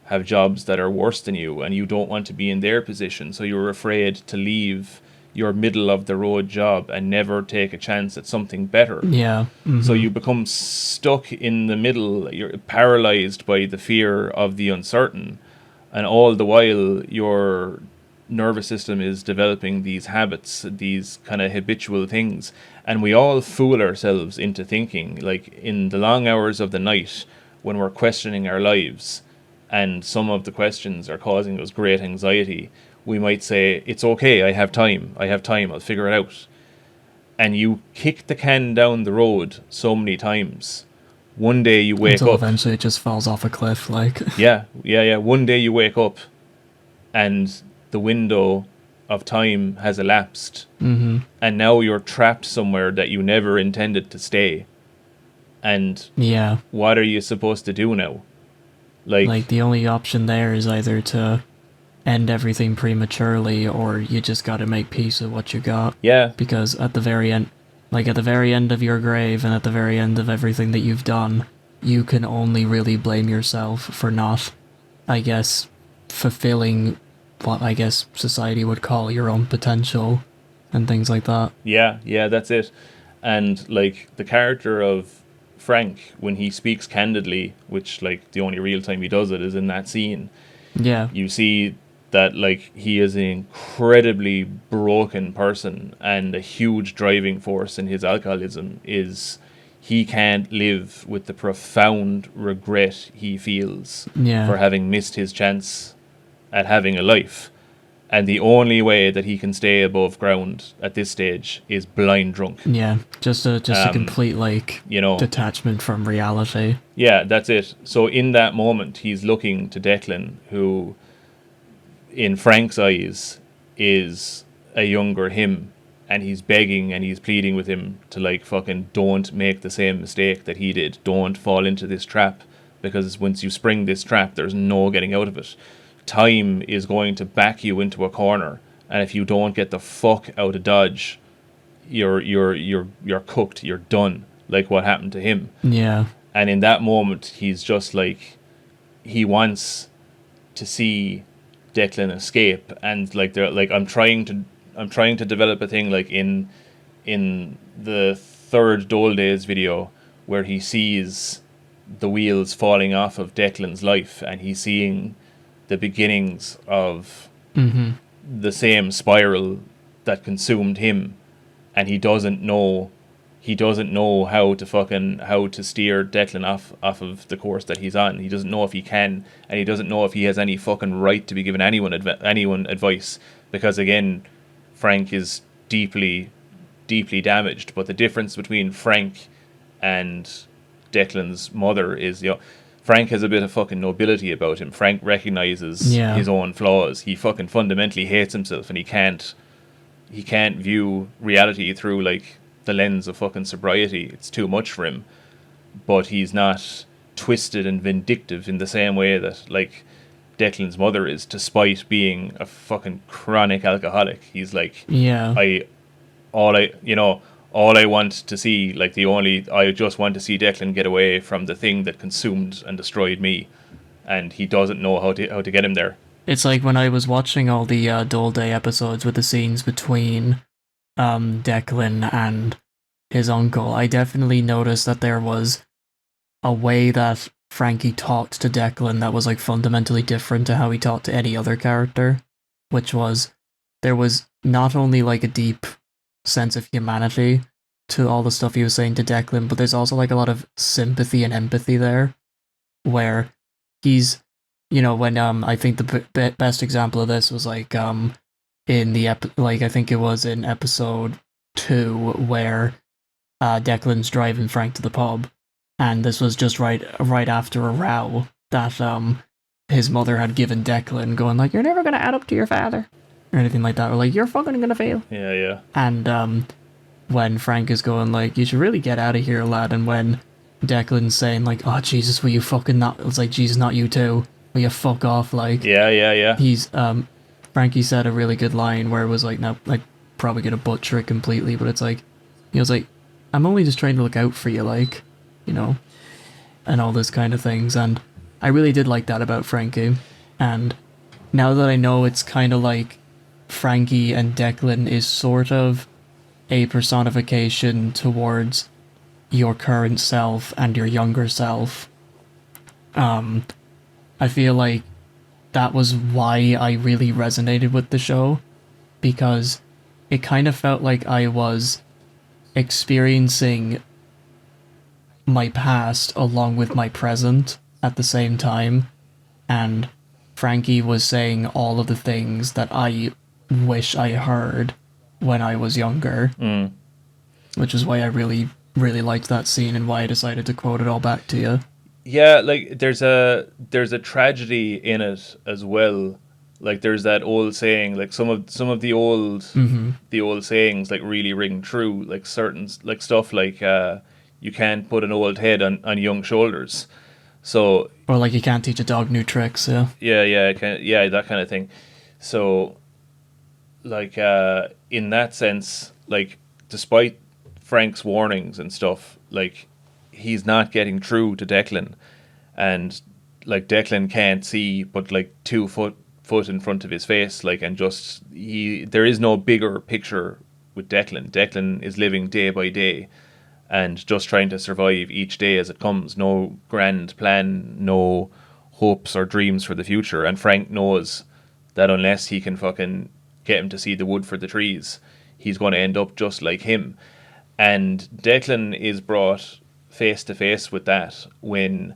have jobs that are worse than you, and you don't want to be in their position, so you're afraid to leave your middle of the road job and never take a chance at something better. Yeah. Mm-hmm. So you become stuck in the middle. You're paralyzed by the fear of the uncertain, and all the while your nervous system is developing these habits, these kind of habitual things. And we all fool ourselves into thinking, like, in the long hours of the night when we're questioning our lives and some of the questions are causing us great anxiety, we might say, it's okay, I have time, I'll figure it out. And you kick the can down the road so many times. One day you wake Until up. eventually it just falls off a cliff, like. Yeah. One day you wake up and the window of time has elapsed. Mm-hmm. And now you're trapped somewhere that you never intended to stay. And yeah, what are you supposed to do now? Like, the only option there is either to end everything prematurely, or you just gotta make peace with what you got. Yeah. Because at the very end of your grave and at the very end of everything that you've done, you can only really blame yourself for not, I guess, fulfilling what I guess society would call your own potential and things like that. Yeah, that's it. And, like, the character of Frank, when he speaks candidly, which, like, the only real time he does it is in that scene. Yeah. You see that, like, he is an incredibly broken person, and a huge driving force in his alcoholism is he can't live with the profound regret he feels for having missed his chance at having a life. And the only way that he can stay above ground at this stage is blind drunk. Yeah, just a complete, like, detachment from reality. Yeah, that's it. So in that moment, he's looking to Declan, who, in Frank's eyes, is a younger him, and he's begging and he's pleading with him to, like, fucking don't make the same mistake that he did. Don't fall into this trap, because once you spring this trap, there's no getting out of it. Time is going to back you into a corner, and if you don't get the fuck out of Dodge, you're cooked. You're done. Like what happened to him. Yeah. And in that moment, he's just like, he wants to see Declan escape, and like they're like I'm trying to develop a thing like in the third Dole Days video where he sees the wheels falling off of Declan's life, and he's seeing the beginnings of the same spiral that consumed him, and he doesn't know how to steer Declan off of the course that he's on. He doesn't know if he can, and he doesn't know if he has any fucking right to be giving anyone advice, because again, Frank is deeply damaged. But the difference between Frank and Declan's mother is, Frank has a bit of fucking nobility about him. Frank recognizes his own flaws. He fucking fundamentally hates himself, and he can't view reality through like the lens of fucking sobriety. It's too much for him. But he's not twisted and vindictive in the same way that like Declan's mother is, despite being a fucking chronic alcoholic. He's like, all I want to see, I just want to see Declan get away from the thing that consumed and destroyed me, and he doesn't know how to get him there. It's like when I was watching all the Dole Day episodes with the scenes between Declan and his uncle, I definitely noticed that there was a way that Frankie talked to Declan that was like fundamentally different to how he talked to any other character, which was there was not only like a deep sense of humanity to all the stuff he was saying to Declan, but there's also like a lot of sympathy and empathy there, where he's, when I think the best example of this was like in the I think it was in episode 2 where Declan's driving Frank to the pub, and this was just right after a row that his mother had given Declan, going like, "You're never gonna add up to your father," or anything like that, or like, "You're fucking gonna fail." Yeah. And when Frank is going like, "You should really get out of here, lad," and when Declan's saying like, "Oh Jesus, will you fucking not?" It's like, "Jesus, not you too. Will you fuck off?" Like, yeah. He's Frankie said a really good line where it was like, now like probably gonna butcher it completely, but it's like, he was like, "I'm only just trying to look out for you, like, and all this kind of things." And I really did like that about Frankie. And now that I know it's kind of like Frankie and Declan is sort of a personification towards your current self and your younger self, I feel like that was why I really resonated with the show, because it kind of felt like I was experiencing my past along with my present at the same time, and Frankie was saying all of the things that I wish I heard when I was younger, which is why I really, really liked that scene and why I decided to quote it all back to you. Yeah, like there's a tragedy in it as well. Like there's that old saying, like some of the old sayings like really ring true. Like certain like stuff like you can't put an old head on young shoulders. So or like you can't teach a dog new tricks. Yeah, that kind of thing. So like in that sense, like despite Frank's warnings and stuff, like he's not getting through to Declan, and like Declan can't see but like 2 foot in front of his face, like, and just there is no bigger picture with Declan. Declan is living day by day and just trying to survive each day as it comes. No grand plan, no hopes or dreams for the future. And Frank knows that unless he can fucking get him to see the wood for the trees, he's going to end up just like him. And Declan is brought face to face with that when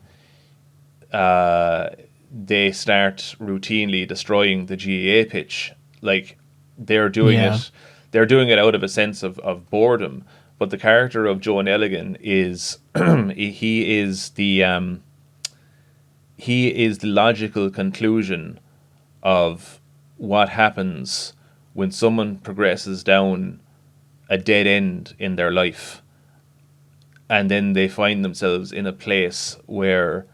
they start routinely destroying the GAA pitch. Like they're doing it out of a sense of boredom. But the character of Joe Nelligan is he is the logical conclusion of what happens when someone progresses down a dead end in their life, and then they find themselves in a place where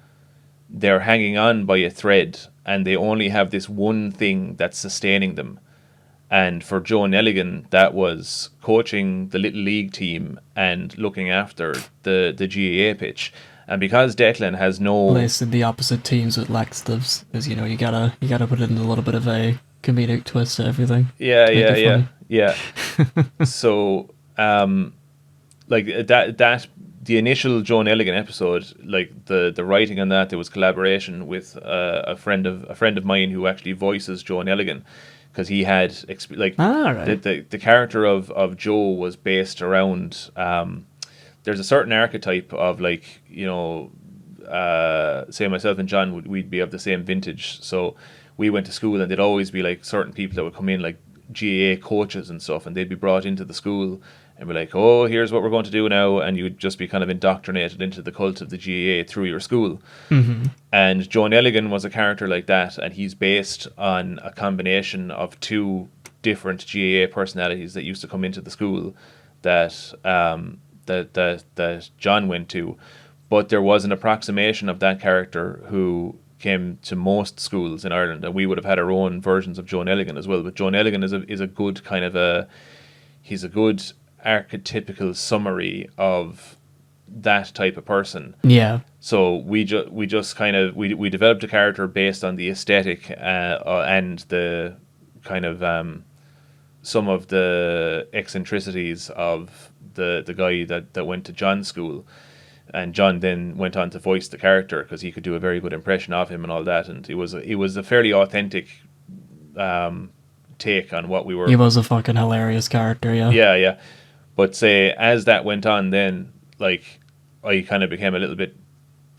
they're hanging on by a thread and they only have this one thing that's sustaining them. And for Joe Nelligan, that was coaching the little league team and looking after the GAA pitch. And because Declan has no... Placed in the opposite teams with laxatives, because you gotta put in a little bit of a comedic twist to everything. Yeah, To make it funny. yeah. So, like that the initial Joan Elligan episode, like the writing on that, there was collaboration with a friend of mine who actually voices Joan Elligan, because he had Right. the character of Joe was based around there's a certain archetype of, like, say myself and John we'd be of the same vintage, so we went to school and there'd always be like certain people that would come in, like GAA coaches and stuff, and they'd be brought into the school and be like, oh, here's what we're going to do now, and you'd just be kind of indoctrinated into the cult of the GAA through your school. And Joan Elligan was a character like that, and he's based on a combination of two different GAA personalities that used to come into the school that that John went to. But there was an approximation of that character who came to most schools in Ireland, and we would have had our own versions of Joan Elligan as well. But Joan Elligan is a good kind of he's a good archetypical summary of that type of person. Yeah. So we just kind of we developed a character based on the aesthetic and the kind of some of the eccentricities of the guy that went to John's school. And John then went on to voice the character because he could do a very good impression of him and all that. And it was a fairly authentic take on what we were. He was a fucking hilarious character, yeah. Yeah. But say as that went on, then like I kind of became a little bit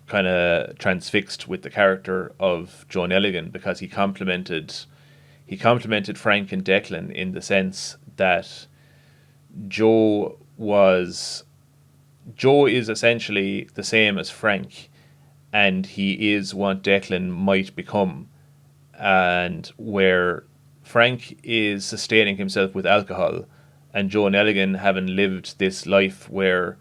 kind of transfixed with the character of Joan Elligan, because he complimented Frank and Declan in the sense that Joe is essentially the same as Frank, and he is what Declan might become. And where Frank is sustaining himself with alcohol, and Joan Elligan, having lived this life where,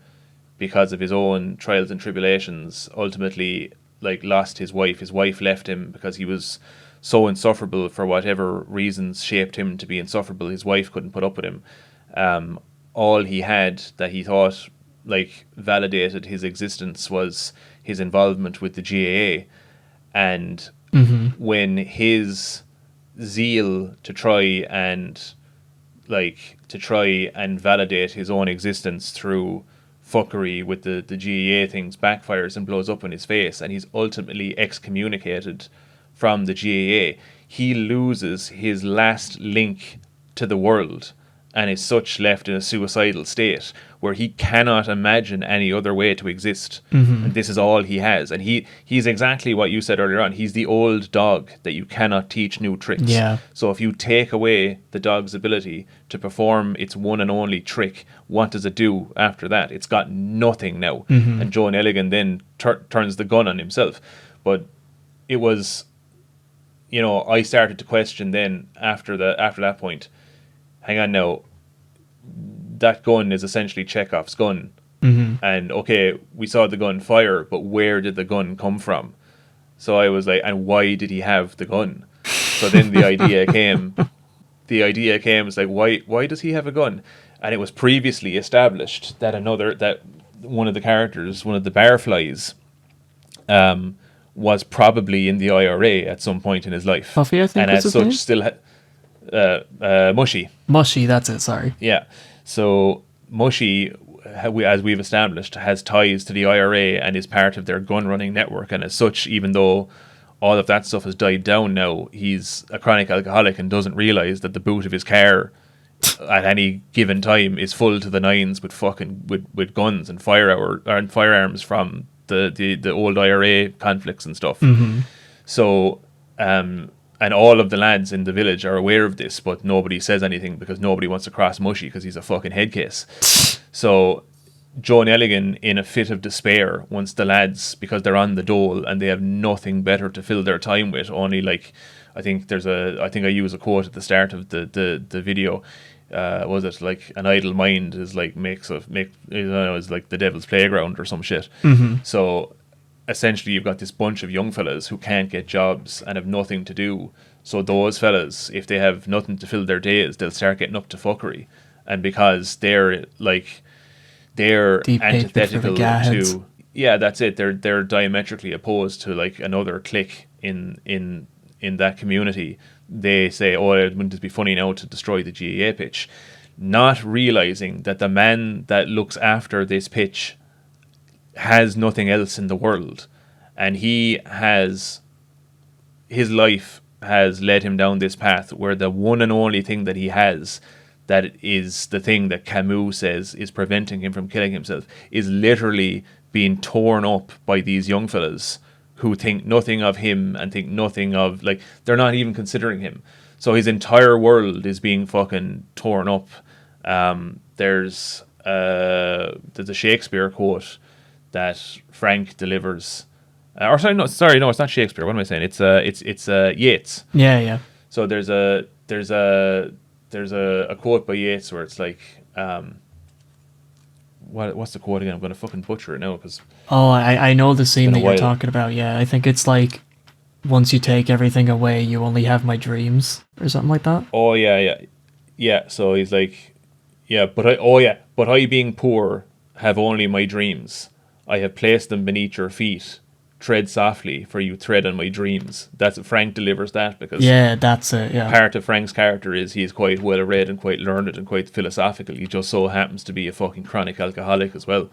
because of his own trials and tribulations, ultimately like lost his wife. His wife left him because he was so insufferable for whatever reasons shaped him to be insufferable. His wife couldn't put up with him. All he had that he thought like validated his existence was his involvement with the GAA, and when his zeal to try and validate his own existence through fuckery with the GAA things backfires and blows up in his face, and he's ultimately excommunicated from the GAA, he loses his last link to the world and is such left in a suicidal state where he cannot imagine any other way to exist. And this is all he has. And he's exactly what you said earlier on. He's the old dog that you cannot teach new tricks. Yeah. So if you take away the dog's ability to perform its one and only trick, what does it do after that? It's got nothing now. And Joan Elligan then turns the gun on himself. But it was, I started to question then after that point, hang on now, that gun is essentially Chekhov's gun. And okay, we saw the gun fire, but where did the gun come from? So I was like, and why did he have the gun? So then the idea came. It's like, why does he have a gun? And it was previously established that one of the characters, one of the barflies, was probably in the IRA at some point in his life. Puffy, I think, and was as his such name? still Mushy. Mushy, that's it, sorry. Yeah. So Mushy, as we've established, has ties to the IRA and is part of their gun running network, and as such, even though all of that stuff has died down now, he's a chronic alcoholic and doesn't realise that the boot of his car at any given time is full to the nines with guns and firearms from the old IRA conflicts and stuff. So and all of the lads in the village are aware of this, but nobody says anything because nobody wants to cross Mushy because he's a fucking head case. So Joan Elligan, in a fit of despair, wants the lads, because they're on the dole and they have nothing better to fill their time with, only like, I think I use a quote at the start of the video. Was it like an idle mind is like is like the devil's playground or some shit. So essentially you've got this bunch of young fellas who can't get jobs and have nothing to do. So those fellas, if they have nothing to fill their days, they'll start getting up to fuckery. And because they're Deep hatred for antithetical the Gaheads. yeah, that's it. They're diametrically opposed to like another clique in that community. They say, "Oh, wouldn't it be funny now to destroy the GAA pitch?" Not realizing that the man that looks after this pitch has nothing else in the world, and his life has led him down this path where the one and only thing that he has, that is the thing that Camus says is preventing him from killing himself, is literally being torn up by these young fellas who think nothing of him and think nothing of, like, they're not even considering him. So his entire world is being fucking torn up. There's a Shakespeare quote that Frank delivers. No, it's not Shakespeare. What am I saying? It's Yeats. Yeah. So there's a quote by Yeats where it's like, what's the quote again? I'm gonna fucking butcher it now because. Oh, I know the scene that you're while. talking about. Yeah, I think it's like, once you take everything away, you only have my dreams, or something like that. Oh yeah. So he's like, yeah, but I being poor have only my dreams. I have placed them beneath your feet. Tread softly, for you tread on my dreams. That's Frank delivers that because that's it. Yeah, part of Frank's character is he's quite well read and quite learned and quite philosophical. He just so happens to be a fucking chronic alcoholic as well.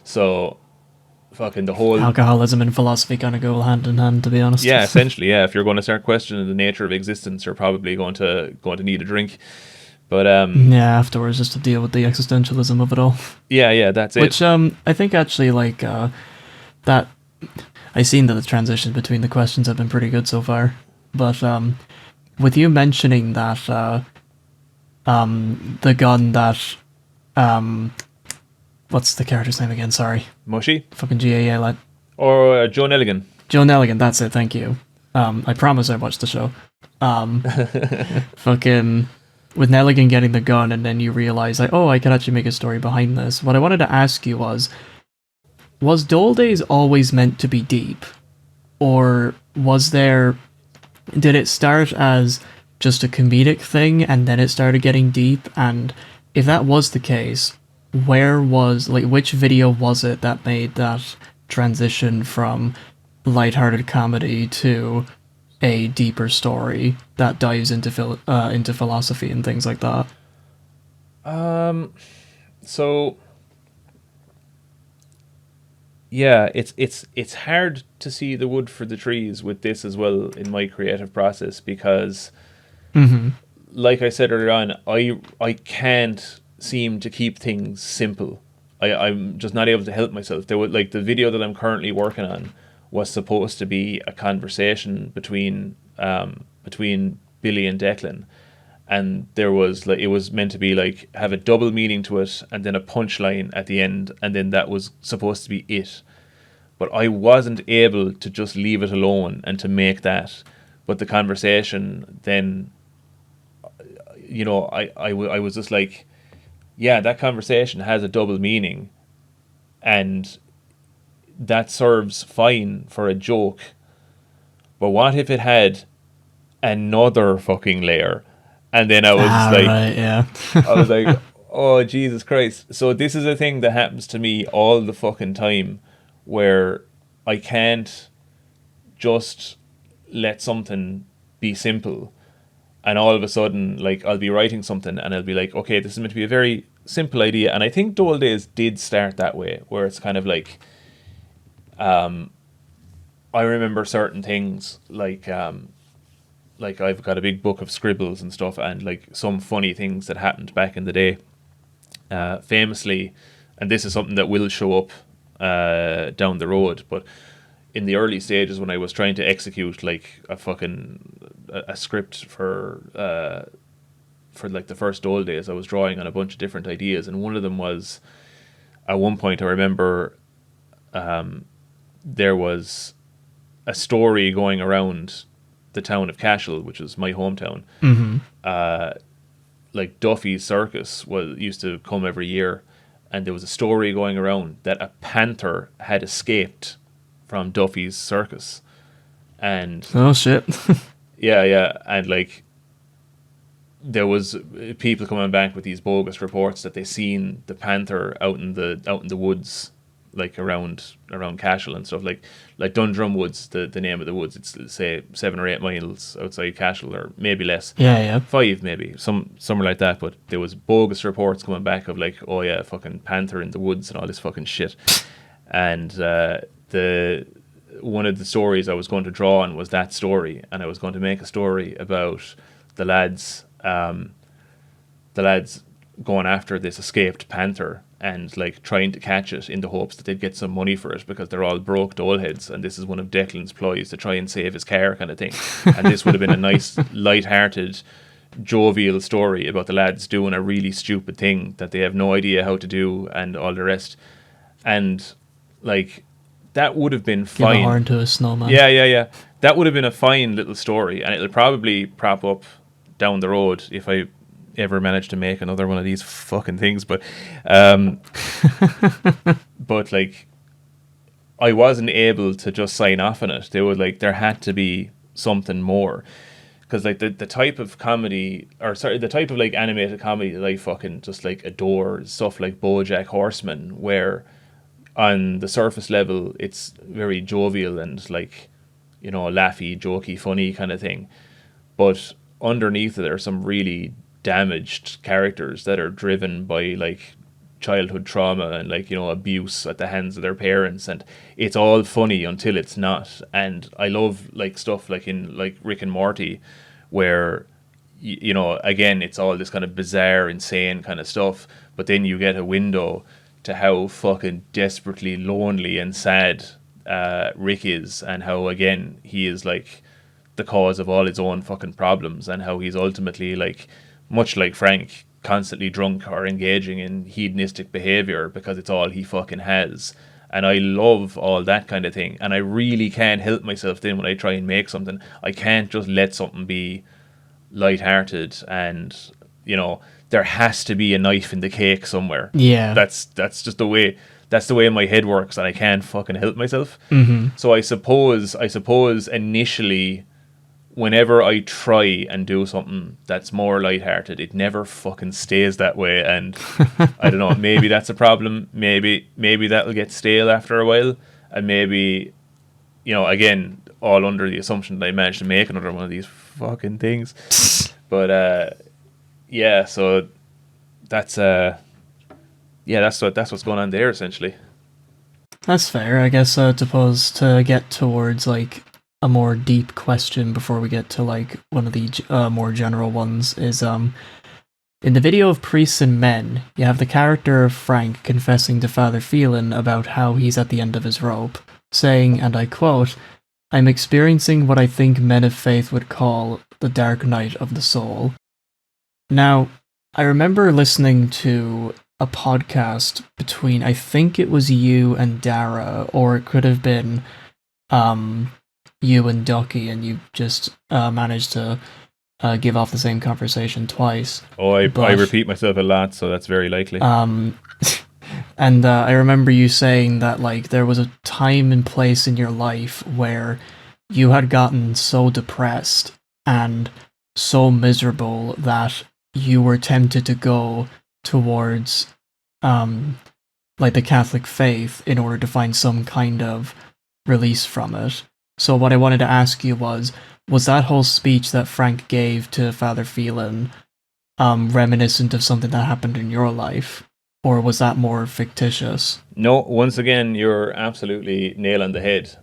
So, fucking the whole alcoholism and philosophy kind of go hand in hand, to be honest. Yeah, essentially, yeah. If you're going to start questioning the nature of existence, you're probably going to need a drink. But yeah, afterwards, just to deal with the existentialism of it all. Yeah, that's it. Which I think actually like that. I've seen that the transition between the questions have been pretty good so far, but with you mentioning that the gun that what's the character's name again? Sorry, Mushy? Fucking GAA lad. Or Joe Nelligan. Joe Nelligan, that's it. Thank you. I promise I watched the show. Fucking with Nelligan getting the gun, and then you realize like, oh, I could actually make a story behind this. What I wanted to ask you was Dole Days always meant to be deep? Or did it start as just a comedic thing and then it started getting deep? And if that was the case, which video was it that made that transition from lighthearted comedy to a deeper story that dives into philosophy and things like that? So yeah, it's hard to see the wood for the trees with this as well in my creative process because, like I said earlier on, I can't seem to keep things simple. I'm just not able to help myself. There was like the video that I'm currently working on was supposed to be a conversation between Billy and Declan, and there was like it was meant to be like have a double meaning to it and then a punchline at the end, and then that was supposed to be it. But I wasn't able to just leave it alone and to make that. But the conversation then, I was just like, yeah, that conversation has a double meaning, and that serves fine for a joke. But what if it had another fucking layer? And then I was right, yeah. I was like, oh, Jesus Christ. So this is a thing that happens to me all the fucking time where I can't just let something be simple. And all of a sudden, like, I'll be writing something and I'll be like, okay, this is meant to be a very simple idea. And I think Dole Days did start that way, where it's kind of like, I remember certain things like I've got a big book of scribbles and stuff, and like some funny things that happened back in the day. Famously, and this is something that will show up down the road, but in the early stages when I was trying to execute like a script for like the first Dole Days, I was drawing on a bunch of different ideas, and one of them was, at one point I remember there was a story going around the town of Cashel, which is my hometown. Like Duffy's Circus used to come every year, and there was a story going around that a panther had escaped from Duffy's Circus, and oh shit. yeah, and like there was people coming back with these bogus reports that they seen the panther out in the woods like around Cashel and stuff, like Dundrum Woods, the name of the woods. It's say 7 or 8 miles outside Cashel, or maybe less. Yeah. 5 maybe, somewhere like that. But there was bogus reports coming back of like, oh yeah, fucking panther in the woods and all this fucking shit. And the one of the stories I was going to draw on was that story, and I was going to make a story about the lads going after this escaped panther and like trying to catch it in the hopes that they'd get some money for it, because they're all broke dole heads, and this is one of Declan's ploys to try and save his car, kind of thing. And this would have been a nice, light-hearted, jovial story about the lads doing a really stupid thing that they have no idea how to do and all the rest. And like, that would have been fine. Give a horn to a snowman. Yeah. That would have been a fine little story, and it'll probably prop up down the road if I ever manage to make another one of these fucking things. But but like, I wasn't able to just sign off on it. There had to be something more, because like the type of comedy, the type of like animated comedy that I fucking just like adore is stuff like BoJack Horseman, where on the surface level it's very jovial and like, you know, laughy, jokey, funny kind of thing, but underneath it there are some really damaged characters that are driven by like childhood trauma and like, you know, abuse at the hands of their parents, and it's all funny until it's not. And I love like stuff like in like Rick and Morty, where you know, again, it's all this kind of bizarre, insane kind of stuff, but then you get a window to how fucking desperately lonely and sad Rick is, and how again he is like the cause of all his own fucking problems, and how he's ultimately like, much like Frank, constantly drunk or engaging in hedonistic behavior because it's all he fucking has. And I love all that kind of thing, and I really can't help myself then when I try and make something. I can't just let something be light-hearted, and you know, there has to be a knife in the cake somewhere. Yeah, that's just the way my head works, and I can't fucking help myself. Mm-hmm. So I suppose initially, whenever I try and do something that's more lighthearted, it never fucking stays that way. And I don't know, maybe that's a problem. Maybe that'll get stale after a while, and maybe, you know, again, all under the assumption that I managed to make another one of these fucking things. But yeah, so that's what's going on there essentially. That's fair. I guess to get towards like a more deep question before we get to like one of the more general ones is in the video of Priests and Men, you have the character of Frank confessing to Father Phelan about how he's at the end of his rope, saying, and I quote, "I'm experiencing what I think men of faith would call the dark night of the soul." Now, I remember listening to a podcast between, I think it was you and Dara, or it could have been you and Ducky, and you just managed to give off the same conversation twice. Oh, I repeat myself a lot, so that's very likely. And I remember you saying that like there was a time and place in your life where you had gotten so depressed and so miserable that you were tempted to go towards like the Catholic faith in order to find some kind of release from it. So what I wanted to ask you was that whole speech that Frank gave to Father Phelan reminiscent of something that happened in your life, or was that more fictitious? No, once again, you're absolutely nail on the head.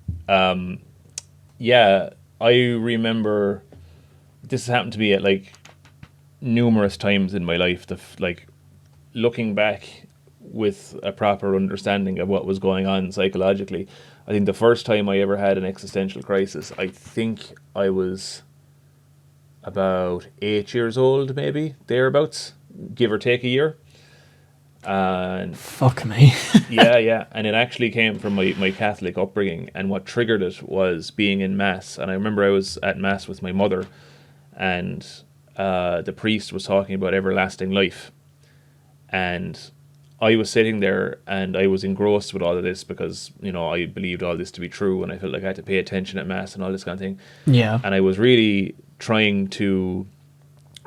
Yeah, I remember this has happened to me at like numerous times in my life. Like looking back with a proper understanding of what was going on psychologically, I think the first time I ever had an existential crisis, I think I was about 8 years old, maybe thereabouts, give or take a year. And fuck me. yeah, and it actually came from my Catholic upbringing, and what triggered it was being in mass. And I remember I was at mass with my mother, and the priest was talking about everlasting life, and I was sitting there and I was engrossed with all of this because, you know, I believed all this to be true, and I felt like I had to pay attention at mass and all this kind of thing. Yeah. And I was really trying to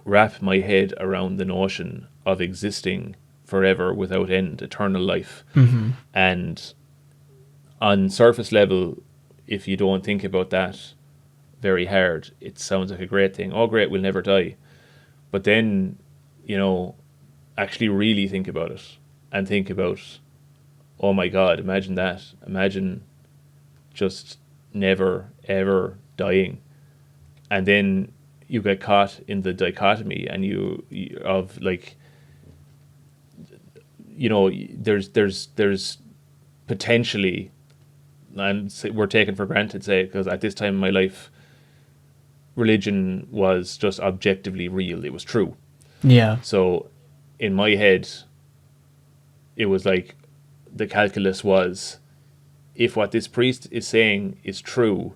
wrap my head around the notion of existing forever without end, eternal life. Mm-hmm. And on surface level, if you don't think about that very hard, it sounds like a great thing. Oh, great, we'll never die. But then, actually really think about it and think about, oh my God, imagine that. Imagine just never, ever dying. And then you get caught in the dichotomy and there's potentially, and we're taken for granted, say, because at this time in my life, religion was just objectively real. It was true. Yeah. So in my head, it was like the calculus was, if what this priest is saying is true,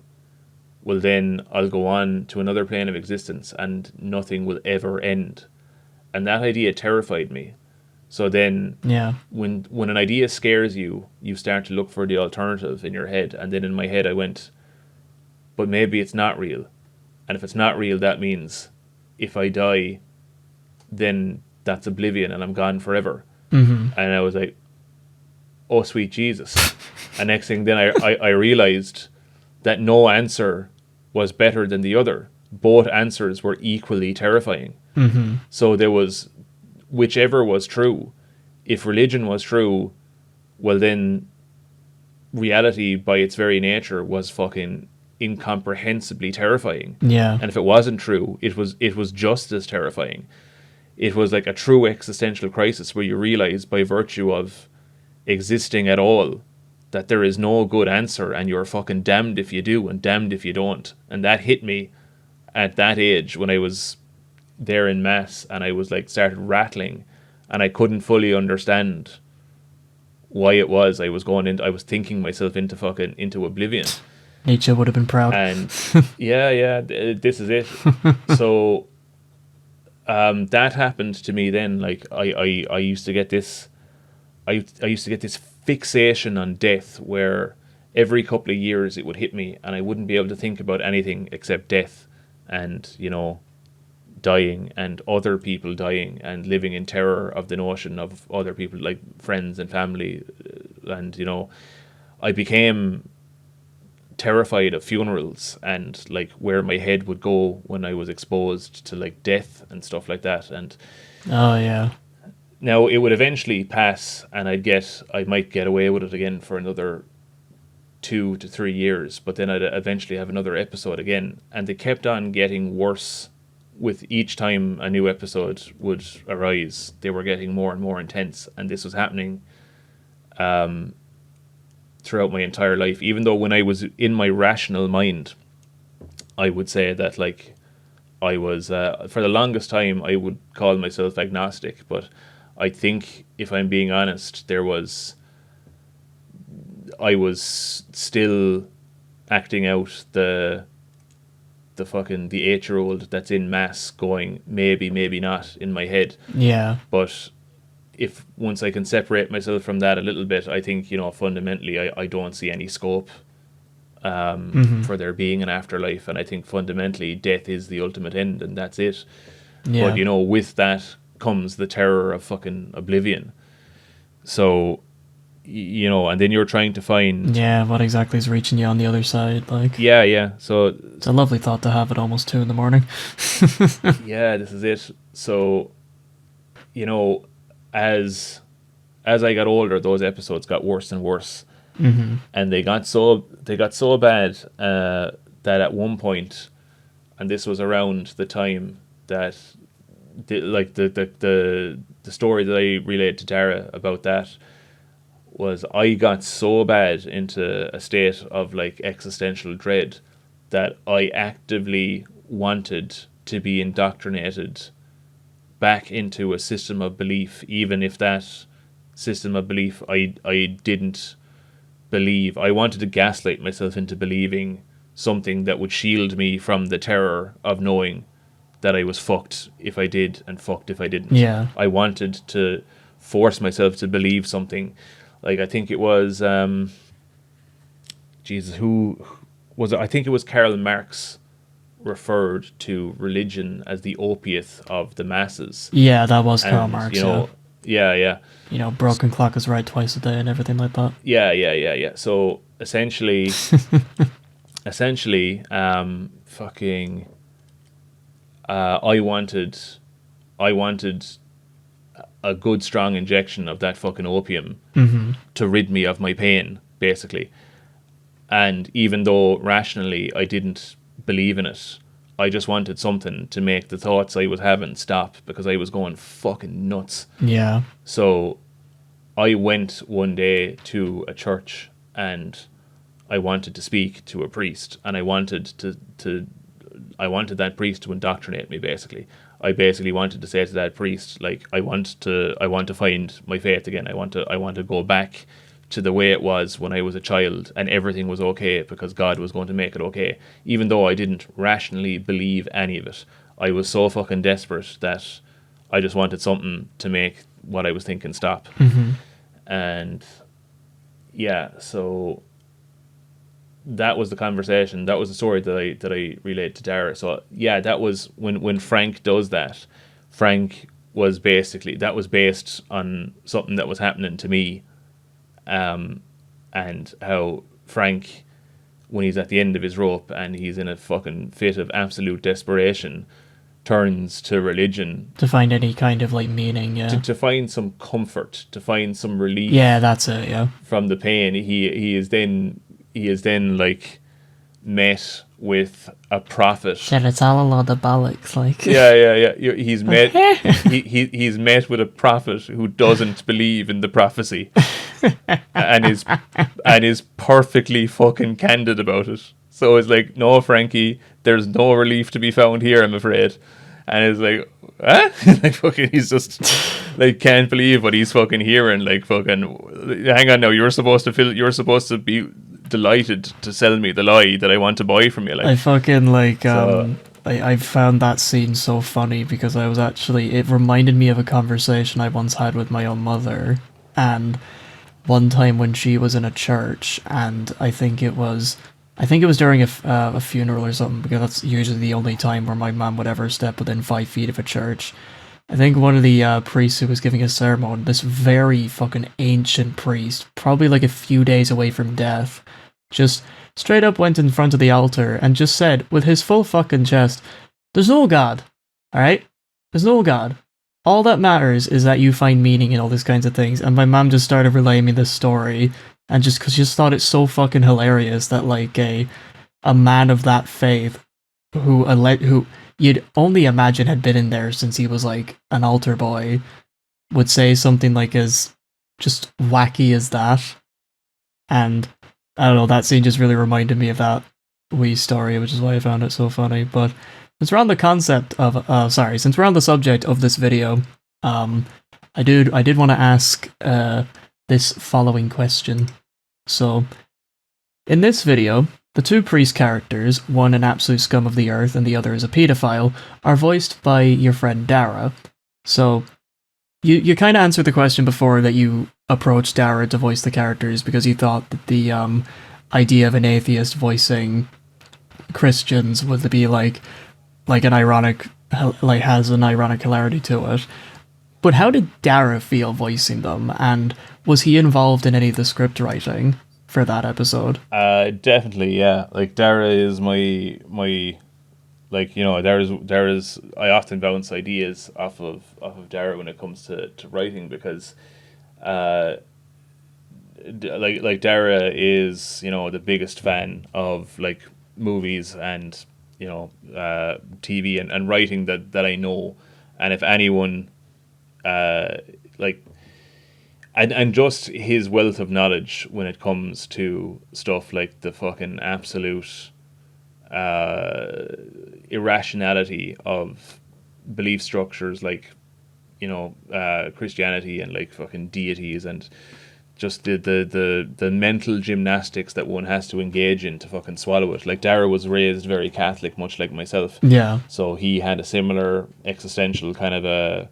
well then I'll go on to another plane of existence and nothing will ever end. And that idea terrified me. So then when an idea scares you, you start to look for the alternative in your head. And then in my head I went, but maybe it's not real. And if it's not real, that means if I die, then that's oblivion and I'm gone forever. Mm-hmm. And I was like, oh, sweet Jesus. And next thing, then I realized that no answer was better than the other. Both answers were equally terrifying. Mm-hmm. So there was, whichever was true. If religion was true, well then reality by its very nature was fucking incomprehensibly terrifying. Yeah. And if it wasn't true, it was just as terrifying. It was like a true existential crisis where you realize by virtue of existing at all that there is no good answer and you're fucking damned if you do and damned if you don't. And that hit me at that age when I was there in mass and I was like started rattling and I couldn't fully understand why it was I was thinking myself into oblivion. Nietzsche would have been proud. And this is it. So that happened to me then. Like I used to get this I used to get this fixation on death where every couple of years it would hit me and I wouldn't be able to think about anything except death and, dying and other people dying and living in terror of the notion of other people, like friends and family. And, I became terrified of funerals and like where my head would go when I was exposed to like death and stuff like that. And oh yeah. Now it would eventually pass and I might get away with it again for another 2 to 3 years, but then I'd eventually have another episode again. And they kept on getting worse with each time a new episode would arise. They were getting more and more intense, and this was happening throughout my entire life. Even though when I was in my rational mind, I would say that like I was, for the longest time, I would call myself agnostic, but I think if I'm being honest, I was still acting out the 8-year-old that's in mass going, maybe, maybe not, in my head. Yeah. But if once I can separate myself from that a little bit, I think, fundamentally I don't see any scope for there being an afterlife. And I think fundamentally death is the ultimate end and that's it. Yeah. But, with that comes the terror of fucking oblivion. So, and then you're trying to find... Yeah, what exactly is reaching you on the other side, like... Yeah. So... It's a lovely thought to have at almost 2 a.m. Yeah, this is it. So, as I got older, those episodes got worse and worse. Mm-hmm. And they got so bad that at one point, and this was around the time that the story that I relayed to Dara about that was I got so bad into a state of like existential dread that I actively wanted to be indoctrinated back into a system of belief, even if that system of belief I didn't believe. I wanted to gaslight myself into believing something that would shield me from the terror of knowing that I was fucked if I did and fucked if I didn't. Yeah. I wanted to force myself to believe something. Like I think it was who was it? I think it was Karl Marx referred to religion as the opiate of the masses. Yeah, that was Karl Marx. Yeah. You know, broken clock is right twice a day and everything like that. Yeah. So essentially, fucking, I wanted a good strong injection of that fucking opium to rid me of my pain, basically. And even though rationally I didn't believe in it, I just wanted something to make the thoughts I was having stop, because I was going fucking nuts. Yeah. So I went one day to a church, and I wanted to speak to a priest, and I wanted I wanted that priest to indoctrinate me, basically. I basically wanted to say to that priest, like, I want to find my faith again. I want to go back to the way it was when I was a child, and everything was okay because God was going to make it okay. Even though I didn't rationally believe any of it, I was so fucking desperate that I just wanted something to make what I was thinking stop. And yeah, so that was the conversation. That was the story that I relayed to Dara. So yeah, that was when Frank does that. Frank was basically, that was based on something that was happening to me, and how Frank, when he's at the end of his rope and he's in a fucking fit of absolute desperation, turns to religion To find any kind of like meaning, yeah. to find some comfort, to find some relief. Yeah, that's it, yeah. From the pain. He is then like met with a prophet. Said it's all a lot of bollocks, like. Yeah. He's met. He's met with a prophet who doesn't believe in the prophecy, and is perfectly fucking candid about it. So it's like, no, Frankie, there's no relief to be found here, I'm afraid. And it's like, huh? Like, fucking, he's just like, can't believe what he's fucking hearing. Like, fucking, hang on now, you're supposed to be delighted to sell me the lie that I want to buy from you. Like, I fucking like So- I found that scene so funny because I was actually, it reminded me of a conversation I once had with my own mother. And one time when she was in a church, and I think it was during a funeral or something, because that's usually the only time where my mum would ever step within 5 feet of a church. I think one of the priests who was giving a sermon, this very fucking ancient priest, probably like a few days away from death, just straight up went in front of the altar and just said, with his full fucking chest, "There's no God, alright? There's no God. All that matters is that you find meaning in all these kinds of things." And my mom just started relaying me this story, and just because she just thought it so fucking hilarious that like a man of that faith who you'd only imagine had been in there since he was like an altar boy would say something like as just wacky as that. And I don't know, that scene just really reminded me of that wee story, which is why I found it so funny. But since we're on the since we're on the subject of this video, I did want to ask this following question. So, in this video, the two priest characters, one an absolute scum of the earth and the other is a paedophile, are voiced by your friend Dara. So, you kind of answered the question before that you approached Dara to voice the characters because you thought that the idea of an atheist voicing Christians would be like an ironic, like has an ironic hilarity to it. But how did Dara feel voicing them, and was he involved in any of the script writing for that episode? Definitely, yeah. Like, Dara is my like, you know, Dara's I often bounce ideas off of Dara when it comes to writing, because like Dara is, you know, the biggest fan of like movies and, you know, TV and writing that I know. And if anyone like, and just his wealth of knowledge when it comes to stuff like the fucking absolute irrationality of belief structures, like, you know, Christianity and like fucking deities, and just the mental gymnastics that one has to engage in to fucking swallow it. Like, Dara was raised very Catholic, much like myself. Yeah. So he had a similar existential kind of a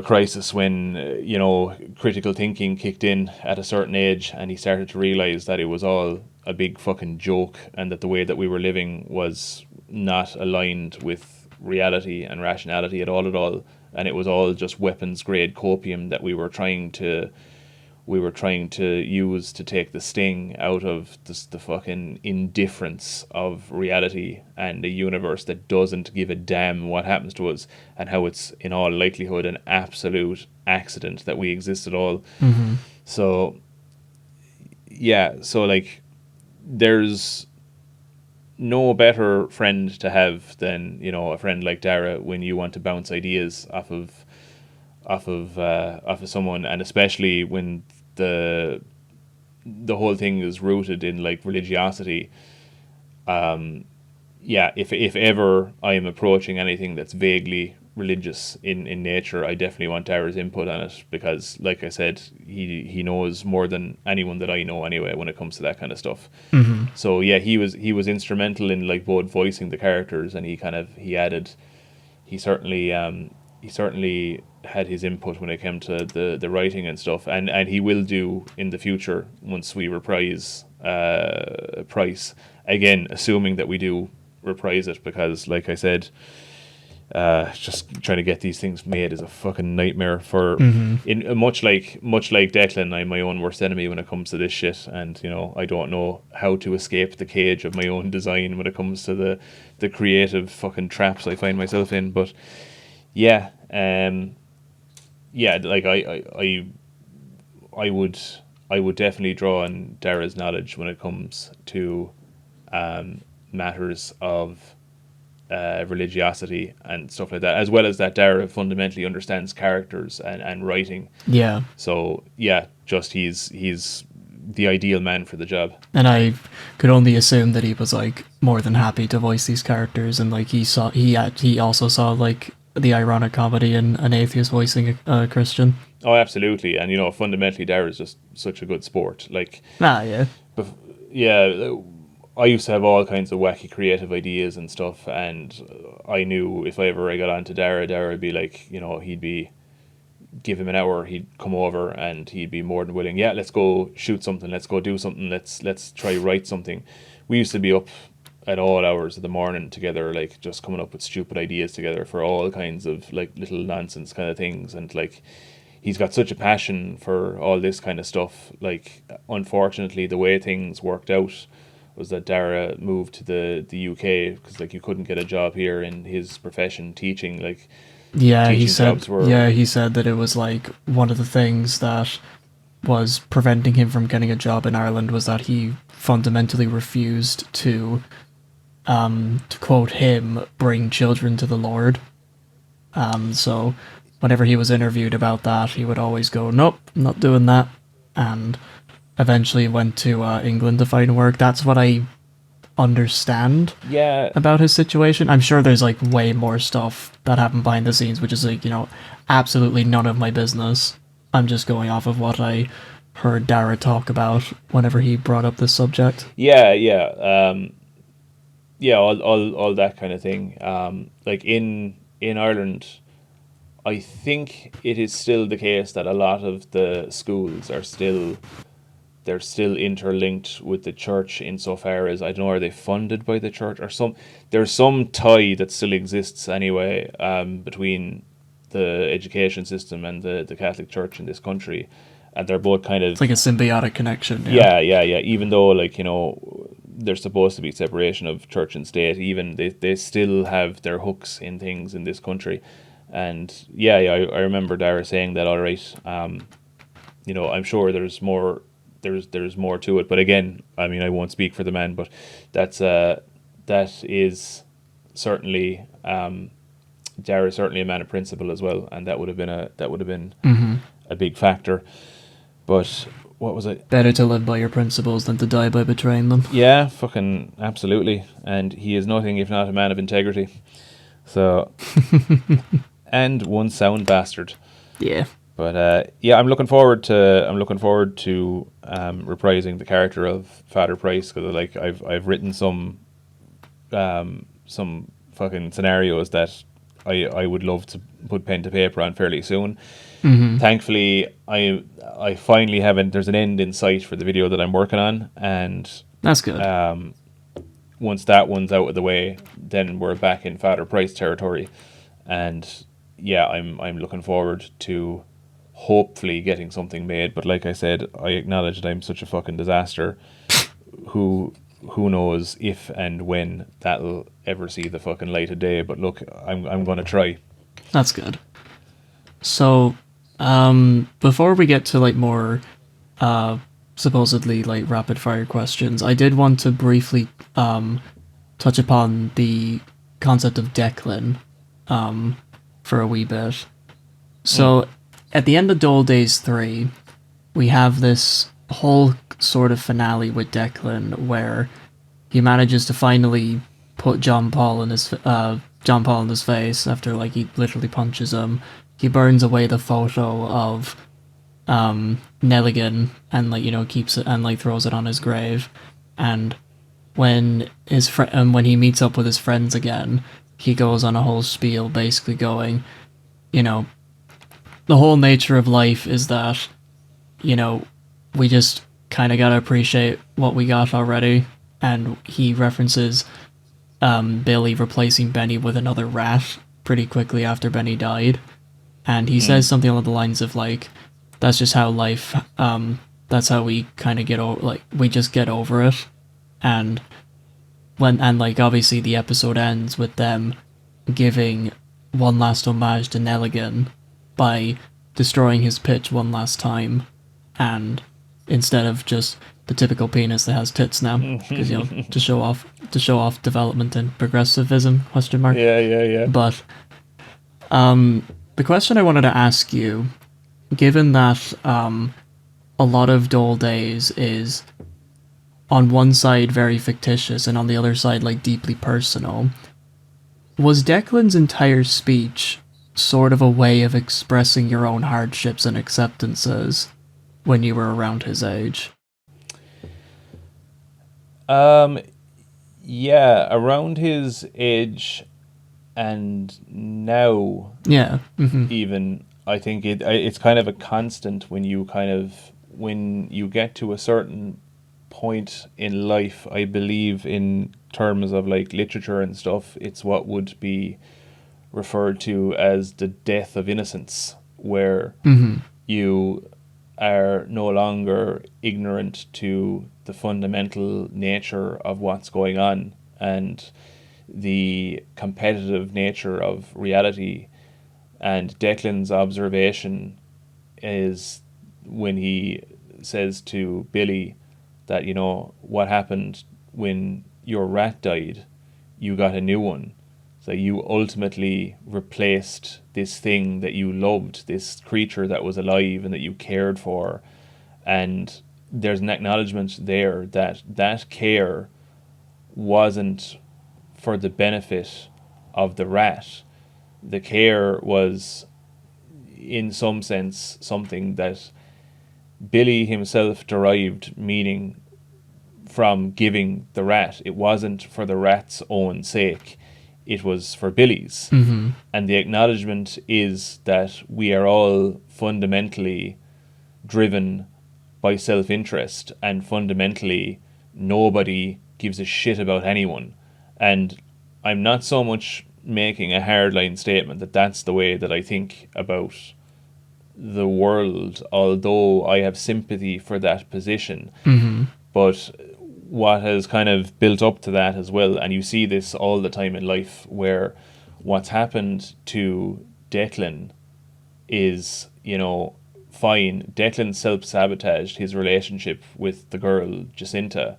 crisis when, you know, critical thinking kicked in at a certain age, and he started to realize that it was all a big fucking joke, and that the way that we were living was not aligned with reality and rationality at all, and it was all just weapons grade copium that we were trying to use to take the sting out of the fucking indifference of reality and a universe that doesn't give a damn what happens to us, and how it's in all likelihood an absolute accident that we exist at all. Mm-hmm. So yeah, so like there's no better friend to have than, you know, a friend like Dara when you want to bounce ideas off of someone, and especially when the whole thing is rooted in like religiosity. Yeah, if ever I am approaching anything that's vaguely religious in nature, I definitely want Dara's input on it, because like I said, he knows more than anyone that I know anyway when it comes to that kind of stuff. Mm-hmm. So yeah, he was instrumental in like both voicing the characters, and he certainly had his input when it came to the writing and stuff, and he will do in the future once we reprise Price again, assuming that we do reprise it, because like I said, just trying to get these things made is a fucking nightmare for in much like Declan. I'm my own worst enemy when it comes to this shit, and you know, I don't know how to escape the cage of my own design when it comes to the creative fucking traps I find myself in. But yeah, yeah, like I would definitely draw on Dara's knowledge when it comes to matters of religiosity and stuff like that, as well as that Dara fundamentally understands characters and writing. Yeah. So yeah, just he's the ideal man for the job. And I could only assume that he was like more than happy to voice these characters, and like he also saw like the ironic comedy in an atheist voicing a Christian. Oh, absolutely. And you know, fundamentally, Dara is just such a good sport. Like, Yeah. yeah, I used to have all kinds of wacky creative ideas and stuff, and I knew if I got on to Dara would be like, you know, give him an hour, he'd come over and he'd be more than willing. Yeah, let's go shoot something, let's go do something, let's try write something. We used to be up at all hours of the morning together, like just coming up with stupid ideas together for all kinds of like little nonsense kind of things, and like he's got such a passion for all this kind of stuff. Like, unfortunately, the way things worked out was that Dara moved to the UK because like you couldn't get a job here in his profession teaching. Like, Yeah, he teaching said. jobs were Yeah, he said that it was like one of the things that was preventing him from getting a job in Ireland was that he fundamentally refused to quote him, bring children to the Lord. So whenever he was interviewed about that, he would always go, "Nope, not doing that," and eventually went to England to find work. That's what I understand yeah. about his situation. I'm sure there's like way more stuff that happened behind the scenes, which is like, you know, absolutely none of my business. I'm just going off of what I heard Dara talk about whenever he brought up this subject. Yeah, all that kind of thing. Like in Ireland, I think it is still the case that a lot of the schools are still interlinked with the church, insofar as, I don't know, are they funded by the church or there's some tie that still exists anyway, between the education system and the Catholic Church in this country, and they're both kind of, It's like a symbiotic connection. yeah. Even though, like, you know, there's supposed to be separation of church and state, even they still have their hooks in things in this country. And I remember Dara saying that, all right, you know, I'm sure there's more to it, but again, I mean, I won't speak for the man, but that is certainly, Dara is certainly a man of principle as well, and that would have been a big factor. But what was it? Better to live by your principles than to die by betraying them. Yeah, fucking absolutely. And he is nothing if not a man of integrity. So, and one sound bastard. Yeah. But I'm looking forward to reprising the character of Father Price, because like I've written some fucking scenarios that I would love to put pen to paper on fairly soon. Mm-hmm. Thankfully, I finally haven't. There's an end in sight for the video that I'm working on, and That's good. once that one's out of the way, then we're back in Father Price territory, and yeah, I'm looking forward to hopefully getting something made. But like I said, I acknowledge that I'm such a fucking disaster. Who who knows if and when that'll ever see the fucking light of day? But look, I'm gonna try. That's good. So, before we get to like more supposedly like rapid fire questions, I did want to briefly touch upon the concept of Declan for a wee bit. So, at the end of Dole Days 3, we have this whole sort of finale with Declan where he manages to finally put John Paul in his face after like he literally punches him. He burns away the photo of Nelligan and like keeps it and like throws it on his grave. And when he meets up with his friends again, he goes on a whole spiel basically going, you know, the whole nature of life is that, we just kind of gotta appreciate what we got already. And he references Billy replacing Benny with another rat pretty quickly after Benny died. And he says something along the lines of like, that's just how life, that's how we kind of we just get over it. And like obviously the episode ends with them giving one last homage to Nelligan by destroying his pitch one last time, and instead of just the typical penis that has tits now, because to show off development and progressivism ? Yeah. But the question I wanted to ask you, given that a lot of Dole Days is on one side very fictitious and on the other side like deeply personal, was Declan's entire speech sort of a way of expressing your own hardships and acceptances when you were around his age? Yeah, around his age and now, Yeah. even I think it's kind of a constant when you get to a certain point in life. I believe in terms of like literature and stuff, it's what would be referred to as the death of innocence, where you are no longer ignorant to the fundamental nature of what's going on and the competitive nature of reality. And Declan's observation is when he says to Billy that, what happened when your rat died, you got a new one. So you ultimately replaced this thing that you loved, this creature that was alive and that you cared for. And there's an acknowledgement there that that care wasn't for the benefit of the rat. The care was, in some sense, something that Billy himself derived meaning from giving the rat. It wasn't for the rat's own sake. It was for Billy's. And the acknowledgement is that we are all fundamentally driven by self-interest, and fundamentally nobody gives a shit about anyone. And I'm not so much making a hardline statement that that's the way that I think about the world, although I have sympathy for that position. But what has kind of built up to that as well, and you see this all the time in life, where what's happened to Declan is, fine. Declan self-sabotaged his relationship with the girl Jacinta,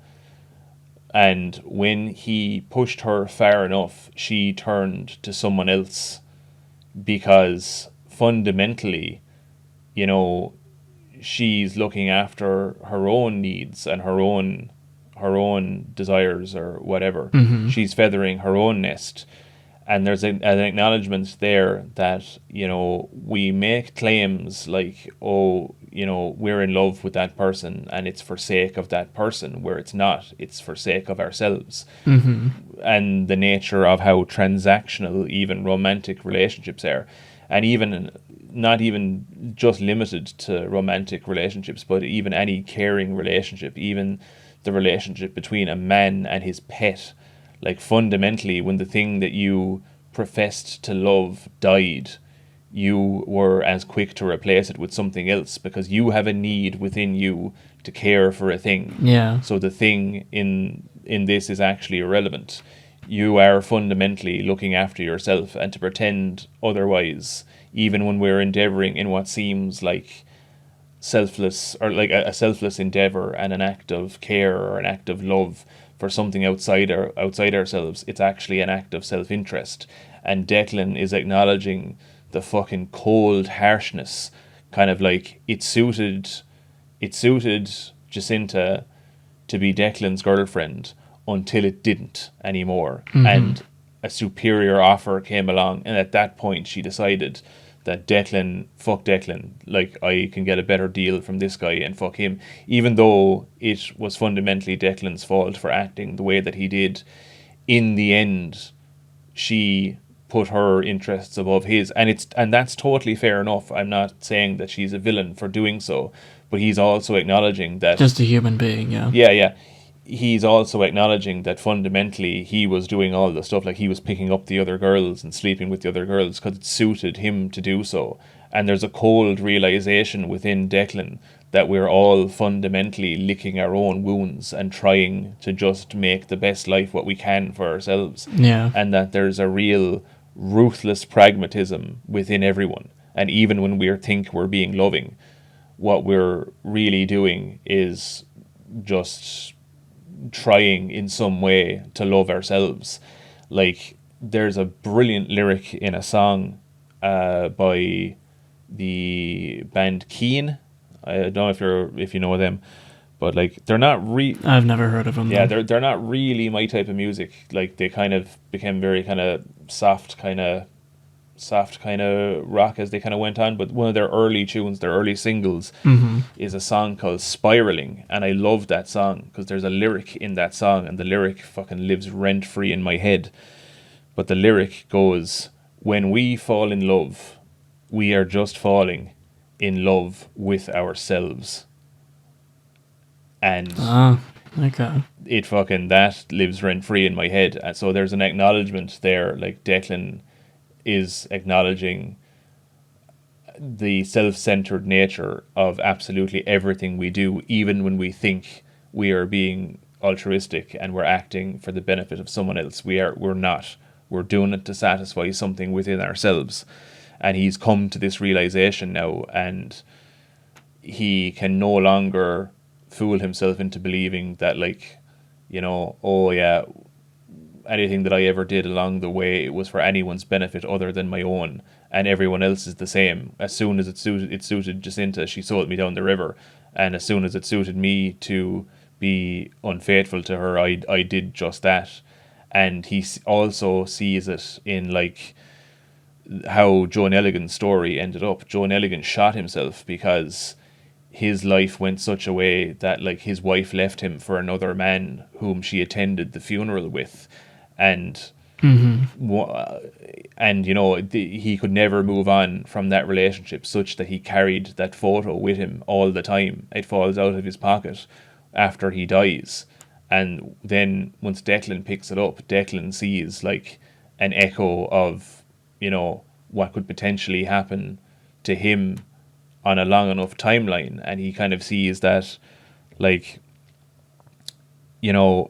and when he pushed her far enough, she turned to someone else, because fundamentally, she's looking after her own needs and her own desires or whatever. She's feathering her own nest. And there's an acknowledgement there that, we make claims like, we're in love with that person and it's for sake of that person, where it's not. It's for sake of ourselves. And the nature of how transactional even romantic relationships are. And even not even just limited to romantic relationships, but even any caring relationship, even the relationship between a man and his pet. Like fundamentally, when the thing that you professed to love died, you were as quick to replace it with something else because you have a need within you to care for a thing. Yeah. So the thing in this is actually irrelevant. You are fundamentally looking after yourself, and to pretend otherwise, even when we're endeavoring in what seems like selfless or like a selfless endeavor and an act of care or an act of love for something outside ourselves, it's actually an act of self-interest. And Declan is acknowledging the fucking cold harshness, kind of like it suited Jacinta to be Declan's girlfriend until it didn't anymore. And a superior offer came along, and at that point she decided that fuck Declan, like I can get a better deal from this guy and fuck him. Even though it was fundamentally Declan's fault for acting the way that he did, in the end she put her interests above his, and that's totally fair enough. I'm not saying that she's a villain for doing so, but he's also acknowledging that Just a human being, yeah. yeah, he's also acknowledging that fundamentally he was doing all the stuff, like he was picking up the other girls and sleeping with the other girls because it suited him to do so. And there's a cold realization within Declan that we're all fundamentally licking our own wounds and trying to just make the best life what we can for ourselves. Yeah. And that there's a real ruthless pragmatism within everyone. And even when we think we're being loving, what we're really doing is just trying in some way to love ourselves. Like, there's a brilliant lyric in a song by the band Keen. I don't know if you know them, but like they're not I've never heard of them. yeah, though. they're not really my type of music. Like, they kind of became very kind of soft kind of rock as they kind of went on. But one of their early tunes, their early singles, is a song called Spiraling, and I love that song because there's a lyric in that song, and the lyric fucking lives rent free in my head. But the lyric goes, "When we fall in love, we are just falling in love with ourselves." And Okay. it fucking, that lives rent free in my head. And so there's an acknowledgement there, like Declan is acknowledging the self-centered nature of absolutely everything we do, even when we think we are being altruistic and we're acting for the benefit of someone else. We're not. We're doing it to satisfy something within ourselves. And he's come to this realization now, and he can no longer fool himself into believing that, like, oh yeah, anything that I ever did along the way, it was for anyone's benefit other than my own, and everyone else is the same. As soon as it suited Jacinta, she sold me down the river, and as soon as it suited me to be unfaithful to her, I did just that. And he also sees it in, like, how Joe Nelligan's story ended up. Joe Nelligan shot himself because his life went such a way that, like, his wife left him for another man whom she attended the funeral with, and he could never move on from that relationship, such that he carried that photo with him all the time. It falls out of his pocket after he dies, and then once Declan picks it up, Declan sees, like, an echo of what could potentially happen to him on a long enough timeline. And he kind of sees that, like, John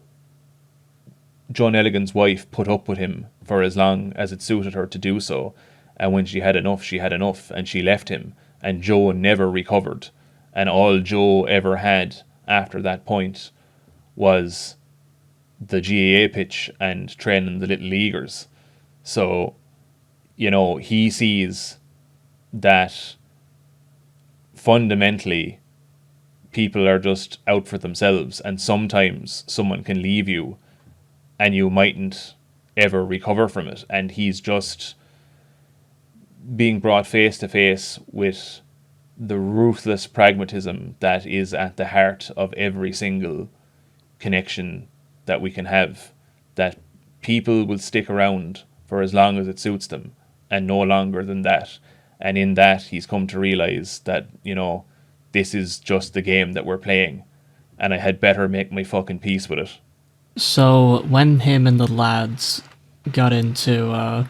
Elligan's wife put up with him for as long as it suited her to do so, and when she had enough, and she left him, and Joe never recovered, and all Joe ever had after that point was the GAA pitch and training the little leaguers. So, he sees that fundamentally people are just out for themselves, and sometimes someone can leave you and you mightn't ever recover from it. And he's just being brought face to face with the ruthless pragmatism that is at the heart of every single connection that we can have, that people will stick around for as long as it suits them and no longer than that. And in that, he's come to realize that, this is just the game that we're playing, and I had better make my fucking peace with it. So when him and the lads got into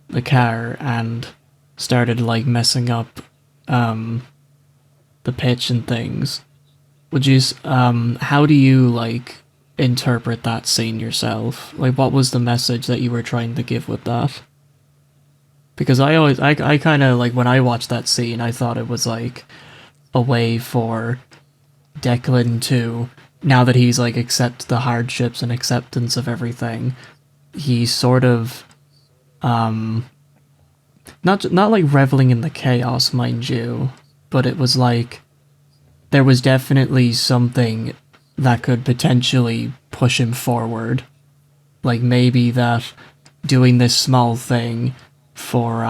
the car and started like messing up the pitch and things. How do you like interpret that scene yourself? Like, what was the message that you were trying to give with that? Because I kind of like when I watched that scene, I thought it was like a way for Declan to, now that he's like accept the hardships and acceptance of everything, he's sort of not like reveling in the chaos, mind you, but it was like there was definitely something that could potentially push him forward. Like maybe that doing this small thing for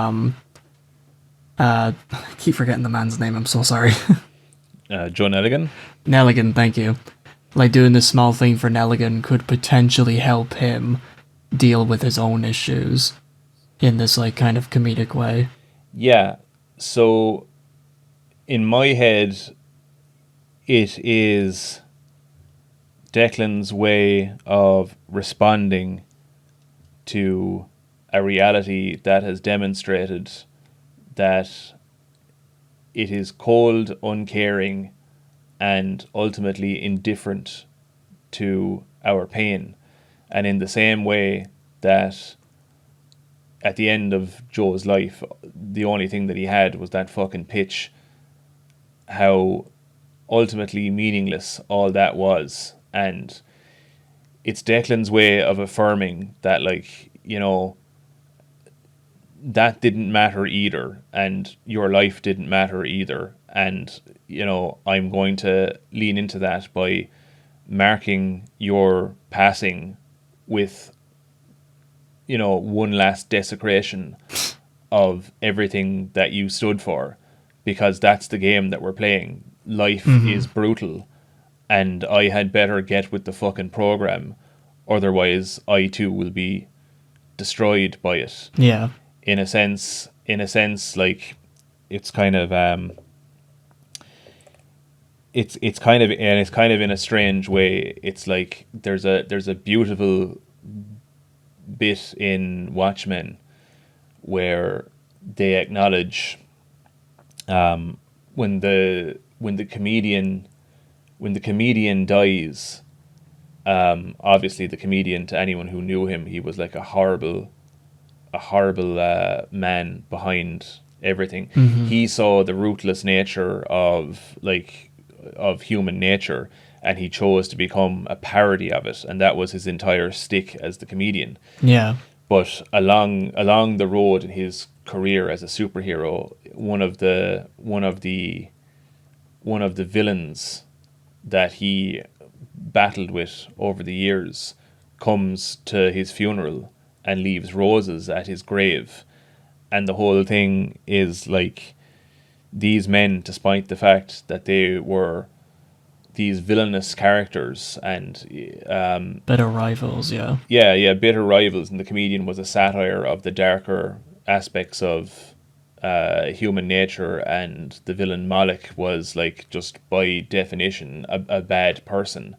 I keep forgetting the man's name, I'm so sorry. Joe Nelligan. Nelligan, thank you. Like doing this small thing for Nelligan could potentially help him deal with his own issues in this like kind of comedic way. Yeah. So in my head, it is Declan's way of responding to a reality that has demonstrated that it is cold, uncaring, and ultimately indifferent to our pain. And in the same way that at the end of Joe's life, the only thing that he had was that fucking pitch, how ultimately meaningless all that was. And it's Declan's way of affirming that, like, you know, that didn't matter either, and your life didn't matter either. And, you know, I'm going to lean into that by marking your passing with, you know, one last desecration of everything that you stood for, because that's the game that we're playing. Life is brutal, and I had better get with the fucking program, otherwise I too will be destroyed by it. Yeah. In a sense, like, it's kind of it's kind of, and it's kind of in a strange way. It's like there's a beautiful bit in Watchmen where they acknowledge when the comedian dies. Obviously, the comedian, to anyone who knew him, he was like a horrible man behind everything. He saw the ruthless nature of human nature, and he chose to become a parody of it, and that was his entire stick as the comedian. Yeah. But along the road in his career as a superhero, one of the villains that he battled with over the years comes to his funeral and leaves roses at his grave. And the whole thing is like, these men, despite the fact that they were these villainous characters and Better rivals, yeah. bitter rivals, and the comedian was a satire of the darker aspects of human nature, and the villain Malik was, like, just by definition a bad person.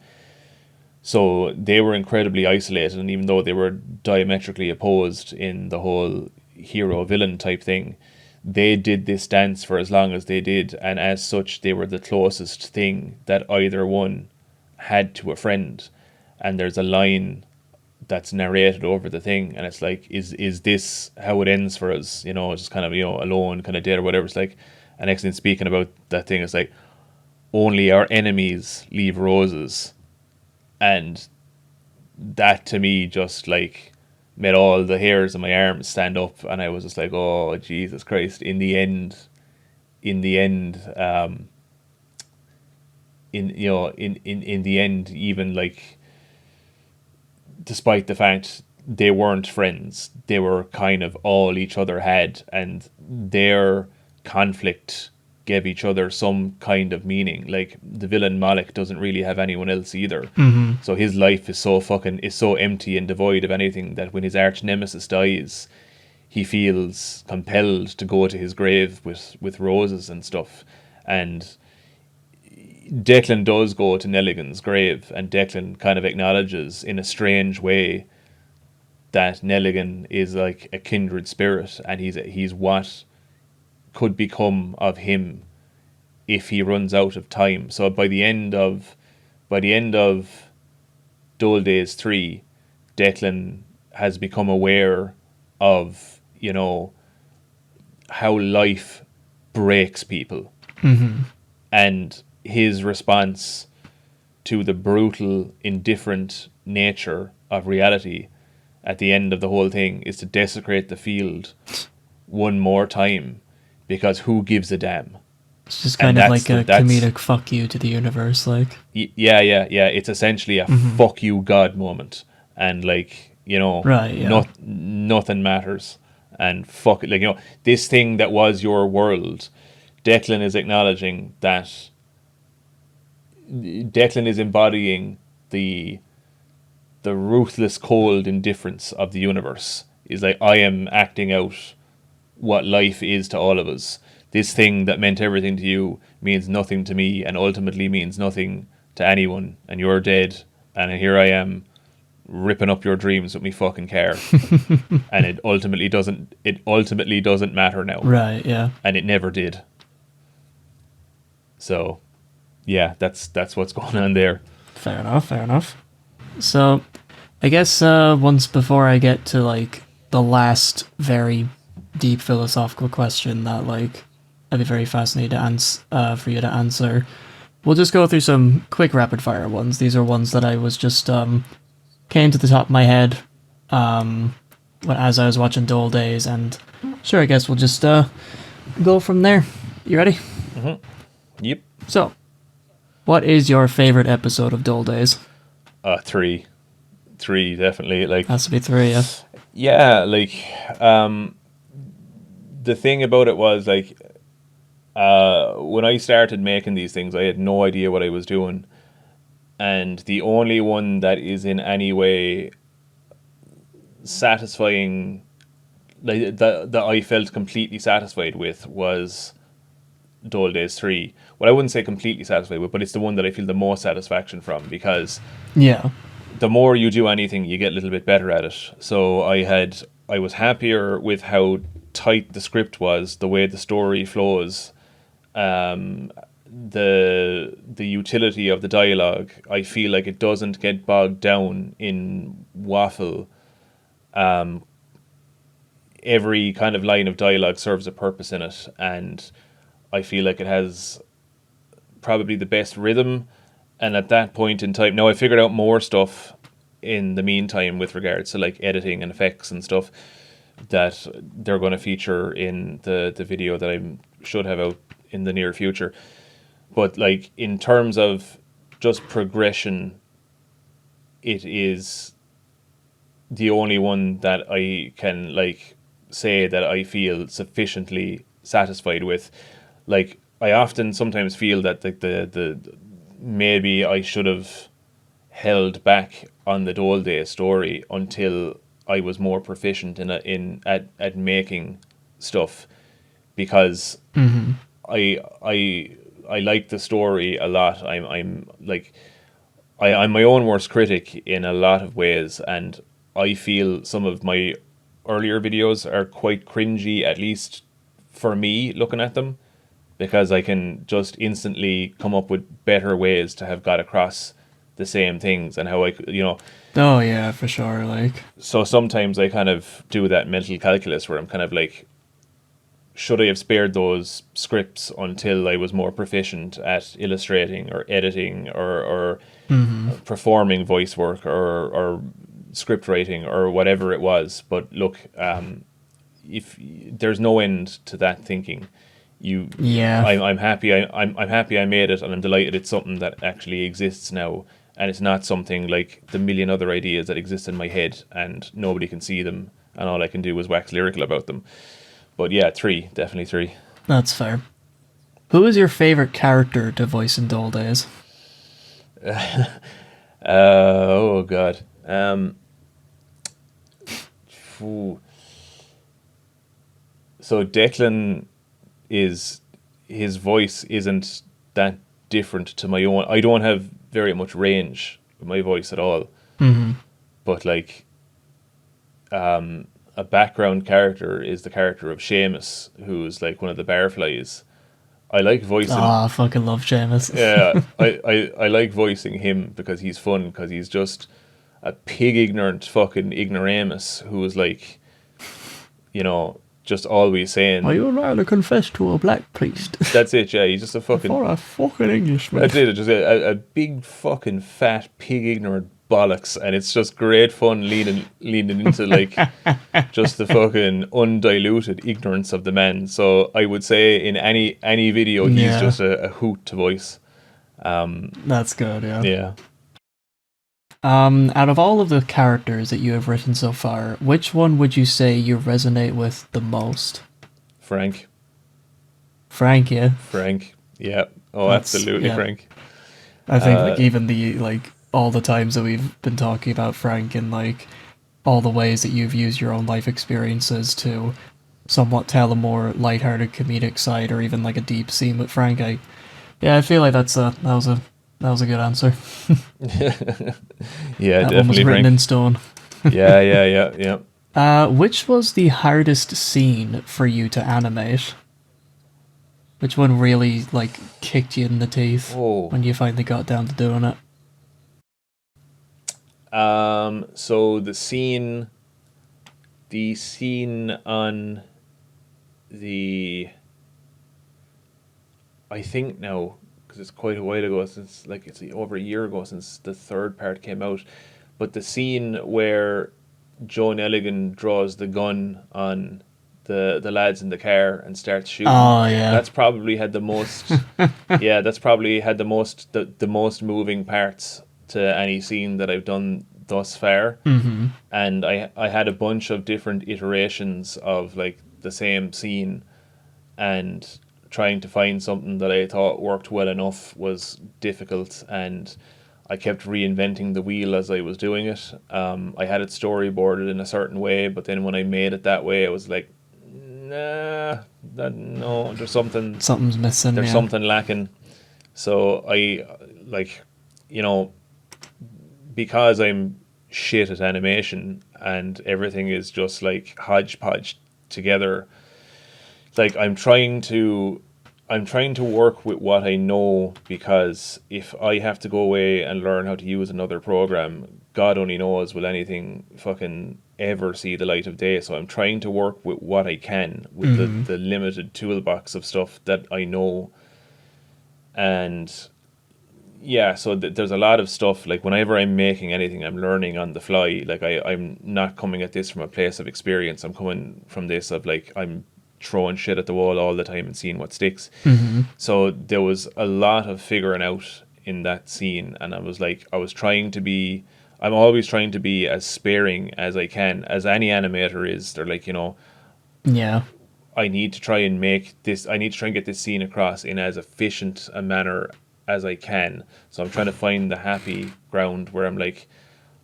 So they were incredibly isolated, and even though they were diametrically opposed in the whole hero-villain type thing, they did this dance for as long as they did, and as such they were the closest thing that either one had to a friend. And there's a line that's narrated over the thing, and it's like, is this how it ends for us? You know, just kind of, you know, alone, kind of dead or whatever. It's like, and next thing, speaking about that thing, it's like, only our enemies leave roses. And that to me just like made all the hairs on my arms stand up, and I was just like, oh Jesus Christ. In the end, in the end, even like, despite the fact they weren't friends, they were kind of all each other had, and their conflict gave each other some kind of meaning. Like, the villain Malik doesn't really have anyone else either. So his life is so empty and devoid of anything that when his arch nemesis dies, he feels compelled to go to his grave with roses and stuff. And Declan does go to Nelligan's grave, and Declan kind of acknowledges in a strange way that Nelligan is like a kindred spirit, and he's what could become of him if he runs out of time. So by the end of Dole Days 3, Declan has become aware of, how life breaks people. And his response to the brutal, indifferent nature of reality at the end of the whole thing is to desecrate the field one more time, because who gives a damn? It's just kind of like a comedic fuck you to the universe, like. Yeah. It's essentially a fuck you God moment, and like, Right, yeah. nothing matters, and fuck it, like, this thing that was your world. Declan is acknowledging that. Declan is embodying the ruthless, cold indifference of the universe. Is like, I am acting out what life is to all of us. This thing that meant everything to you means nothing to me, and ultimately means nothing to anyone, and you're dead, and here I am ripping up your dreams with me fucking car. And it ultimately doesn't matter now. Right, yeah. And it never did. So yeah, that's what's going on there. Fair enough. So I guess once before I get to like the last very deep philosophical question that like I'd be very fascinated to for you to answer, we'll just go through some quick rapid fire ones. These are ones that I was just came to the top of my head as I was watching Dole Days, and sure, I guess we'll just go from there. You ready? Yep. So, what is your favorite episode of Dole Days? 3 definitely. Like, has to be 3, yeah. Yeah, like the thing about it was like when I started making these things, I had no idea what I was doing, and the only one that is in any way satisfying, like that I felt completely satisfied with, was Dole Days 3. Well, I wouldn't say completely satisfied with, but it's the one that I feel the most satisfaction from, because yeah, the more you do anything, you get a little bit better at it. So I was happier with how tight the script was, the way the story flows, the utility of the dialogue. I feel like it doesn't get bogged down in waffle. Every kind of line of dialogue serves a purpose in it, and I feel like it has probably the best rhythm. And at that point in time, now I figured out more stuff in the meantime with regards to like editing and effects and stuff that they're going to feature in the video that I should have out in the near future. But like, in terms of just progression, it is the only one that I can like say that I feel sufficiently satisfied with. Like, I often sometimes feel that the maybe I should have held back on the Dole Day story until I was more proficient at making stuff, because I like the story a lot. I'm my own worst critic in a lot of ways, and I feel some of my earlier videos are quite cringy, at least for me looking at them, because I can just instantly come up with better ways to have got across the same things, and how Oh yeah, for sure. Like, so sometimes I kind of do that mental calculus where I'm kind of like, should I have spared those scripts until I was more proficient at illustrating or editing or performing voice work or script writing or whatever it was? But look, if there's no end to that thinking, I'm happy. I'm happy I made it, and I'm delighted it's something that actually exists now, and it's not something like the million other ideas that exist in my head and nobody can see them, and all I can do is wax lyrical about them. But yeah, 3, definitely 3. That's fair. Who is your favorite character to voice in Dole Days? Oh god. So Declan his voice isn't that different to my own. I don't have very much range with my voice at all. But like, I a background character is the character of Seamus, who's like one of the barflies. I like voicing. Ah, I fucking love Seamus. Yeah, I like voicing him because he's fun, because he's just a pig ignorant fucking ignoramus who is like, just always Are saying, you allowed to confess to a black priest? that's it, yeah, he's just a For fucking, a fucking Englishman. that's it, just a big fucking fat pig ignorant bollocks, and it's just great fun leaning into like just the fucking undiluted ignorance of the man. So I would say in any video he's Yeah. just a hoot to voice. That's good, yeah. Yeah. Out of all of the characters that you have written so far, which one would you say you resonate with the most? Frank. Frank, yeah. Frank. Yeah. Oh, That's- absolutely, yeah. Frank. I think like even all the times that we've been talking about Frank and like all the ways that you've used your own life experiences to somewhat tell a more lighthearted comedic side or even like a deep scene with Frank. I feel like that was a good answer. Yeah, That one was definitely written Frank. in stone. Yeah. Which was the hardest scene for you to animate? Which one really like kicked you in the teeth Oh. when you finally got down to doing it? So the scene on the, I think now, because it's quite a while ago since, like it's over a year ago since the third part came out, but the scene where Joan Elligan draws the gun on the lads in the car and starts shooting. Oh yeah. That's probably had the most. Yeah, that's probably had the most moving parts to any scene that I've done thus far. Mm-hmm. And I had a bunch of different iterations of like the same scene, and trying to find something that I thought worked well enough was difficult, and I kept reinventing the wheel as I was doing it. I had it storyboarded in a certain way, but then when I made it that way, I was like, nah, no, Something's missing. there's Yeah. something lacking. So I, like, because I'm shit at animation and everything is just like hodgepodge together, like I'm trying to work with what I know, because if I have to go away and learn how to use another program, God only knows will anything fucking ever see the light of day. So I'm trying to work with what I can with the limited toolbox of stuff that I know. And yeah, so there's a lot of stuff, like whenever I'm making anything, I'm learning on the fly. Like I'm not coming at this from a place of experience. I'm coming from this of like, I'm throwing shit at the wall all the time and seeing what sticks. Mm-hmm. So there was a lot of figuring out in that scene, and I'm always trying to be as sparing as I can, as any animator is. They're like, Yeah. I need to try and get this scene across in as efficient a manner as I can. So I'm trying to find the happy ground where I'm like,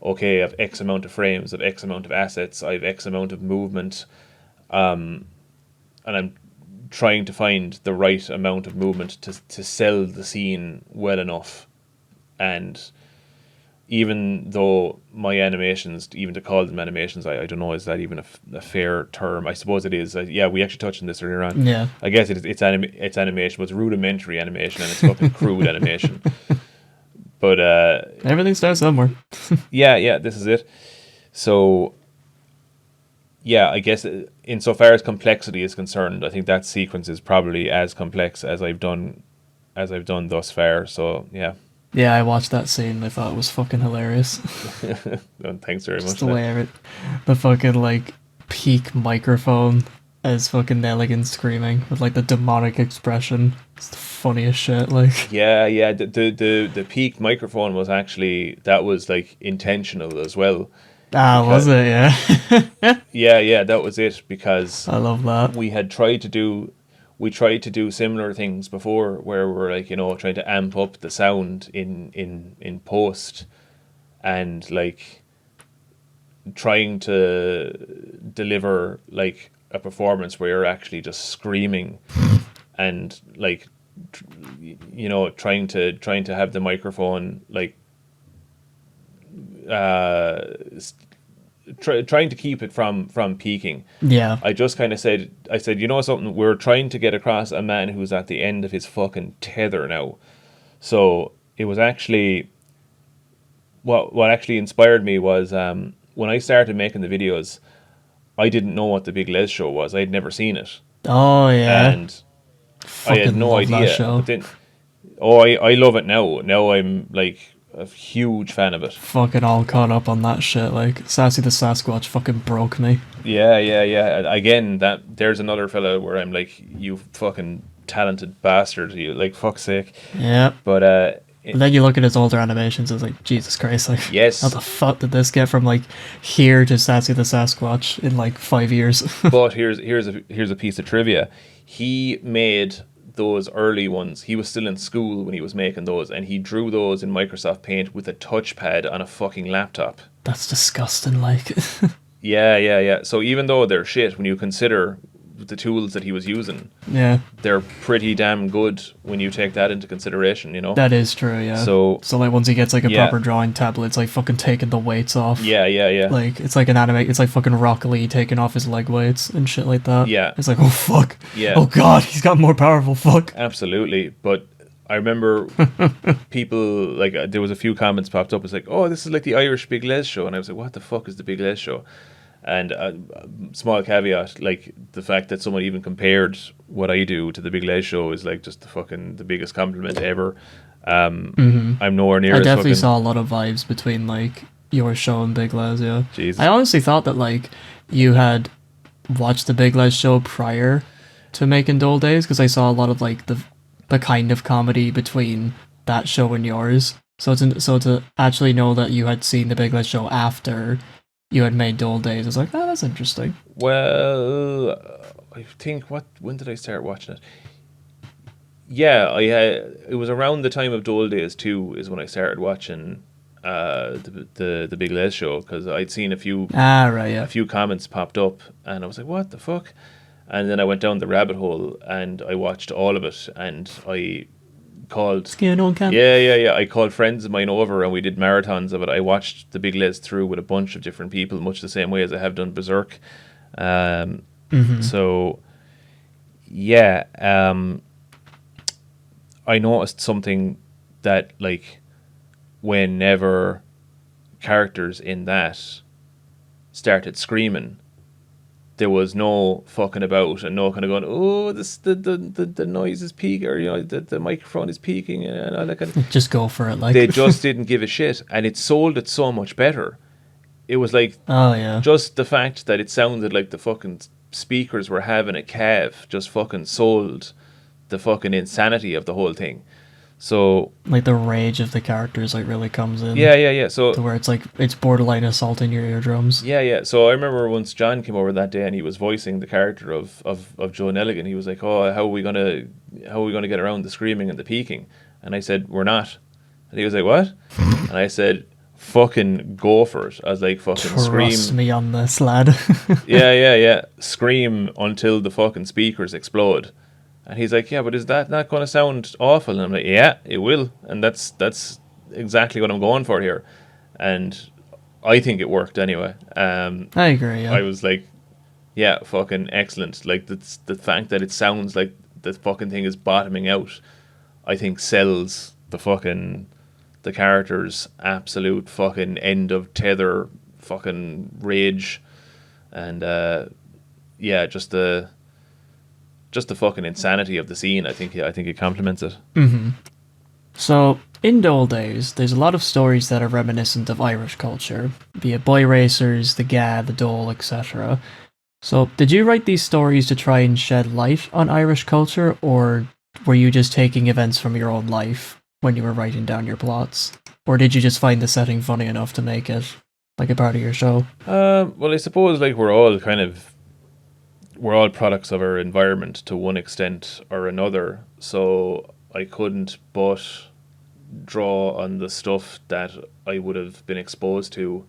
okay, I have X amount of frames, I have X amount of assets, I have X amount of movement, and I'm trying to find the right amount of movement to sell the scene well enough. And even though my animations, even to call them animations, I don't know, is that even a fair term? I suppose it is. Yeah, we actually touched on this earlier on. Yeah. I guess it's animation, but it's rudimentary animation, and it's fucking crude animation. But Everything starts somewhere. yeah, this is it. So yeah, I guess insofar as complexity is concerned, I think that sequence is probably as complex as I've done thus far. So yeah. Yeah, I watched that scene and I thought it was fucking hilarious. Thanks very Just much. the way the fucking like peak microphone as fucking Nelligan screaming with like the demonic expression. It's the funniest shit. Like Yeah. The peak microphone was actually, that was like intentional as well. was it? Yeah. Yeah, that was it, because I love that. we tried to do similar things before, where we're like, trying to amp up the sound in post, and like trying to deliver like a performance where you're actually just screaming, and like trying to have the microphone like trying to keep it from peaking. Yeah. I just kind of said, you know something, we're trying to get across a man who's at the end of his fucking tether now. So it was actually what actually inspired me was when I started making the videos, I didn't know what the Big Les Show was. I'd never seen it, Oh yeah. and I had Fucking no love that idea. show. But then, I love it now. Now I'm like a huge fan of it. Fucking all caught up on that shit. Like Sassy the Sasquatch fucking broke me. Yeah, yeah, yeah. Again, there's another fella where I'm like, you fucking talented bastard, you like fuck's sake. Yeah. But And then you look at his older animations, it's like, Jesus Christ, like, yes. how the fuck did this get from, like, here to Sassy the Sasquatch in, like, 5 years? But here's a piece of trivia. He made those early ones. He was still in school when he was making those, and he drew those in Microsoft Paint with a touchpad on a fucking laptop. That's disgusting, like. Yeah, yeah, yeah. So even though they're shit, when you consider the tools that he was using, Yeah, they're pretty damn good when you take that into consideration, you know? that is true, yeah. So like, once he gets, like, a yeah. proper drawing tablet, it's like fucking taking the weights off. Yeah, yeah, yeah. Like, it's like an anime, it's like fucking Rock Lee taking off his leg weights and shit like that. Yeah. It's like, oh fuck. Yeah. Oh god, he's got more powerful, fuck. Absolutely. But I remember people, like, there was a few comments popped up. It's like, oh, this is like the Irish Big Les Show. And I was like, what the fuck is the Big Les Show? And small caveat, like, the fact that someone even compared what I do to the Big Les Show is like just the biggest compliment ever. I'm nowhere near I as definitely fucking... saw a lot of vibes between, like, your show and Big Les, yeah. Jesus. I honestly thought that, like, you had watched the Big Les show prior to making Dole Days, because I saw a lot of, like, the kind of comedy between that show and yours. So to actually know that you had seen the Big Les show after you had made Dole Days, I was like, oh, that's interesting. Well, I think, when did I start watching it? Yeah, it was around the time of Dole Days 2 is when I started watching the Big Les Show, because I'd seen a few comments popped up, and I was like, what the fuck? And then I went down the rabbit hole and I watched all of it, and I called Skin on camp. yeah. I called friends of mine over and we did marathons of it. I watched the Big Les through with a bunch of different people, much the same way as I have done Berserk. So yeah, I noticed something that, like, whenever characters in that started screaming, there was no fucking about and no kind of going, oh, the noise is peaking, or, you know, the microphone is peaking, and all that kind of... Just go for it, like. They just didn't give a shit, and it sold it so much better. It was like, oh yeah, just the fact that it sounded like the fucking speakers were having a calf just fucking sold the fucking insanity of the whole thing. So, like, the rage of the characters, like, really comes in. Yeah. So, to where it's like, it's borderline assaulting your eardrums. Yeah. So I remember once John came over that day and he was voicing the character of Joe Nelligan. He was like, oh, how are we gonna get around the screaming and the peaking? And I said, we're not. And he was like, what? And I said, fucking go for it. I was like, fucking scream. Trust me on this, lad. Yeah. Scream until the fucking speakers explode. And he's like, yeah, but is that not going to sound awful? And I'm like, yeah, it will. And that's exactly what I'm going for here. And I think it worked anyway. I agree, yeah. I was like, yeah, fucking excellent. Like, the fact that it sounds like the fucking thing is bottoming out, I think sells the character's absolute fucking end of tether fucking rage. And, yeah, just the fucking insanity of the scene. I think it complements it. So, in Dole Days, there's a lot of stories that are reminiscent of Irish culture, be it boy racers, the Ga, the Dole, etc. So, did you write these stories to try and shed light on Irish culture, or were you just taking events from your own life when you were writing down your plots? Or did you just find the setting funny enough to make it, like, a part of your show? Well, I suppose, like, we're all products of our environment to one extent or another, so I couldn't but draw on the stuff that I would have been exposed to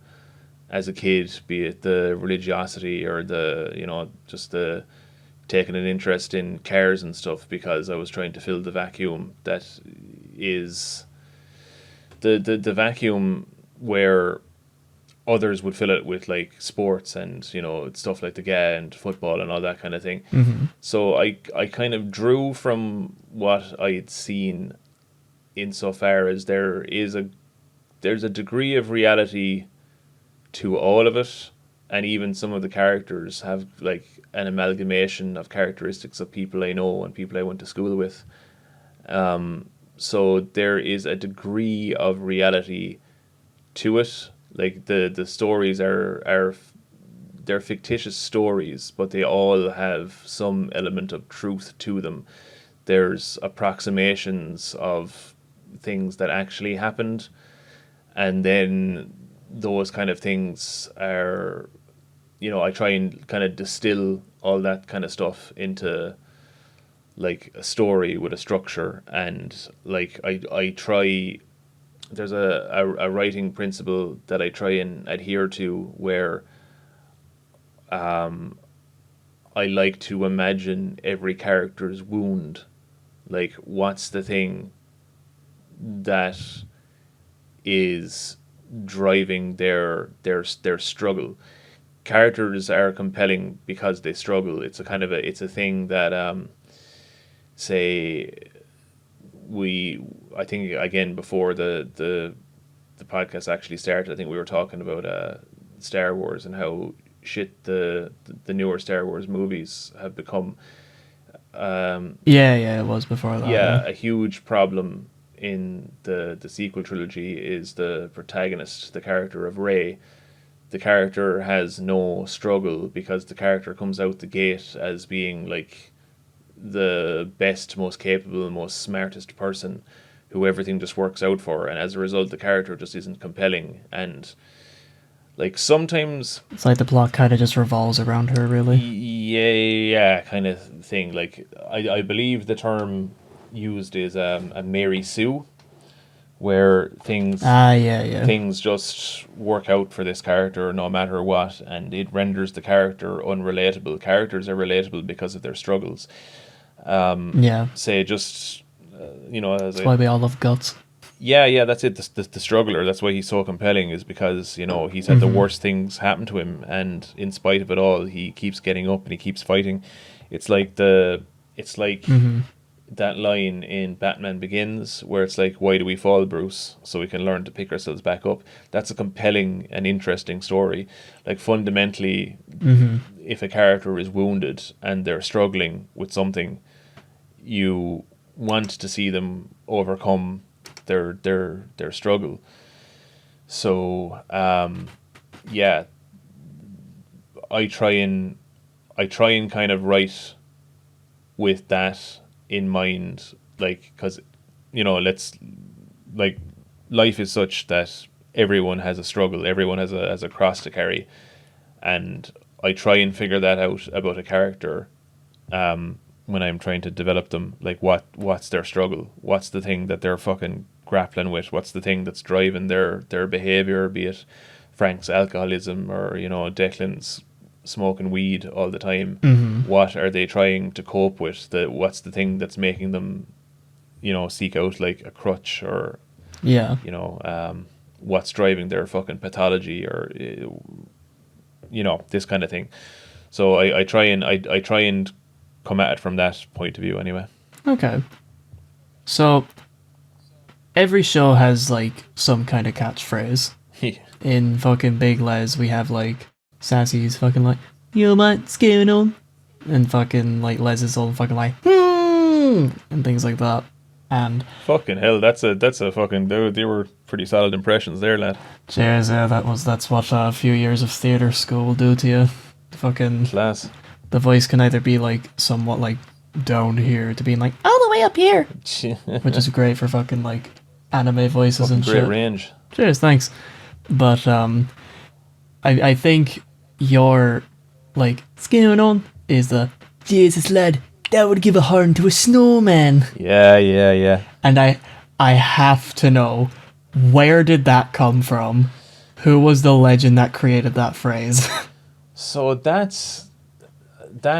as a kid, be it the religiosity or the, you know, just the taking an interest in cars and stuff, because I was trying to fill the vacuum that is the vacuum where others would fill it with like sports and, you know, stuff like the GA and football and all that kind of thing. So I kind of drew from what I had seen insofar as there's a degree of reality to all of it, and even some of the characters have like an amalgamation of characteristics of people I know and people I went to school with. So there is a degree of reality to it. Like the stories are they're fictitious stories, but they all have some element of truth to them. There's approximations of things that actually happened, and then those kind of things are, you know, I try and kind of distill all that kind of stuff into like a story with a structure, and like I try, there's a writing principle that I try and adhere to where I like to imagine every character's wound. Like, what's the thing that is driving their struggle? Characters are compelling because they struggle. It's a kind of it's a thing that say I think again before the podcast actually started, I think we were talking about Star Wars and how shit the newer Star Wars movies have become. Yeah, it was before that. Yeah, a huge problem in the sequel trilogy is the protagonist, the character of Rey. The character has no struggle because the character comes out the gate as being like the best, most capable, most smartest person who everything just works out for, and as a result the character just isn't compelling. And like sometimes It's like the plot kind of just revolves around her, really. yeah, kind of thing. Like I believe the term used is a Mary Sue, where things things just work out for this character no matter what, and it renders the character unrelatable. Characters are relatable because of their struggles. Say just you know, as that's why we all love Guts. Yeah, that's it. The struggler. That's why he's so compelling, is because, you know, he's had the worst things happen to him, and in spite of it all, he keeps getting up and he keeps fighting. It's like that line in Batman Begins where it's like, "Why do we fall, Bruce? So we can learn to pick ourselves back up." That's a compelling and interesting story. Like fundamentally, if a character is wounded and they're struggling with something, you want to see them overcome their struggle. So yeah, I try and kind of write with that in mind, like, because, you know, like, life is such that everyone has a struggle, everyone has a cross to carry, and I try and figure that out about a character when I'm trying to develop them. Like, what's their struggle? What's the thing that they're fucking grappling with? What's the thing that's driving their behavior? Be it Frank's alcoholism or, you know, Declan's smoking weed all the time. What are they trying to cope with? What's the thing that's making them, you know, seek out like a crutch, or you know, what's driving their fucking pathology, or you know, this kind of thing. So I try and come at it from that point of view anyway. Okay. So every show has like some kind of catchphrase. In fucking Big Les, we have like Sassy's fucking like, "Yo, what's going on?" And fucking like Les is all fucking like, and things like that. And fucking hell, that's a fucking, they were pretty solid impressions there, lad. Cheers, yeah, that's what a few years of theatre school will do to you. Fucking class. The voice can either be like somewhat like down here to being like all the way up here, which is great for fucking like anime voices fucking and great shit. Range. Cheers, thanks. But I think your like what's going on is the Jesus lad, that would give a horn to a snowman. Yeah. And I have to know, where did that come from? Who was the legend that created that phrase? So that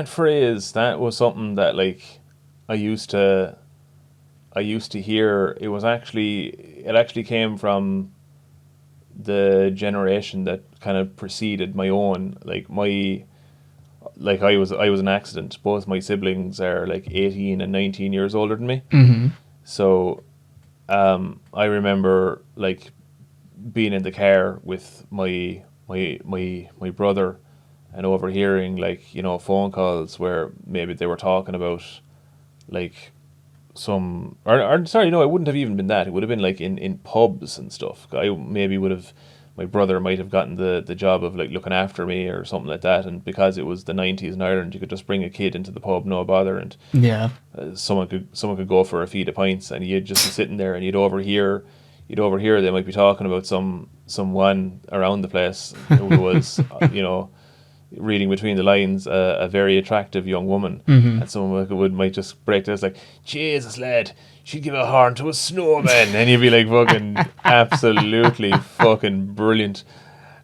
phrase, that was something that like I used to hear. It actually came from the generation that kind of preceded my own, I was an accident. Both my siblings are like 18 and 19 years older than me. Mm-hmm. So I remember like being in the car with my brother and overhearing like, you know, phone calls where maybe they were talking about like some or sorry, no, it wouldn't have even been that. It would have been like in pubs and stuff. My brother might have gotten the job of like looking after me or something like that, and because it was the 90s in Ireland, you could just bring a kid into the pub, no bother, and Yeah. someone could go for a feed of pints, and you'd just be sitting there, and you'd overhear they might be talking about someone around the place who was you know, reading between the lines, a very attractive young woman, and someone might just break this like, Jesus lad, she'd give a horn to a snowman, and you'd be like, fucking absolutely fucking brilliant.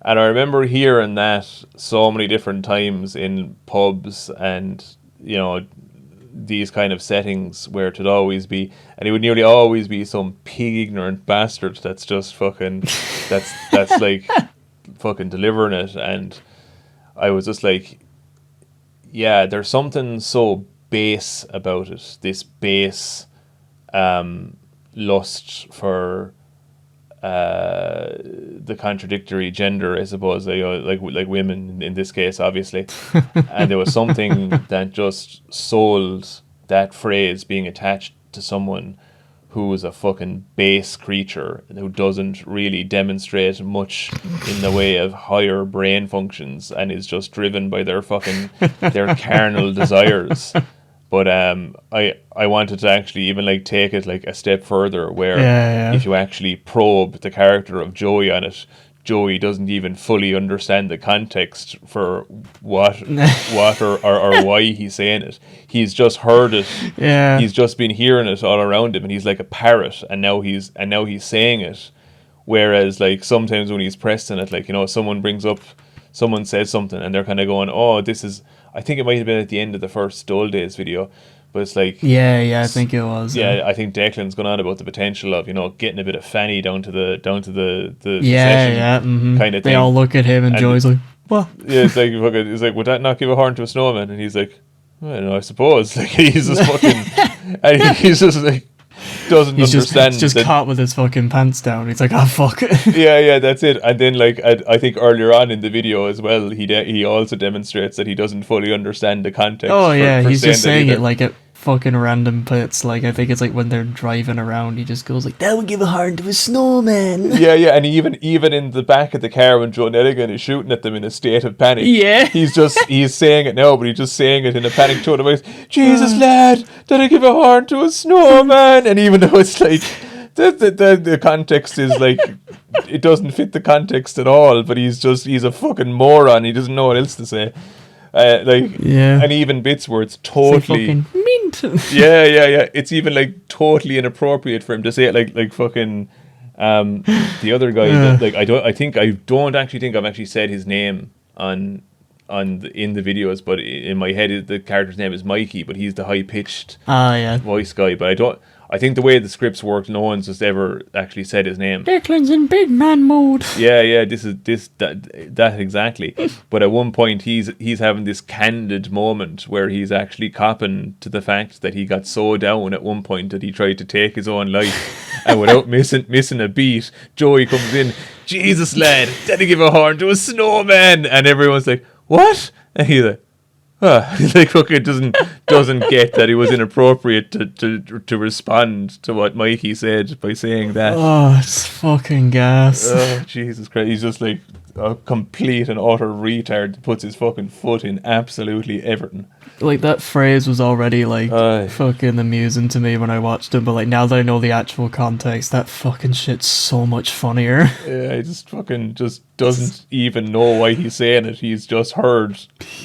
And I remember hearing that so many different times in pubs and, you know, these kind of settings where it would always be, and it would nearly always be some pig ignorant bastard that's just fucking that's like fucking delivering it. And I was just like, yeah, there's something so base about it. This base lust for the contradictory gender, I suppose, like women in this case, obviously. And there was something that just sold that phrase being attached to someone who is a fucking base creature, who doesn't really demonstrate much in the way of higher brain functions and is just driven by their carnal desires. But I wanted to actually even like take it like a step further, where if you actually probe the character of Joey on it, Joey doesn't even fully understand the context for what or why he's saying it. He's just heard it. Yeah. He's just been hearing it all around him, and he's like a parrot, and now he's saying it. Whereas like sometimes when he's pressed in it, like, you know, someone says something and they're kind of going, oh, this is, I think it might have been at the end of the first Dole Days video, but it's like, yeah, I think it was. Yeah, I think Declan's gone on about the potential of, you know, getting a bit of fanny down to the session kind of thing. They all look at him and Joey's like, what? Yeah, it's like, would that not give a horn to a snowman? And he's like, I don't know, I suppose. Like, he's just fucking, and he's just like, doesn't understand. He's just caught with his fucking pants down. He's like, oh, fuck it. Yeah, that's it. And then, like, I think earlier on in the video as well, he also demonstrates that he doesn't fully understand the context. Oh, yeah, he's just saying it like at fucking random bits. Like, I think it's like when they're driving around, he just goes like, that would give a horn to a snowman. Yeah, and even in the back of the car when Joe Nelligan is shooting at them in a state of panic. Yeah. He's saying it now, but he's just saying it in a panic tone of voice. Jesus, lad, did I give a horn to a snowman? And even though it's like, the context is like, it doesn't fit the context at all, but he's a fucking moron. He doesn't know what else to say. And even bits where it's totally fucking mint. yeah. It's even like totally inappropriate for him to say it. Like fucking the other guy. I don't actually think I've actually said his name in the videos, but in my head the character's name is Mikey, but he's the high pitched voice guy. But I think the way the scripts work, no one's just ever actually said his name. Declan's in big man mode. Yeah, that exactly. But at one point, he's having this candid moment where he's actually copping to the fact that he got so down at one point that he tried to take his own life, and without missing a beat, Joey comes in. Jesus, lad, did he give a horn to a snowman? And everyone's like, what? And he's like, he's like, fucking doesn't get that it was inappropriate to respond to what Mikey said by saying that. Oh, it's fucking gas. Oh, Jesus Christ. He's just like a complete and utter retard that puts his fucking foot in absolutely everything. Like, that phrase was already like fucking amusing to me when I watched it, but like now that I know the actual context, that fucking shit's so much funnier. Yeah, he just doesn't even know why he's saying it. He's just heard,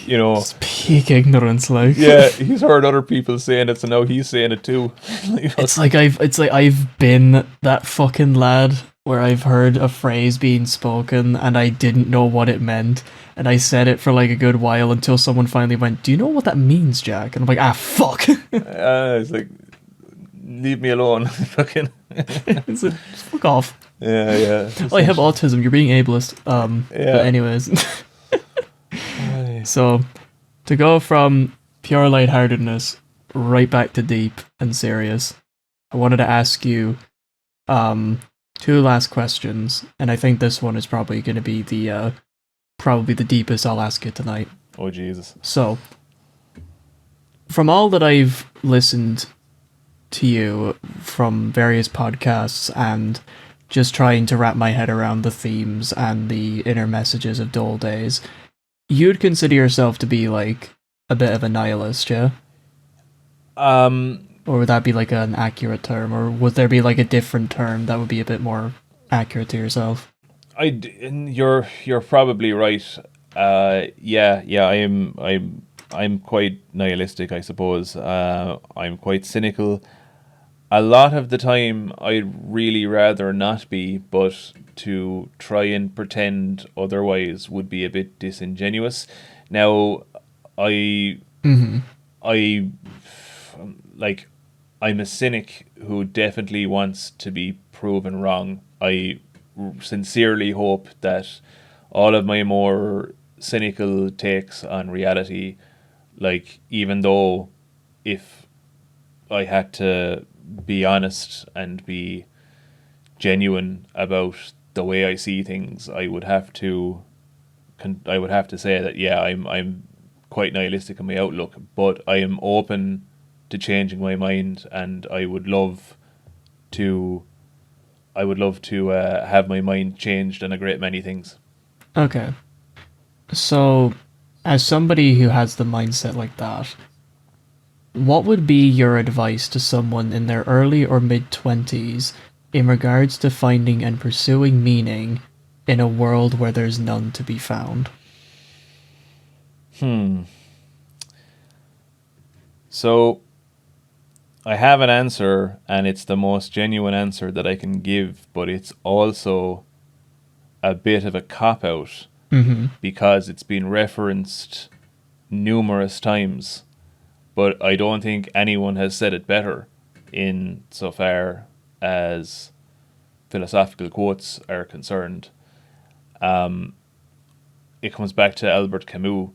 you know, it's peak ignorance, like. Yeah, he's heard other people saying it, so now he's saying it too. It's like I've been that fucking lad where I've heard a phrase being spoken and I didn't know what it meant, and I said it for like a good while until someone finally went, do you know what that means, Jack? And I'm like, fuck. It's like, leave me alone. Fucking. It's like, fuck off. Yeah. I have autism. You're being ableist. Yeah. But anyways, Aye. so to go from pure lightheartedness right back to deep and serious, I wanted to ask you two last questions, and I think this one is probably going to be the deepest I'll ask you tonight. Oh Jesus. So, from all that I've listened to you from various podcasts and just trying to wrap my head around the themes and the inner messages of Dole Days, you'd consider yourself to be like a bit of a nihilist, yeah? Or would that be like an accurate term, or would there be like a different term that would be a bit more accurate to yourself? You're probably right. Yeah. I'm quite nihilistic, I suppose. I'm quite cynical. A lot of the time, I'd really rather not be, but to try and pretend otherwise would be a bit disingenuous. Now, I Mm-hmm. I like I'm a cynic who definitely wants to be proven wrong. I sincerely hope that all of my more cynical takes on reality, like even though if I had to be honest and be genuine about the way I see things, I would have to say that yeah, I'm quite nihilistic in my outlook, but I am open to changing my mind, and to I would love to have my mind changed on a great many things. Okay. So, as somebody who has the mindset like that, what would be your advice to someone in their early or mid 20s in regards to finding and pursuing meaning in a world where there's none to be found? So I have an answer, and it's the most genuine answer that I can give, but it's also a bit of a cop out Mm-hmm. because it's been referenced numerous times, but I don't think anyone has said it better in so far as philosophical quotes are concerned. It comes back to Albert Camus.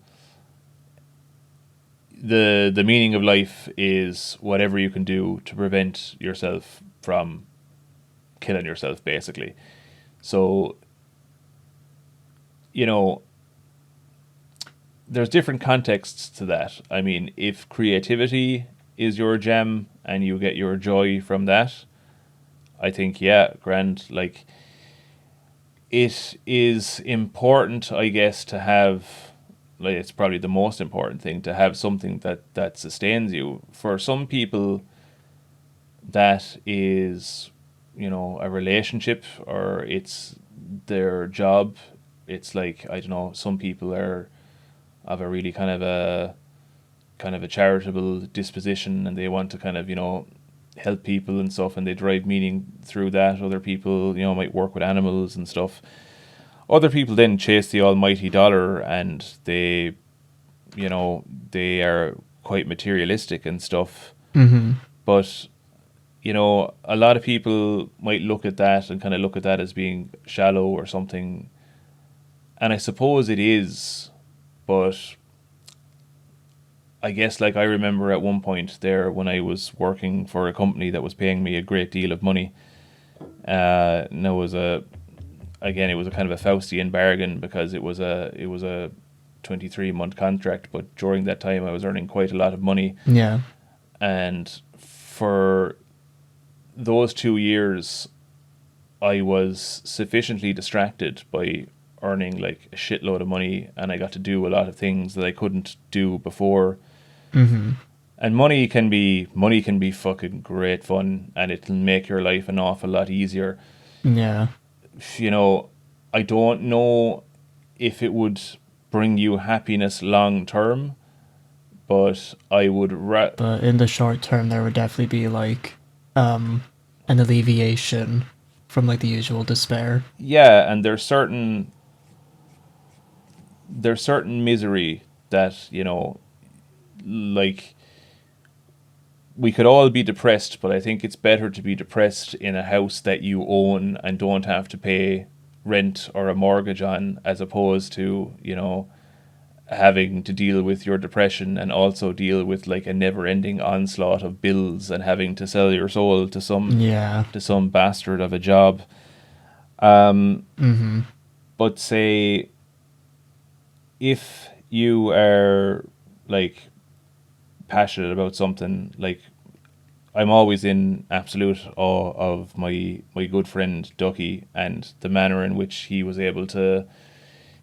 The meaning of life is whatever you can do to prevent yourself from killing yourself, basically. So, you know, there's different contexts to that. I mean, if creativity is your jam and you get your joy from that, I think, yeah, grand. Like, it is important, I guess, to have, like, it's probably the most important thing to have something that sustains you. For some people, that is, a relationship, or it's their job. It's like, I don't know, some people are of a really kind of a charitable disposition, and they want to kind of, help people and stuff, and they drive meaning through that. Other people, might work with animals and stuff. Other people then chase the almighty dollar, and they are quite materialistic and stuff. Mm-hmm. But a lot of people might look at that and kind of look at that as being shallow or something, and I suppose it is. But I guess, like, I remember at one point there when I was working for a company that was paying me a great deal of money. And it was a kind of a Faustian bargain, because it was a 23-month contract, but during that time I was earning quite a lot of money, Yeah. and for those 2 years I was sufficiently distracted by earning like a shitload of money, and I got to do a lot of things that I couldn't do before. Mm-hmm. And money can be fucking great fun, and it can make your life an awful lot easier. Yeah. I don't know if it would bring you happiness long term, but I would But in the short term, there would definitely be like an alleviation from like the usual despair. yeah, and there's certain misery that, like, we could all be depressed, but I think it's better to be depressed in a house that you own and don't have to pay rent or a mortgage on, as opposed to, you know, having to deal with your depression and also deal with like a never-ending onslaught of bills and having to sell your soul to some bastard of a job. But say if you are like passionate about something, like I'm always in absolute awe of my good friend Ducky and the manner in which he was able to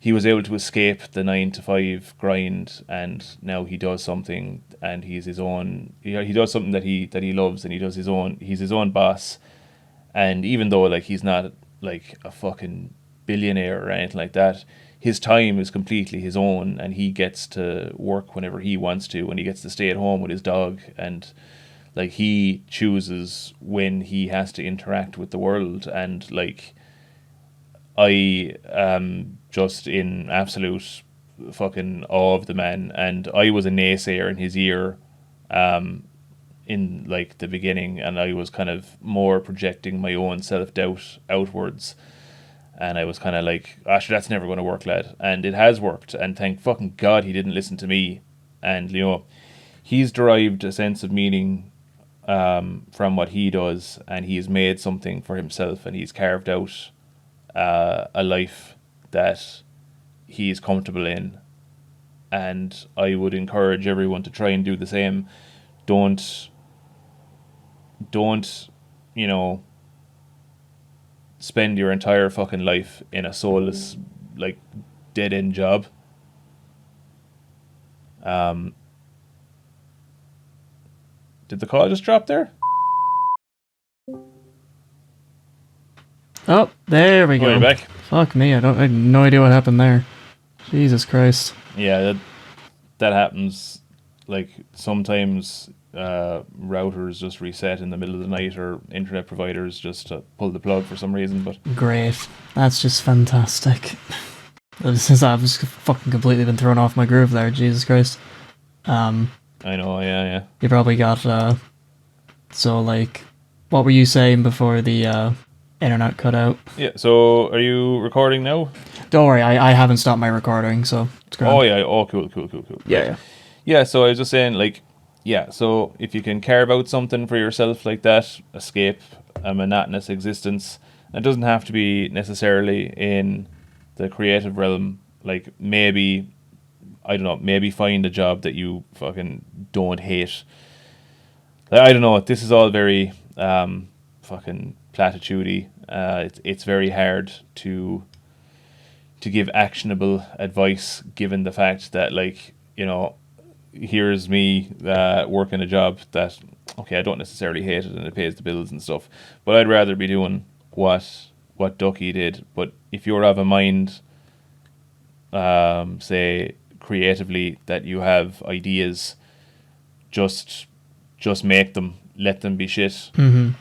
escape the 9 to 5 grind, and now he does something, and he's his own. He does something that he loves, and he's his own boss. And even though like he's not like a fucking billionaire or anything like that, his time is completely his own, and he gets to work whenever he wants to, and he gets to stay at home with his dog, and like he chooses when he has to interact with the world. And like I am just in absolute fucking awe of the man, and I was a naysayer in his ear in like the beginning, and I was kind of more projecting my own self-doubt outwards, and I was kind of like, sure, that's never going to work, lad. And it has worked, and thank fucking God he didn't listen to me. And you know, he's derived a sense of meaning from what he does, and he's made something for himself, and he's carved out a life that he's comfortable in. And I would encourage everyone to try and do the same. Don't you know, spend your entire fucking life in a soulless, like, dead end job. Did the call just drop there? Oh, there we go. Oh, you're back. Fuck me, I had no idea what happened there. Jesus Christ. Yeah, that happens. Like, sometimes routers just reset in the middle of the night, or internet providers just pull the plug for some reason. But great. That's just fantastic. I've just fucking completely been thrown off my groove there, Jesus Christ. I know, yeah. You probably got, so, like, what were you saying before the internet cut out? Yeah, so are you recording now? Don't worry, I haven't stopped my recording, so it's great. Oh, yeah, oh, cool. Yeah. Yeah, so I was just saying, like, yeah, so if you can carve out something for yourself like that, escape a monotonous existence, it doesn't have to be necessarily in the creative realm. Like, maybe, I don't know, maybe find a job that you fucking don't hate. I don't know, this is all very fucking platitudey. It's very hard to give actionable advice, given the fact that, like, you know, here's me working a job that, okay, I don't necessarily hate it and it pays the bills and stuff, but I'd rather be doing what Ducky did. But if you're of a mind, say creatively, that you have ideas, just make them, let them be shit.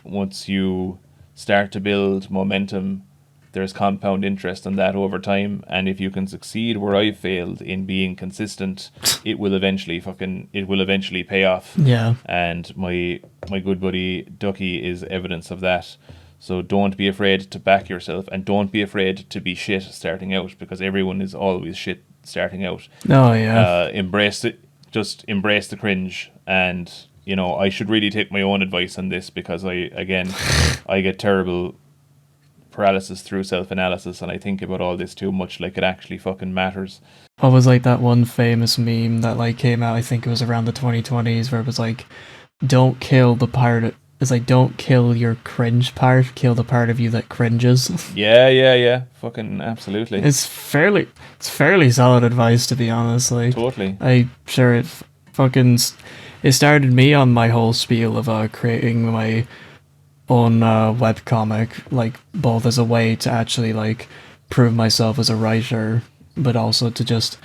Once you start to build momentum, there's compound interest in that over time, and if you can succeed where I failed in being consistent, it will eventually pay off. Yeah. And my good buddy Ducky is evidence of that. So don't be afraid to back yourself, and don't be afraid to be shit starting out, because everyone is always shit starting out. Oh yeah. Embrace it. Just embrace the cringe. And you know, I should really take my own advice on this, because I get terrible paralysis through self-analysis, and I think about all this too much, like it actually fucking matters. What was like that one famous meme that like came out, I think it was around the 2020s, where it was like, don't kill the part, it's like, don't kill your cringe part, kill the part of you that cringes. Yeah. Fucking absolutely. It's fairly solid advice, to be honest. Like, totally. I'm sure it started me on my whole spiel of creating my own webcomic, like, both as a way to actually like prove myself as a writer, but also to just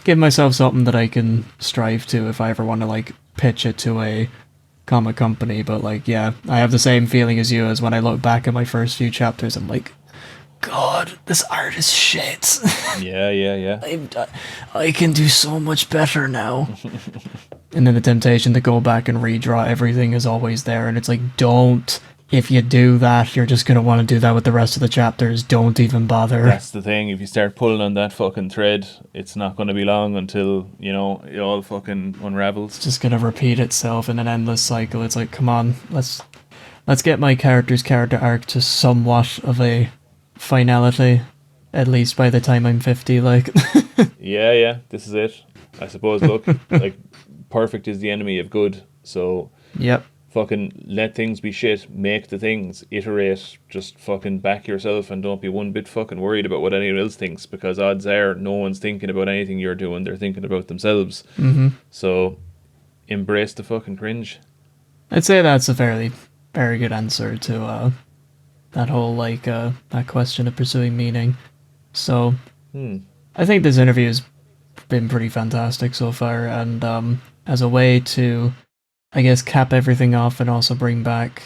give myself something that I can strive to if I ever want to like pitch it to a comic company. But like, yeah, I have the same feeling as you, as when I look back at my first few chapters, I'm like, God, this art is shit. Yeah. I can do so much better now. And then the temptation to go back and redraw everything is always there, and it's like, don't. If you do that, you're just going to want to do that with the rest of the chapters. Don't even bother. That's the thing. If you start pulling on that fucking thread, it's not going to be long until, it all fucking unravels. It's just going to repeat itself in an endless cycle. It's like, come on, let's get my character's character arc to somewhat of a finality, at least by the time I'm 50, like. Yeah, this is it. I suppose, look, like, perfect is the enemy of good, so... Yep. Fucking let things be shit, make the things, iterate, just fucking back yourself and don't be one bit fucking worried about what anyone else thinks, because odds are no one's thinking about anything you're doing, they're thinking about themselves. Mm-hmm. So, embrace the fucking cringe. I'd say that's a very, very good answer to that whole, like, that question of pursuing meaning. So, I think this interview has been pretty fantastic so far, and as a way to... I guess cap everything off and also bring back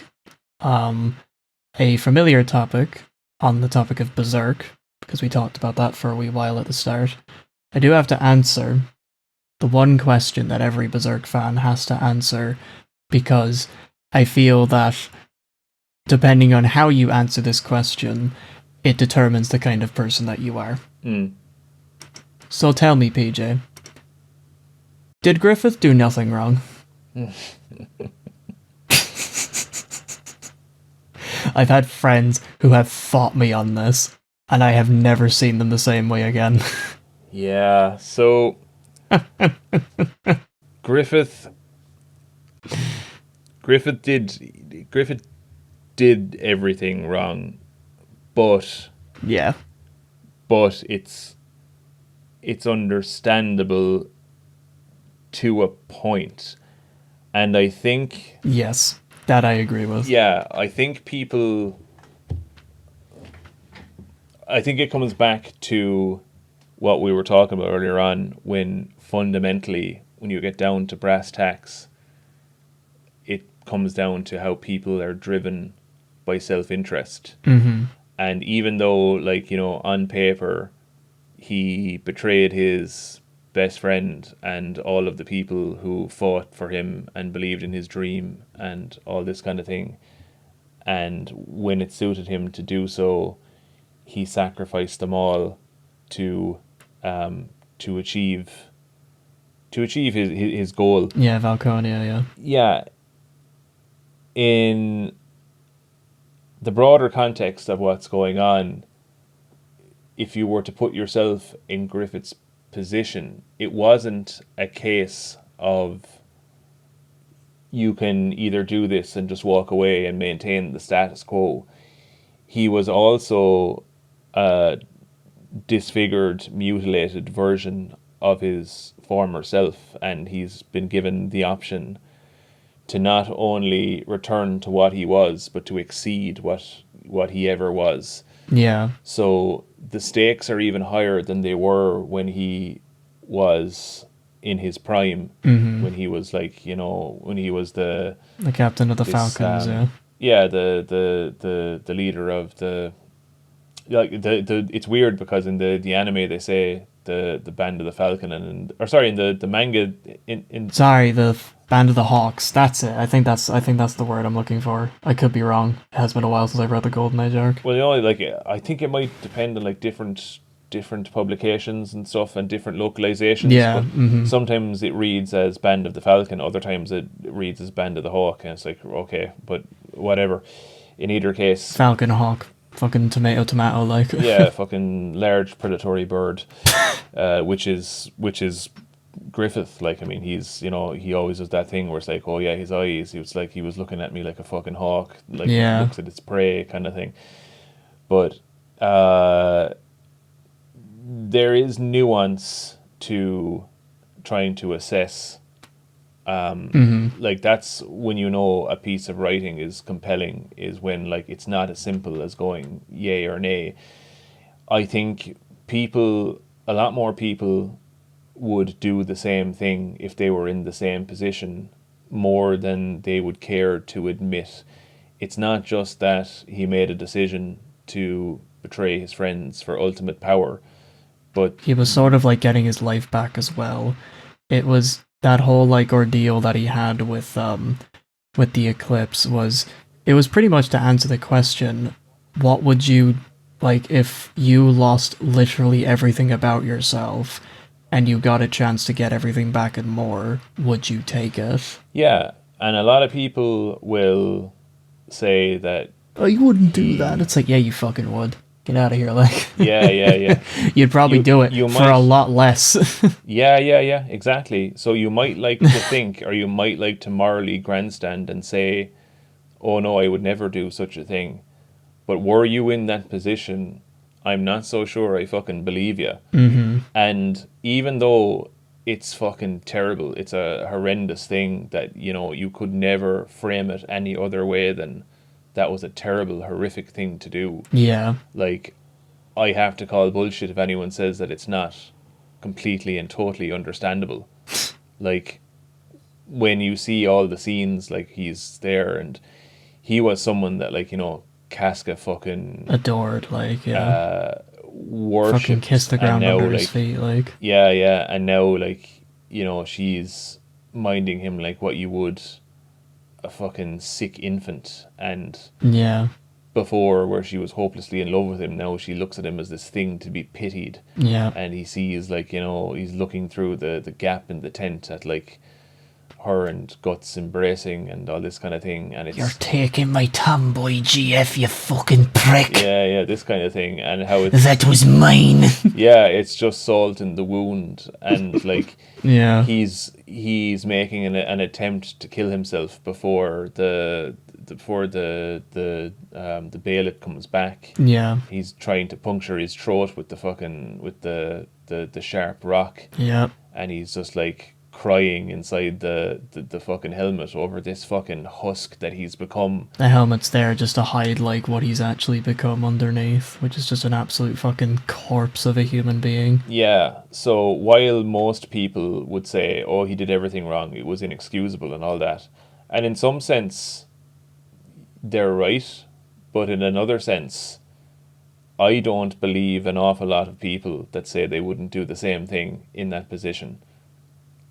a familiar topic on the topic of Berserk, because we talked about that for a wee while at the start. I do have to answer the one question that every Berserk fan has to answer, because I feel that depending on how you answer this question, it determines the kind of person that you are. So tell me, PJ, did Griffith do nothing wrong? I've had friends who have fought me on this, and I have never seen them the same way again. Yeah, so Griffith did everything wrong, but it's understandable to a point. And I think... Yes, that I agree with. Yeah, I think it comes back to what we were talking about earlier on, when fundamentally, when you get down to brass tacks, it comes down to how people are driven by self-interest. Mm-hmm. And even though, like, on paper, he betrayed his best friend and all of the people who fought for him and believed in his dream and all this kind of thing, and when it suited him to do so, he sacrificed them all to achieve his goal. Yeah, Valconia, yeah. Yeah. In the broader context of what's going on, if you were to put yourself in Griffith's position, it wasn't a case of you can either do this and just walk away and maintain the status quo. He was also a disfigured, mutilated version of his former self, and he's been given the option to not only return to what he was, but to exceed what he ever was. Yeah. So the stakes are even higher than they were when he was in his prime, when he was like, when he was the captain of the Falcons, yeah, the leader of the, like, the it's weird because in the anime they say the Band of the Falcon, in the manga the Band of the Hawks. That's it. I think that's the word I'm looking for. I could be wrong. It has been a while since I've read the Golden Age arc. Well, like, I think it might depend on like different publications and stuff and different localizations. Yeah. But sometimes it reads as Band of the Falcon, other times it reads as Band of the Hawk, and it's like, okay, but whatever. In either case, Falcon Hawk. Fucking tomato, like. Yeah, fucking large predatory bird, which is Griffith. Like, I mean, he's, he always does that thing where it's like, oh yeah, his eyes, he was looking at me like a fucking hawk, like, yeah, looks at its prey kind of thing. But there is nuance to trying to assess. Like, that's when a piece of writing is compelling, is when, like, it's not as simple as going yay or nay. I think a lot more people would do the same thing if they were in the same position, more than they would care to admit. It's not just that he made a decision to betray his friends for ultimate power, but he was sort of like getting his life back as well. It was that whole like ordeal that he had with the eclipse it was pretty much to answer the question, what would you like if you lost literally everything about yourself and you got a chance to get everything back and more, would you take it? Yeah, and a lot of people will say that. Oh, you wouldn't do that. It's like, yeah, you fucking would. Get out of here, like. Yeah. You'd probably do it for might, a lot less. yeah, exactly. So you might like to think, or you might like to morally grandstand and say, oh no, I would never do such a thing. But were you in that position, I'm not so sure I fucking believe you. Mm-hmm. And even though it's fucking terrible, it's a horrendous thing that, you know, you could never frame it any other way than that was a terrible, horrific thing to do. Yeah. Like, I have to call bullshit if anyone says that it's not completely and totally understandable. Like, when you see all the scenes, like, he's there, and he was someone that, like, you know, Casca fucking adored, like, yeah. Worshipped. Fucking kissed the ground under his feet, like. Yeah, and now, like, you know, she's minding him like what you would a fucking sick infant. And yeah, before, where she was hopelessly in love with him, now she looks at him as this thing to be pitied. Yeah. And he sees, like, you know, he's looking through the gap in the tent at, like, her and Guts embracing and all this kind of thing, and it's, you're taking my tomboy GF, you fucking prick. Yeah, this kind of thing, and how it's, that was mine. Yeah, it's just salt in the wound, and like, yeah, he's making an attempt to kill himself before the Ballad comes back. Yeah, he's trying to puncture his throat with the sharp rock. Yeah, and he's just like crying inside the fucking helmet over this fucking husk that he's become. The helmet's there just to hide like what he's actually become underneath, which is just an absolute fucking corpse of a human being. Yeah, so while most people would say, oh, he did everything wrong, it was inexcusable and all that, and in some sense they're right, but in another sense I don't believe an awful lot of people that say they wouldn't do the same thing in that position.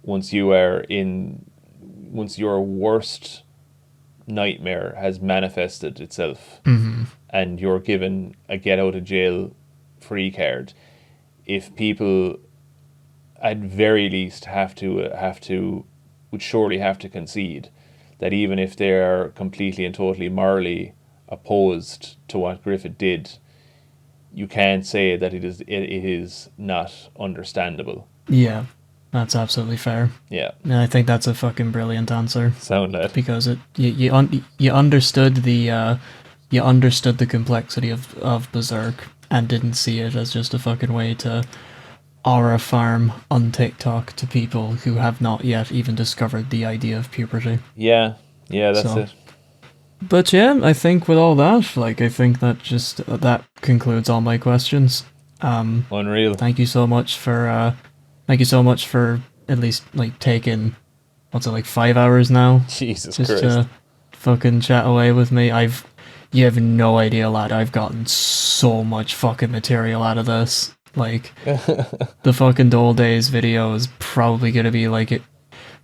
Once your worst nightmare has manifested itself, mm-hmm. and you're given a get out of jail free card, if people at very least would surely have to concede that even if they are completely and totally morally opposed to what Griffith did, you can't say that it is not understandable. Yeah. That's absolutely fair. Yeah. And I think that's a fucking brilliant answer. Sound that. Because you understood the complexity of Berserk and didn't see it as just a fucking way to aura farm on TikTok to people who have not yet even discovered the idea of puberty. Yeah, that's it. But yeah, I think with all that, like, I think that concludes all my questions. Unreal. Thank you so much for at least, like, taking, what's it, like 5 hours now? Jesus Christ. Just to fucking chat away with me. You have no idea, lad. I've gotten so much fucking material out of this. Like, the fucking Dole Days video is probably gonna be, like, it.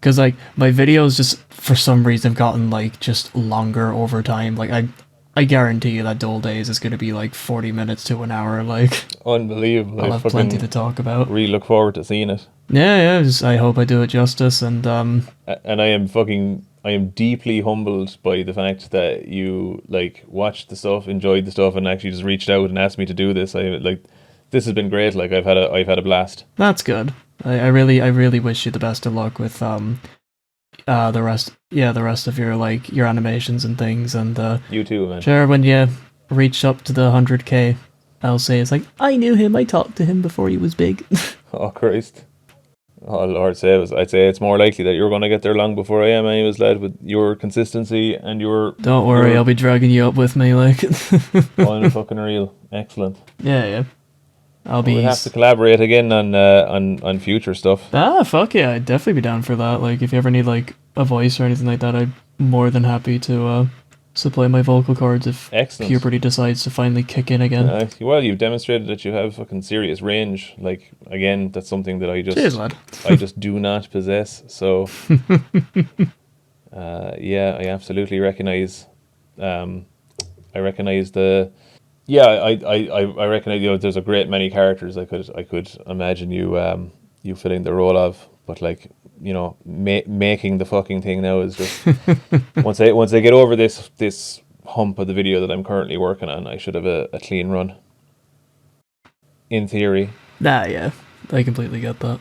Because, like, my videos just, for some reason, have gotten, like, just longer over time. Like, I guarantee you that Dole Days is going to be like 40 minutes to an hour, like. Unbelievable. I'll have plenty to talk about. Really look forward to seeing it. Yeah, I hope I do it justice, and And I am deeply humbled by the fact that you, like, watched the stuff, enjoyed the stuff, and actually just reached out and asked me to do this. This has been great, like, I've had a blast. That's good. I really wish you the best of luck with the rest of your, like, your animations and things, and you too, man. Sure, when you reach up to the 100k, I'll say it's like, I knew him, I talked to him before he was big. Oh Christ. Oh Lord save us. I'd say it's more likely that you're gonna get there long before I am anyways, lad, with your consistency and your. Don't worry, I'll be dragging you up with me, like. Fucking real. Excellent. Yeah. We'll have to collaborate again on future stuff. Fuck yeah, I'd definitely be down for that. Like, if you ever need, like, a voice or anything like that, I'm more than happy to supply my vocal cords if Excellent. puberty decides to finally kick in again. Well, you've demonstrated that you have fucking serious range. Like, again, that's something that Cheers, lad. I just do not possess. So, yeah, I absolutely recognize. I recognize the. Yeah, I recognize. There's a great many characters I could imagine you filling the role of, but like, making the fucking thing now is just once I get over this hump of the video that I'm currently working on, I should have a clean run. In theory. Yeah, I completely get that.